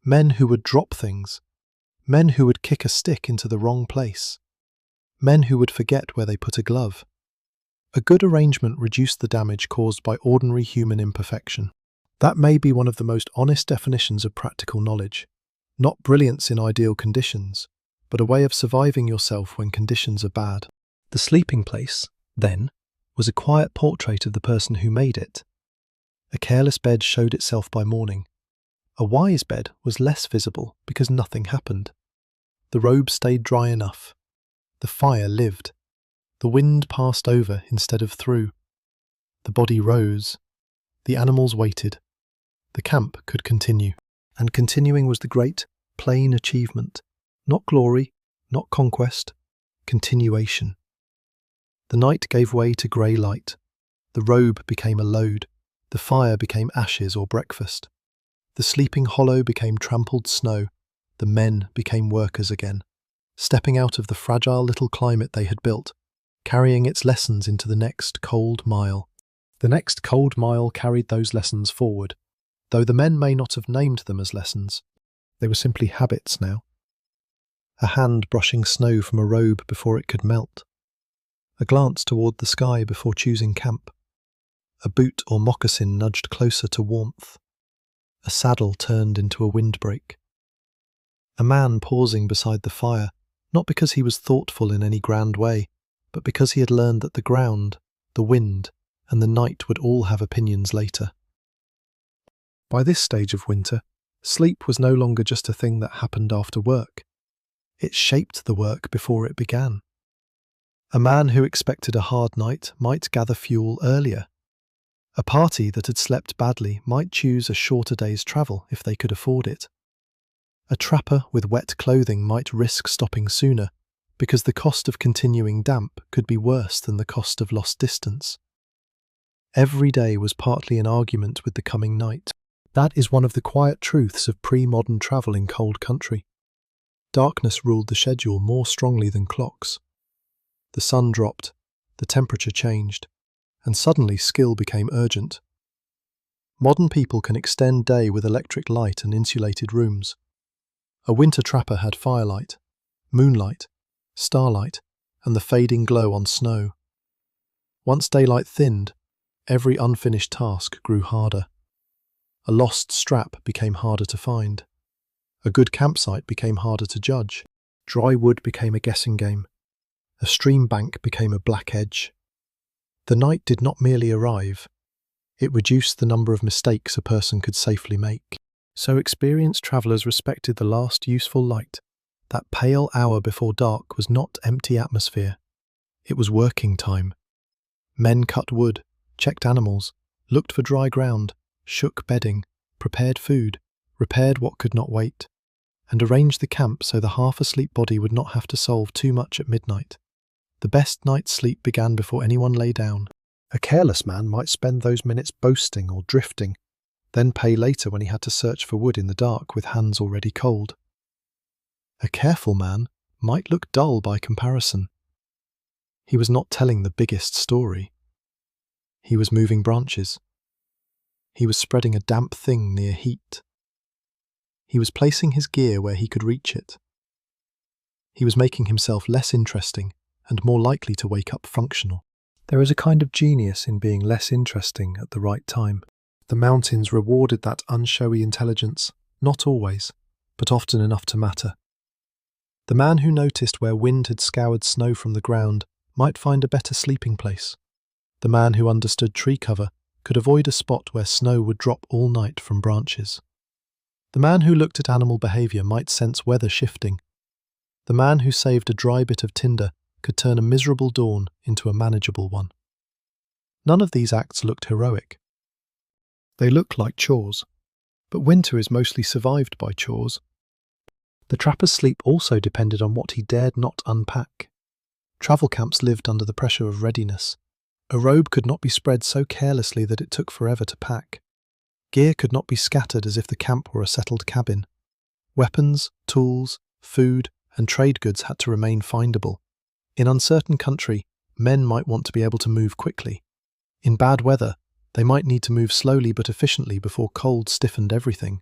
men who would drop things, men who would kick a stick into the wrong place, men who would forget where they put a glove. A good arrangement reduced the damage caused by ordinary human imperfection. That may be one of the most honest definitions of practical knowledge. Not brilliance in ideal conditions, but a way of surviving yourself when conditions are bad. The sleeping place, then, was a quiet portrait of the person who made it. A careless bed showed itself by morning. A wise bed was less visible because nothing happened. The robe stayed dry enough. The fire lived. The wind passed over instead of through. The body rose. The animals waited. The camp could continue. And continuing was the great, plain achievement. Not glory, not conquest, continuation. The night gave way to grey light. The robe became a load. The fire became ashes or breakfast. The sleeping hollow became trampled snow. The men became workers again, stepping out of the fragile little climate they had built, carrying its lessons into the next cold mile. The next cold mile carried those lessons forward, though the men may not have named them as lessons. They were simply habits now. A hand brushing snow from a robe before it could melt. A glance toward the sky before choosing camp. A boot or moccasin nudged closer to warmth. A saddle turned into a windbreak. A man pausing beside the fire, not because he was thoughtful in any grand way, but because he had learned that the ground, the wind, and the night would all have opinions later. By this stage of winter, sleep was no longer just a thing that happened after work. It shaped the work before it began. A man who expected a hard night might gather fuel earlier. A party that had slept badly might choose a shorter day's travel if they could afford it. A trapper with wet clothing might risk stopping sooner, because the cost of continuing damp could be worse than the cost of lost distance. Every day was partly an argument with the coming night. That is one of the quiet truths of pre-modern travel in cold country. Darkness ruled the schedule more strongly than clocks. The sun dropped, the temperature changed, and suddenly skill became urgent. Modern people can extend day with electric light and insulated rooms. A winter trapper had firelight, moonlight, starlight, and the fading glow on snow. Once daylight thinned, every unfinished task grew harder. A lost strap became harder to find. A good campsite became harder to judge. Dry wood became a guessing game. A stream bank became a black edge. The night did not merely arrive. It reduced the number of mistakes a person could safely make. So experienced travellers respected the last useful light. That pale hour before dark was not empty atmosphere. It was working time. Men cut wood, checked animals, looked for dry ground, shook bedding, prepared food, repaired what could not wait, and arranged the camp so the half-asleep body would not have to solve too much at midnight. The best night's sleep began before anyone lay down. A careless man might spend those minutes boasting or drifting, then pay later when he had to search for wood in the dark with hands already cold. A careful man might look dull by comparison. He was not telling the biggest story. He was moving branches. He was spreading a damp thing near heat. He was placing his gear where he could reach it. He was making himself less interesting and more likely to wake up functional. There is a kind of genius in being less interesting at the right time. The mountains rewarded that unshowy intelligence, not always, but often enough to matter. The man who noticed where wind had scoured snow from the ground might find a better sleeping place. The man who understood tree cover could avoid a spot where snow would drop all night from branches. The man who looked at animal behaviour might sense weather shifting. The man who saved a dry bit of tinder could turn a miserable dawn into a manageable one. None of these acts looked heroic. They looked like chores, but winter is mostly survived by chores. The trapper's sleep also depended on what he dared not unpack. Travel camps lived under the pressure of readiness. A robe could not be spread so carelessly that it took forever to pack. Gear could not be scattered as if the camp were a settled cabin. Weapons, tools, food, and trade goods had to remain findable. In uncertain country, men might want to be able to move quickly. In bad weather, they might need to move slowly but efficiently before cold stiffened everything.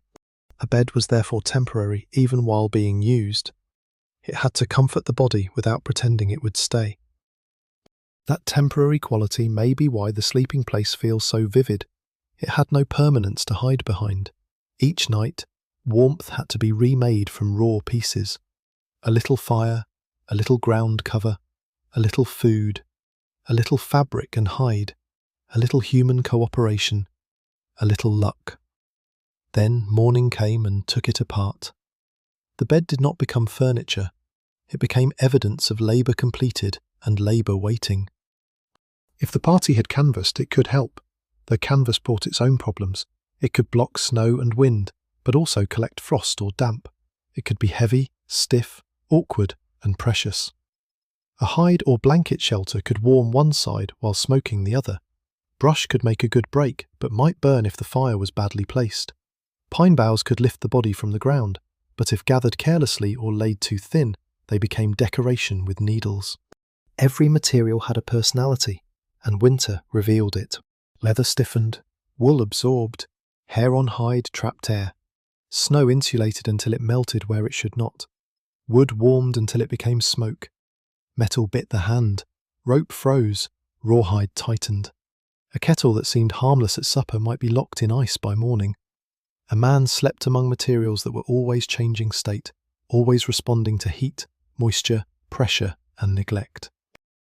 A bed was therefore temporary even while being used. It had to comfort the body without pretending it would stay. That temporary quality may be why the sleeping place feels so vivid. It had no permanence to hide behind. Each night, warmth had to be remade from raw pieces. A little fire, a little ground cover, a little food, a little fabric and hide, a little human cooperation, a little luck. Then morning came and took it apart. The bed did not become furniture. It became evidence of labour completed and labour waiting. If the party had canvassed, it could help. Though canvas brought its own problems. It could block snow and wind, but also collect frost or damp. It could be heavy, stiff, awkward, and precious. A hide or blanket shelter could warm one side while smoking the other. Brush could make a good break, but might burn if the fire was badly placed. Pine boughs could lift the body from the ground, but if gathered carelessly or laid too thin, they became decoration with needles. Every material had a personality, and winter revealed it. Leather stiffened, wool absorbed, hair on hide trapped air. Snow insulated until it melted where it should not. Wood warmed until it became smoke. Metal bit the hand. Rope froze. Rawhide tightened. A kettle that seemed harmless at supper might be locked in ice by morning. A man slept among materials that were always changing state, always responding to heat, moisture, pressure, and neglect.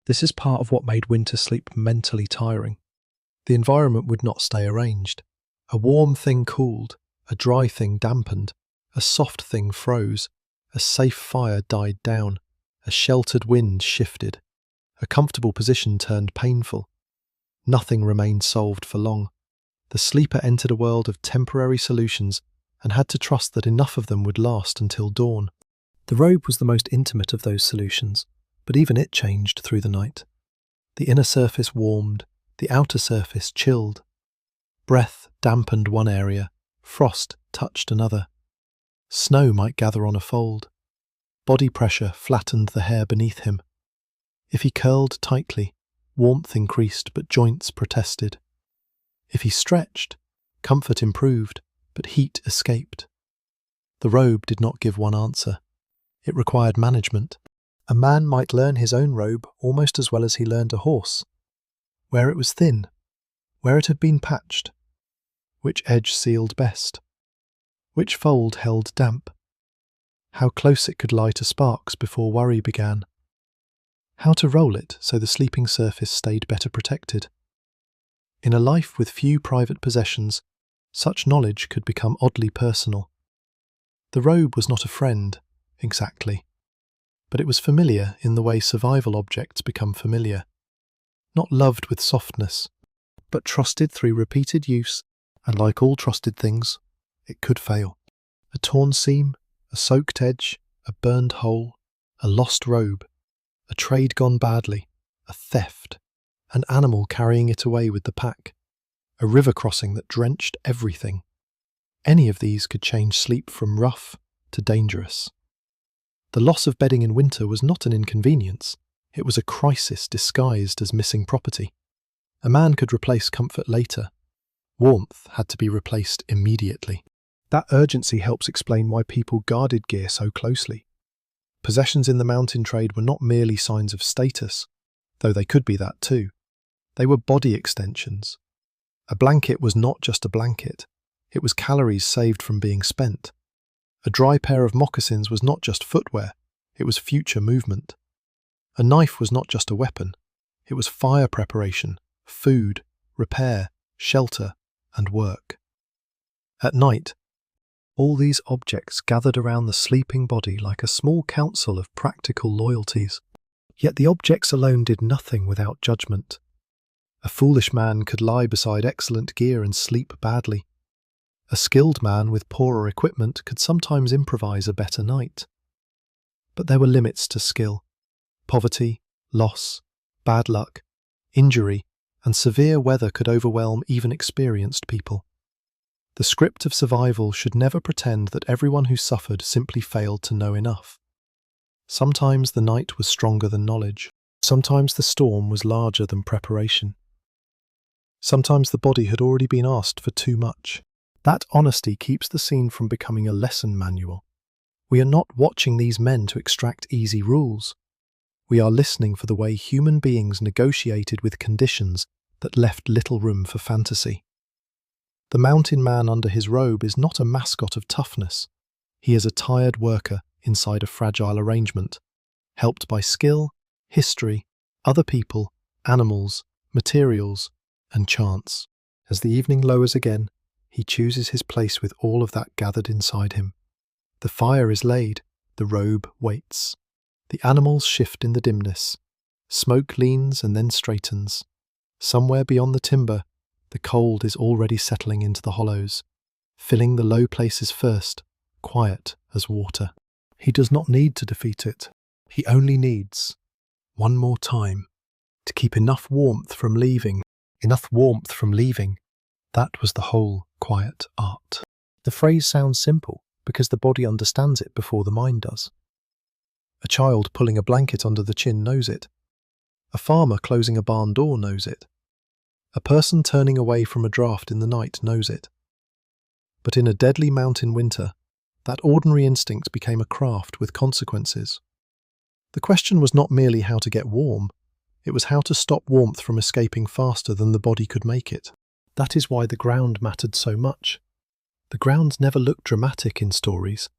This is part of what made winter sleep mentally tiring. The environment would not stay arranged. A warm thing cooled, a dry thing dampened, a soft thing froze, a safe fire died down, a sheltered wind shifted, a comfortable position turned painful. Nothing remained solved for long. The sleeper entered a world of temporary solutions and had to trust that enough of them would last until dawn. The robe was the most intimate of those solutions, but even it changed through the night. The inner surface warmed, the outer surface chilled. Breath dampened one area, Frost touched another. Snow might gather on a fold. Body pressure flattened the hair beneath him. If he curled tightly, warmth increased but joints protested. If he stretched, comfort improved but heat escaped. The robe did not give one answer. It required management. A man might learn his own robe almost as well as he learned a horse. Where it was thin, where it had been patched, which edge sealed best, which fold held damp, how close it could lie to sparks before worry began, how to roll it so the sleeping surface stayed better protected. In a life with few private possessions, such knowledge could become oddly personal. The robe was not a friend, exactly, but it was familiar in the way survival objects become familiar. Not loved with softness, but trusted through repeated use, and like all trusted things, it could fail. A torn seam, a soaked edge, a burned hole, a lost robe, a trade gone badly, a theft, an animal carrying it away with the pack, a river crossing that drenched everything. Any of these could change sleep from rough to dangerous. The loss of bedding in winter was not an inconvenience. It was a crisis disguised as missing property. A man could replace comfort later. Warmth had to be replaced immediately. That urgency helps explain why people guarded gear so closely. Possessions in the mountain trade were not merely signs of status, though they could be that too. They were body extensions. A blanket was not just a blanket. It was calories saved from being spent. A dry pair of moccasins was not just footwear. It was future movement. A knife was not just a weapon. It was fire preparation, food, repair, shelter, and work. At night, all these objects gathered around the sleeping body like a small council of practical loyalties. Yet the objects alone did nothing without judgment. A foolish man could lie beside excellent gear and sleep badly. A skilled man with poorer equipment could sometimes improvise a better night. But there were limits to skill. Poverty, loss, bad luck, injury, and severe weather could overwhelm even experienced people. The script of survival should never pretend that everyone who suffered simply failed to know enough. Sometimes the night was stronger than knowledge. Sometimes the storm was larger than preparation. Sometimes the body had already been asked for too much. That honesty keeps the scene from becoming a lesson manual. We are not watching these men to extract easy rules. We are listening for the way human beings negotiated with conditions that left little room for fantasy. The mountain man under his robe is not a mascot of toughness. He is a tired worker inside a fragile arrangement, helped by skill, history, other people, animals, materials, and chance. As the evening lowers again, he chooses his place with all of that gathered inside him. The fire is laid, the robe waits. The animals shift in the dimness. Smoke leans and then straightens. Somewhere beyond the timber, the cold is already settling into the hollows, filling the low places first, quiet as water. He does not need to defeat it. He only needs one more time to keep enough warmth from leaving. Enough warmth from leaving. That was the whole quiet art. The phrase sounds simple because the body understands it before the mind does. A child pulling a blanket under the chin knows it. A farmer closing a barn door knows it. A person turning away from a draft in the night knows it. But in a deadly mountain winter, that ordinary instinct became a craft with consequences. The question was not merely how to get warm, it was how to stop warmth from escaping faster than the body could make it. That is why the ground mattered so much. The ground never looked dramatic in stories,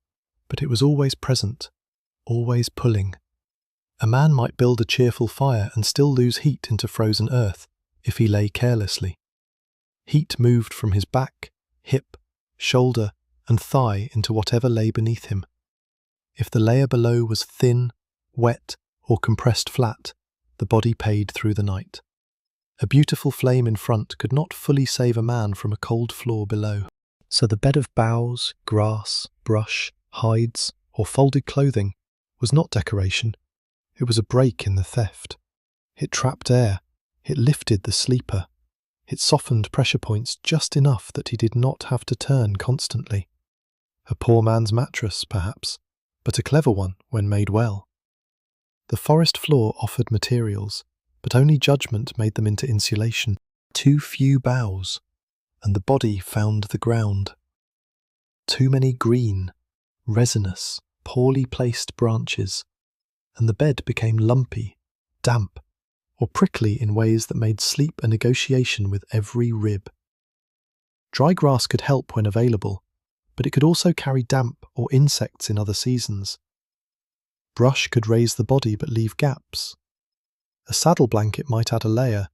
but it was always present, always pulling. A man might build a cheerful fire and still lose heat into frozen earth if he lay carelessly. Heat moved from his back, hip, shoulder, and thigh into whatever lay beneath him. If the layer below was thin, wet, or compressed flat, the body paid through the night. A beautiful flame in front could not fully save a man from a cold floor below. So the bed of boughs, grass, brush, hides, or folded clothing was not decoration. It was a break in the theft. It trapped air. It lifted the sleeper. It softened pressure points just enough that he did not have to turn constantly. A poor man's mattress, perhaps, but a clever one when made well. The forest floor offered materials, but only judgment made them into insulation. Too few boughs, and the body found the ground. Too many green, resinous, poorly placed branches, and the bed became lumpy, damp, or prickly in ways that made sleep a negotiation with every rib. Dry grass could help when available, but it could also carry damp or insects in other seasons. Brush could raise the body but leave gaps. A saddle blanket might add a layer,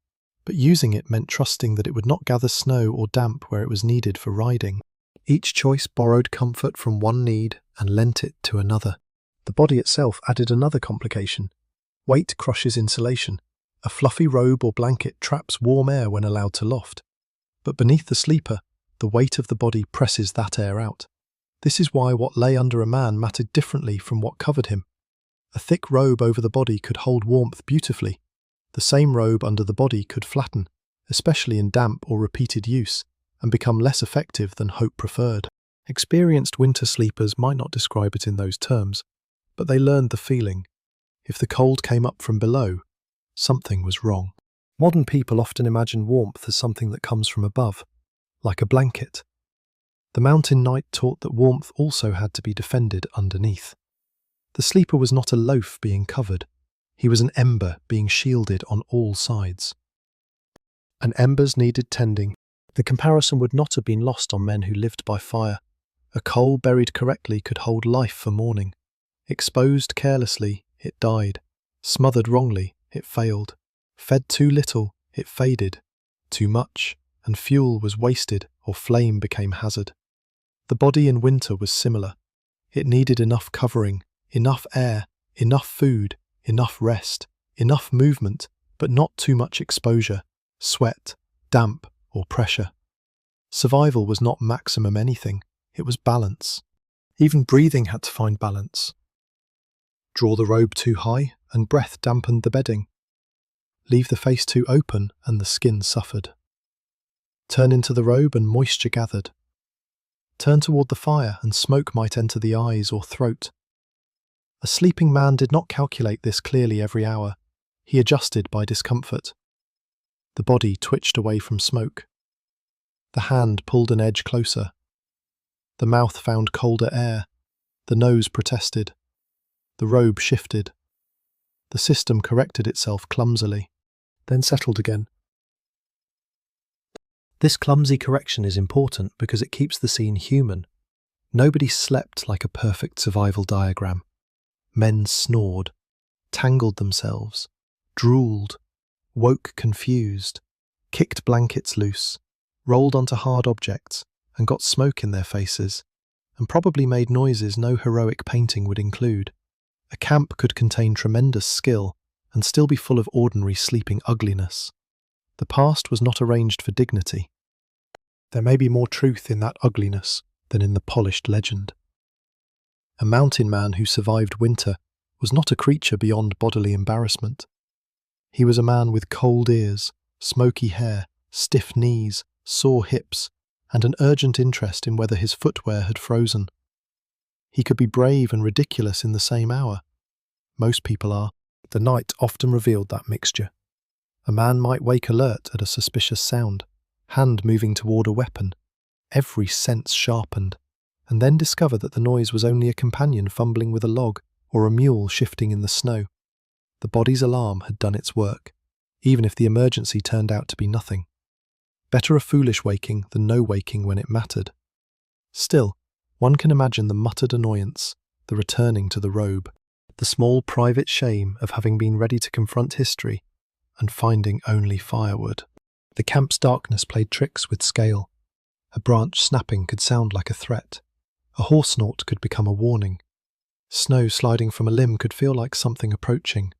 but using it meant trusting that it would not gather snow or damp where it was needed for riding. Each choice borrowed comfort from one need and lent it to another. The body itself added another complication. Weight crushes insulation. A fluffy robe or blanket traps warm air when allowed to loft. But beneath the sleeper, the weight of the body presses that air out. This is why what lay under a man mattered differently from what covered him. A thick robe over the body could hold warmth beautifully. The same robe under the body could flatten, especially in damp or repeated use, and become less effective than hope preferred. Experienced winter sleepers might not describe it in those terms, but they learned the feeling. If the cold came up from below, something was wrong. Modern people often imagine warmth as something that comes from above, like a blanket. The mountain night taught that warmth also had to be defended underneath. The sleeper was not a loaf being covered. He was an ember being shielded on all sides. And embers needed tending. The comparison would not have been lost on men who lived by fire. A coal buried correctly could hold life for morning. Exposed carelessly, it died. Smothered wrongly, it failed. Fed too little, it faded. Too much, and fuel was wasted or flame became hazard. The body in winter was similar. It needed enough covering, enough air, enough food, enough rest, enough movement, but not too much exposure, sweat, damp, or pressure. Survival was not maximum anything, it was balance. Even breathing had to find balance. Draw the robe too high, and breath dampened the bedding. Leave the face too open, and the skin suffered. Turn into the robe, and moisture gathered. Turn toward the fire, and smoke might enter the eyes or throat. A sleeping man did not calculate this clearly every hour. He adjusted by discomfort. The body twitched away from smoke. The hand pulled an edge closer. The mouth found colder air. The nose protested. The robe shifted. The system corrected itself clumsily, then settled again. This clumsy correction is important because it keeps the scene human. Nobody slept like a perfect survival diagram. Men snored, tangled themselves, drooled, woke confused, kicked blankets loose, rolled onto hard objects, and got smoke in their faces, and probably made noises no heroic painting would include. A camp could contain tremendous skill and still be full of ordinary sleeping ugliness. The past was not arranged for dignity. There may be more truth in that ugliness than in the polished legend. A mountain man who survived winter was not a creature beyond bodily embarrassment. He was a man with cold ears, smoky hair, stiff knees, sore hips, and an urgent interest in whether his footwear had frozen. He could be brave and ridiculous in the same hour. Most people are. The night often revealed that mixture. A man might wake alert at a suspicious sound, hand moving toward a weapon, every sense sharpened, and then discover that the noise was only a companion fumbling with a log or a mule shifting in the snow. The body's alarm had done its work, even if the emergency turned out to be nothing. Better a foolish waking than no waking when it mattered. Still, one can imagine the muttered annoyance, the returning to the robe, the small private shame of having been ready to confront history and finding only firewood. The camp's darkness played tricks with scale. A branch snapping could sound like a threat. A horse snort could become a warning. Snow sliding from a limb could feel like something approaching.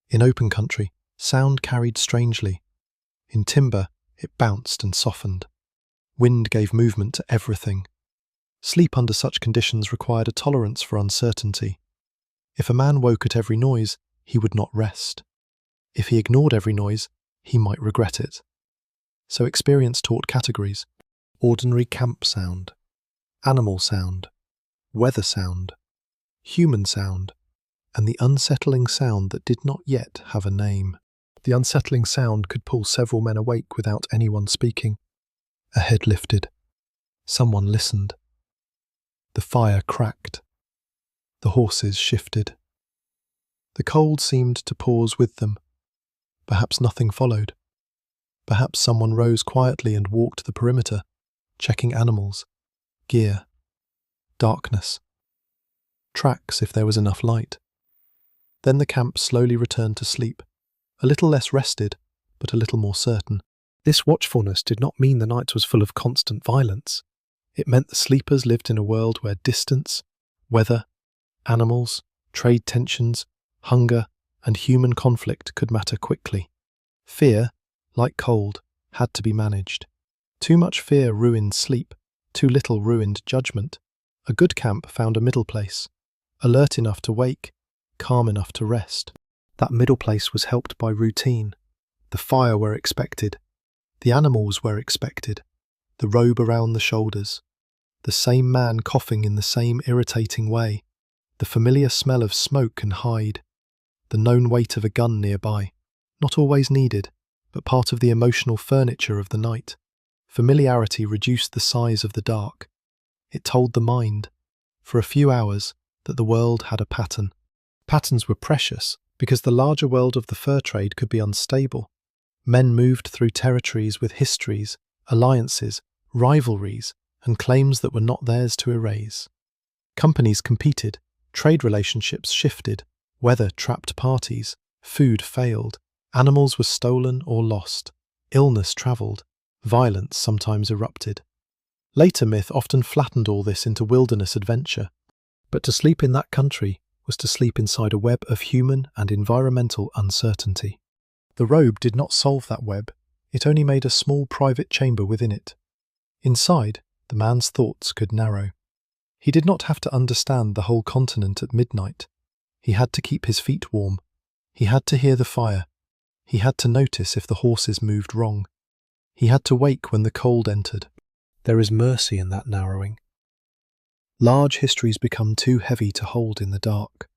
In open country, sound carried strangely. In timber, it bounced and softened. Wind gave movement to everything. Sleep under such conditions required a tolerance for uncertainty. If a man woke at every noise, he would not rest. If he ignored every noise, he might regret it. So experience taught categories: ordinary camp sound, animal sound, weather sound, human sound, and the unsettling sound that did not yet have a name. The unsettling sound could pull several men awake without anyone speaking. A head lifted. Someone listened. The fire cracked. The horses shifted. The cold seemed to pause with them. Perhaps nothing followed. Perhaps someone rose quietly and walked the perimeter, checking animals, gear, darkness, tracks if there was enough light. Then the camp slowly returned to sleep, a little less rested, but a little more certain. This watchfulness did not mean the night was full of constant violence. It meant the sleepers lived in a world where distance, weather, animals, trade tensions, hunger, and human conflict could matter quickly. Fear, like cold, had to be managed. Too much fear ruined sleep, too little ruined judgment. A good camp found a middle place, alert enough to wake, calm enough to rest. That middle place was helped by routine. The fire where expected, the animals were expected, the robe around the shoulders, the same man coughing in the same irritating way, the familiar smell of smoke and hide, the known weight of a gun nearby, not always needed, but part of the emotional furniture of the night. Familiarity reduced the size of the dark. It told the mind, for a few hours, that the world had a pattern. Patterns were precious because the larger world of the fur trade could be unstable. Men moved through territories with histories, alliances, rivalries, and claims that were not theirs to erase. Companies competed, trade relationships shifted, weather trapped parties, food failed, animals were stolen or lost, illness travelled, violence sometimes erupted. Later myth often flattened all this into wilderness adventure, but to sleep in that country was to sleep inside a web of human and environmental uncertainty. The robe did not solve that web, it only made a small private chamber within it. Inside, the man's thoughts could narrow. He did not have to understand the whole continent at midnight. He had to keep his feet warm. He had to hear the fire. He had to notice if the horses moved wrong. He had to wake when the cold entered. There is mercy in that narrowing. Large histories become too heavy to hold in the dark.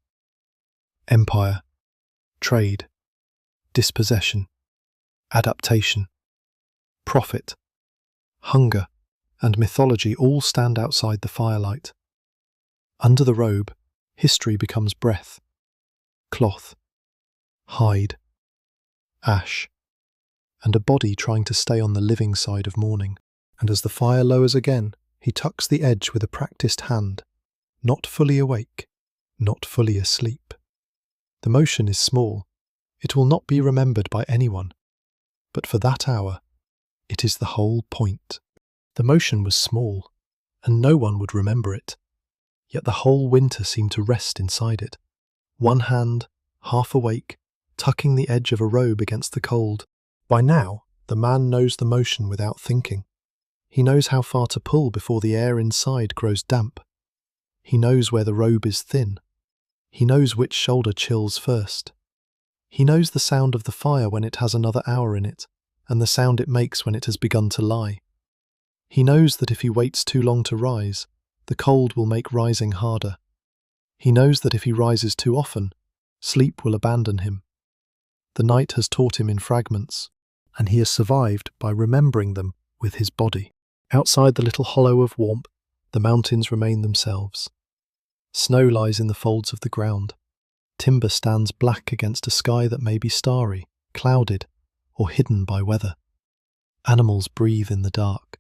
Empire, trade, dispossession, adaptation, profit, hunger, and mythology all stand outside the firelight. Under the robe, history becomes breath, cloth, hide, ash, and a body trying to stay on the living side of mourning. And as the fire lowers again, he tucks the edge with a practiced hand, not fully awake, not fully asleep. The motion is small. It will not be remembered by anyone. But for that hour, it is the whole point. The motion was small, and no one would remember it. Yet the whole winter seemed to rest inside it. One hand, half awake, tucking the edge of a robe against the cold. By now, the man knows the motion without thinking. He knows how far to pull before the air inside grows damp. He knows where the robe is thin. He knows which shoulder chills first. He knows the sound of the fire when it has another hour in it, and the sound it makes when it has begun to lie. He knows that if he waits too long to rise, the cold will make rising harder. He knows that if he rises too often, sleep will abandon him. The night has taught him in fragments, and he has survived by remembering them with his body. Outside the little hollow of warmth, the mountains remain themselves. Snow lies in the folds of the ground. Timber stands black against a sky that may be starry, clouded, or hidden by weather. Animals breathe in the dark.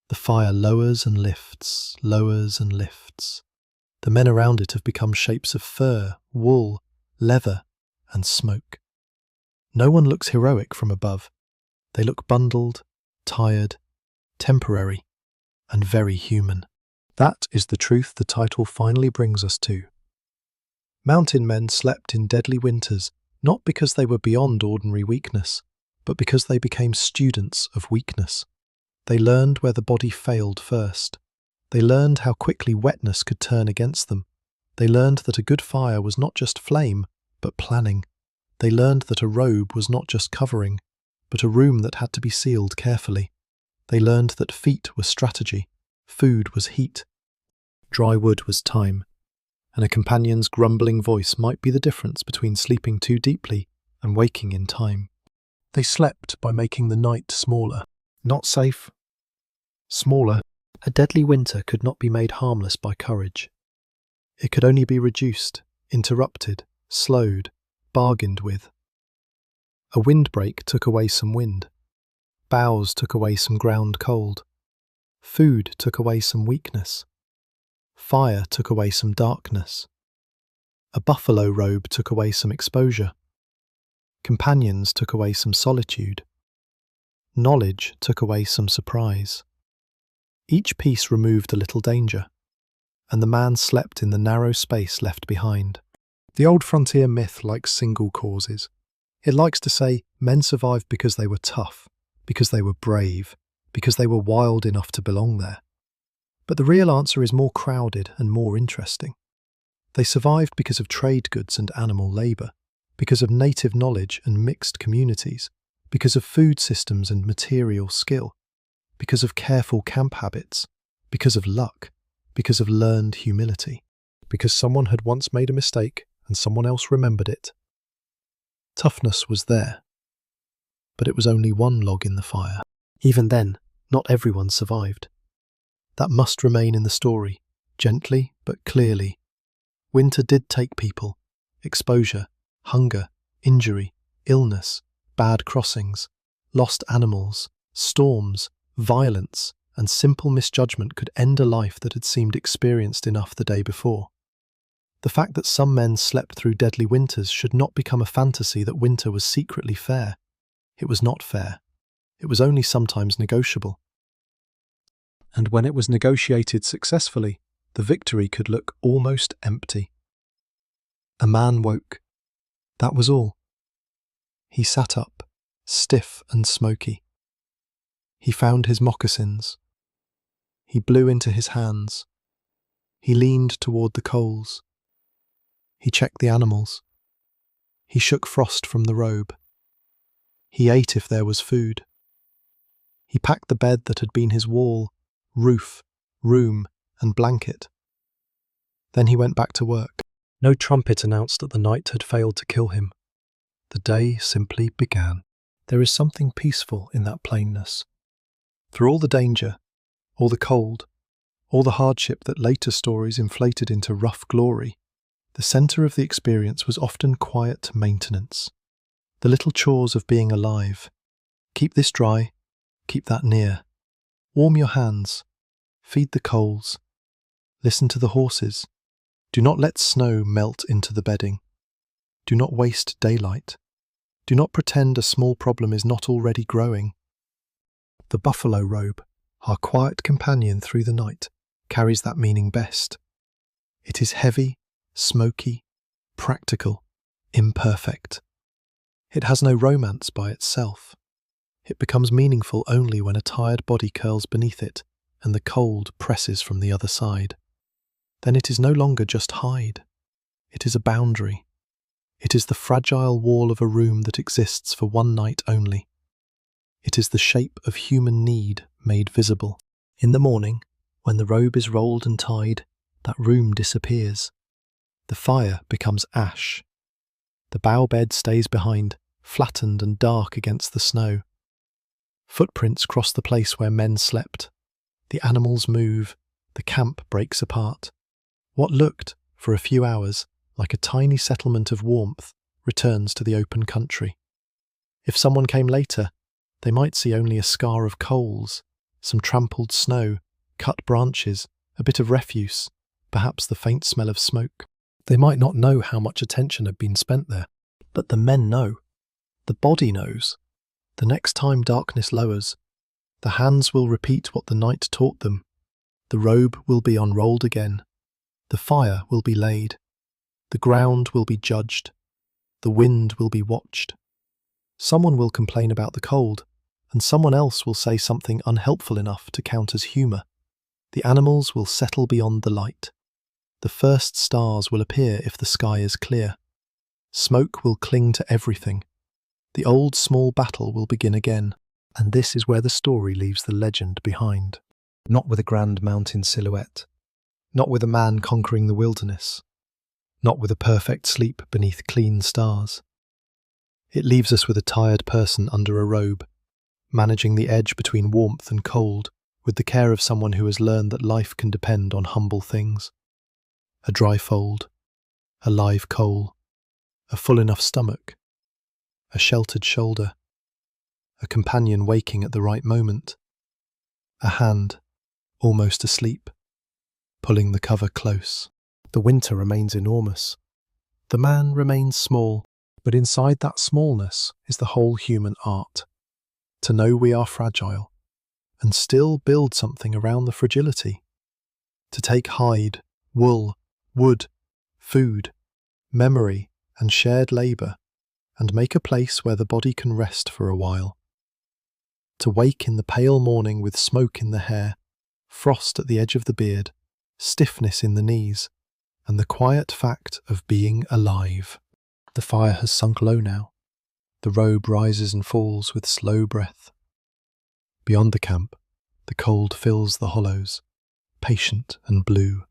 The fire lowers and lifts, lowers and lifts. The men around it have become shapes of fur, wool, leather, and smoke. No one looks heroic from above. They look bundled, tired, temporary, and very human. That is the truth the title finally brings us to. Mountain men slept in deadly winters, not because they were beyond ordinary weakness, but because they became students of weakness. They learned where the body failed first. They learned how quickly wetness could turn against them. They learned that a good fire was not just flame, but planning. They learned that a robe was not just covering, but a room that had to be sealed carefully. They learned that feet were strategy, food was heat, dry wood was time, and a companion's grumbling voice might be the difference between sleeping too deeply and waking in time. They slept by making the night smaller, not safe, smaller. A deadly winter could not be made harmless by courage. It could only be reduced, interrupted, slowed, bargained with. A windbreak took away some wind. Boughs took away some ground cold. Food took away some weakness. Fire took away some darkness. A buffalo robe took away some exposure. Companions took away some solitude. Knowledge took away some surprise. Each piece removed a little danger, and the man slept in the narrow space left behind. The old frontier myth likes single causes. It likes to say men survived because they were tough, because they were brave, because they were wild enough to belong there. But the real answer is more crowded and more interesting. They survived because of trade goods and animal labour, because of native knowledge and mixed communities, because of food systems and material skill, because of careful camp habits, because of luck, because of learned humility, because someone had once made a mistake and someone else remembered it. Toughness was there, but it was only one log in the fire. Even then, not everyone survived. That must remain in the story, gently but clearly. Winter did take people, exposure, hunger, injury, illness, bad crossings, lost animals, storms, violence, and simple misjudgment could end a life that had seemed experienced enough the day before. The fact that some men slept through deadly winters should not become a fantasy that winter was secretly fair. It was not fair. It was only sometimes negotiable. And when it was negotiated successfully, the victory could look almost empty. A man woke. That was all. He sat up, stiff and smoky. He found his moccasins. He blew into his hands. He leaned toward the coals. He checked the animals. He shook frost from the robe. He ate if there was food. He packed the bed that had been his wall, roof, room, and blanket. Then he went back to work. No trumpet announced that the night had failed to kill him. The day simply began. There is something peaceful in that plainness. Through all the danger, all the cold, all the hardship that later stories inflated into rough glory, the centre of the experience was often quiet maintenance. The little chores of being alive. Keep this dry, keep that near. Warm your hands, feed the coals, listen to the horses. Do not let snow melt into the bedding. Do not waste daylight. Do not pretend a small problem is not already growing. The buffalo robe, our quiet companion through the night, carries that meaning best. It is heavy, smoky, practical, imperfect. It has no romance by itself. It becomes meaningful only when a tired body curls beneath it and the cold presses from the other side. Then it is no longer just hide. It is a boundary. It is the fragile wall of a room that exists for one night only. It is the shape of human need made visible. In the morning, when the robe is rolled and tied, that room disappears. The fire becomes ash. The bough bed stays behind, flattened and dark against the snow. Footprints cross the place where men slept. The animals move. The camp breaks apart. What looked, for a few hours, like a tiny settlement of warmth returns to the open country. If someone came later, they might see only a scar of coals, some trampled snow, cut branches, a bit of refuse, perhaps the faint smell of smoke. They might not know how much attention had been spent there, but the men know. The body knows. The next time darkness lowers, the hands will repeat what the night taught them. The robe will be unrolled again. The fire will be laid. The ground will be judged. The wind will be watched. Someone will complain about the cold, and someone else will say something unhelpful enough to count as humour. The animals will settle beyond the light. The first stars will appear if the sky is clear. Smoke will cling to everything. the old small battle will begin again. And this is where the story leaves the legend behind. Not with a grand mountain silhouette, not with a man conquering the wilderness, not with a perfect sleep beneath clean stars. It leaves us with a tired person under a robe, managing the edge between warmth and cold, with the care of someone who has learned that life can depend on humble things. A dry fold, a live coal, a full enough stomach, a sheltered shoulder, a companion waking at the right moment, a hand, almost asleep, pulling the cover close. The winter remains enormous. The man remains small, but inside that smallness is the whole human art. To know we are fragile, and still build something around the fragility. To take hide, wool, wood, food, memory, and shared labour, and make a place where the body can rest for a while. To wake in the pale morning with smoke in the hair, frost at the edge of the beard, stiffness in the knees, and the quiet fact of being alive. The fire has sunk low now. The robe rises and falls with slow breath. Beyond the camp, the cold fills the hollows, patient and blue.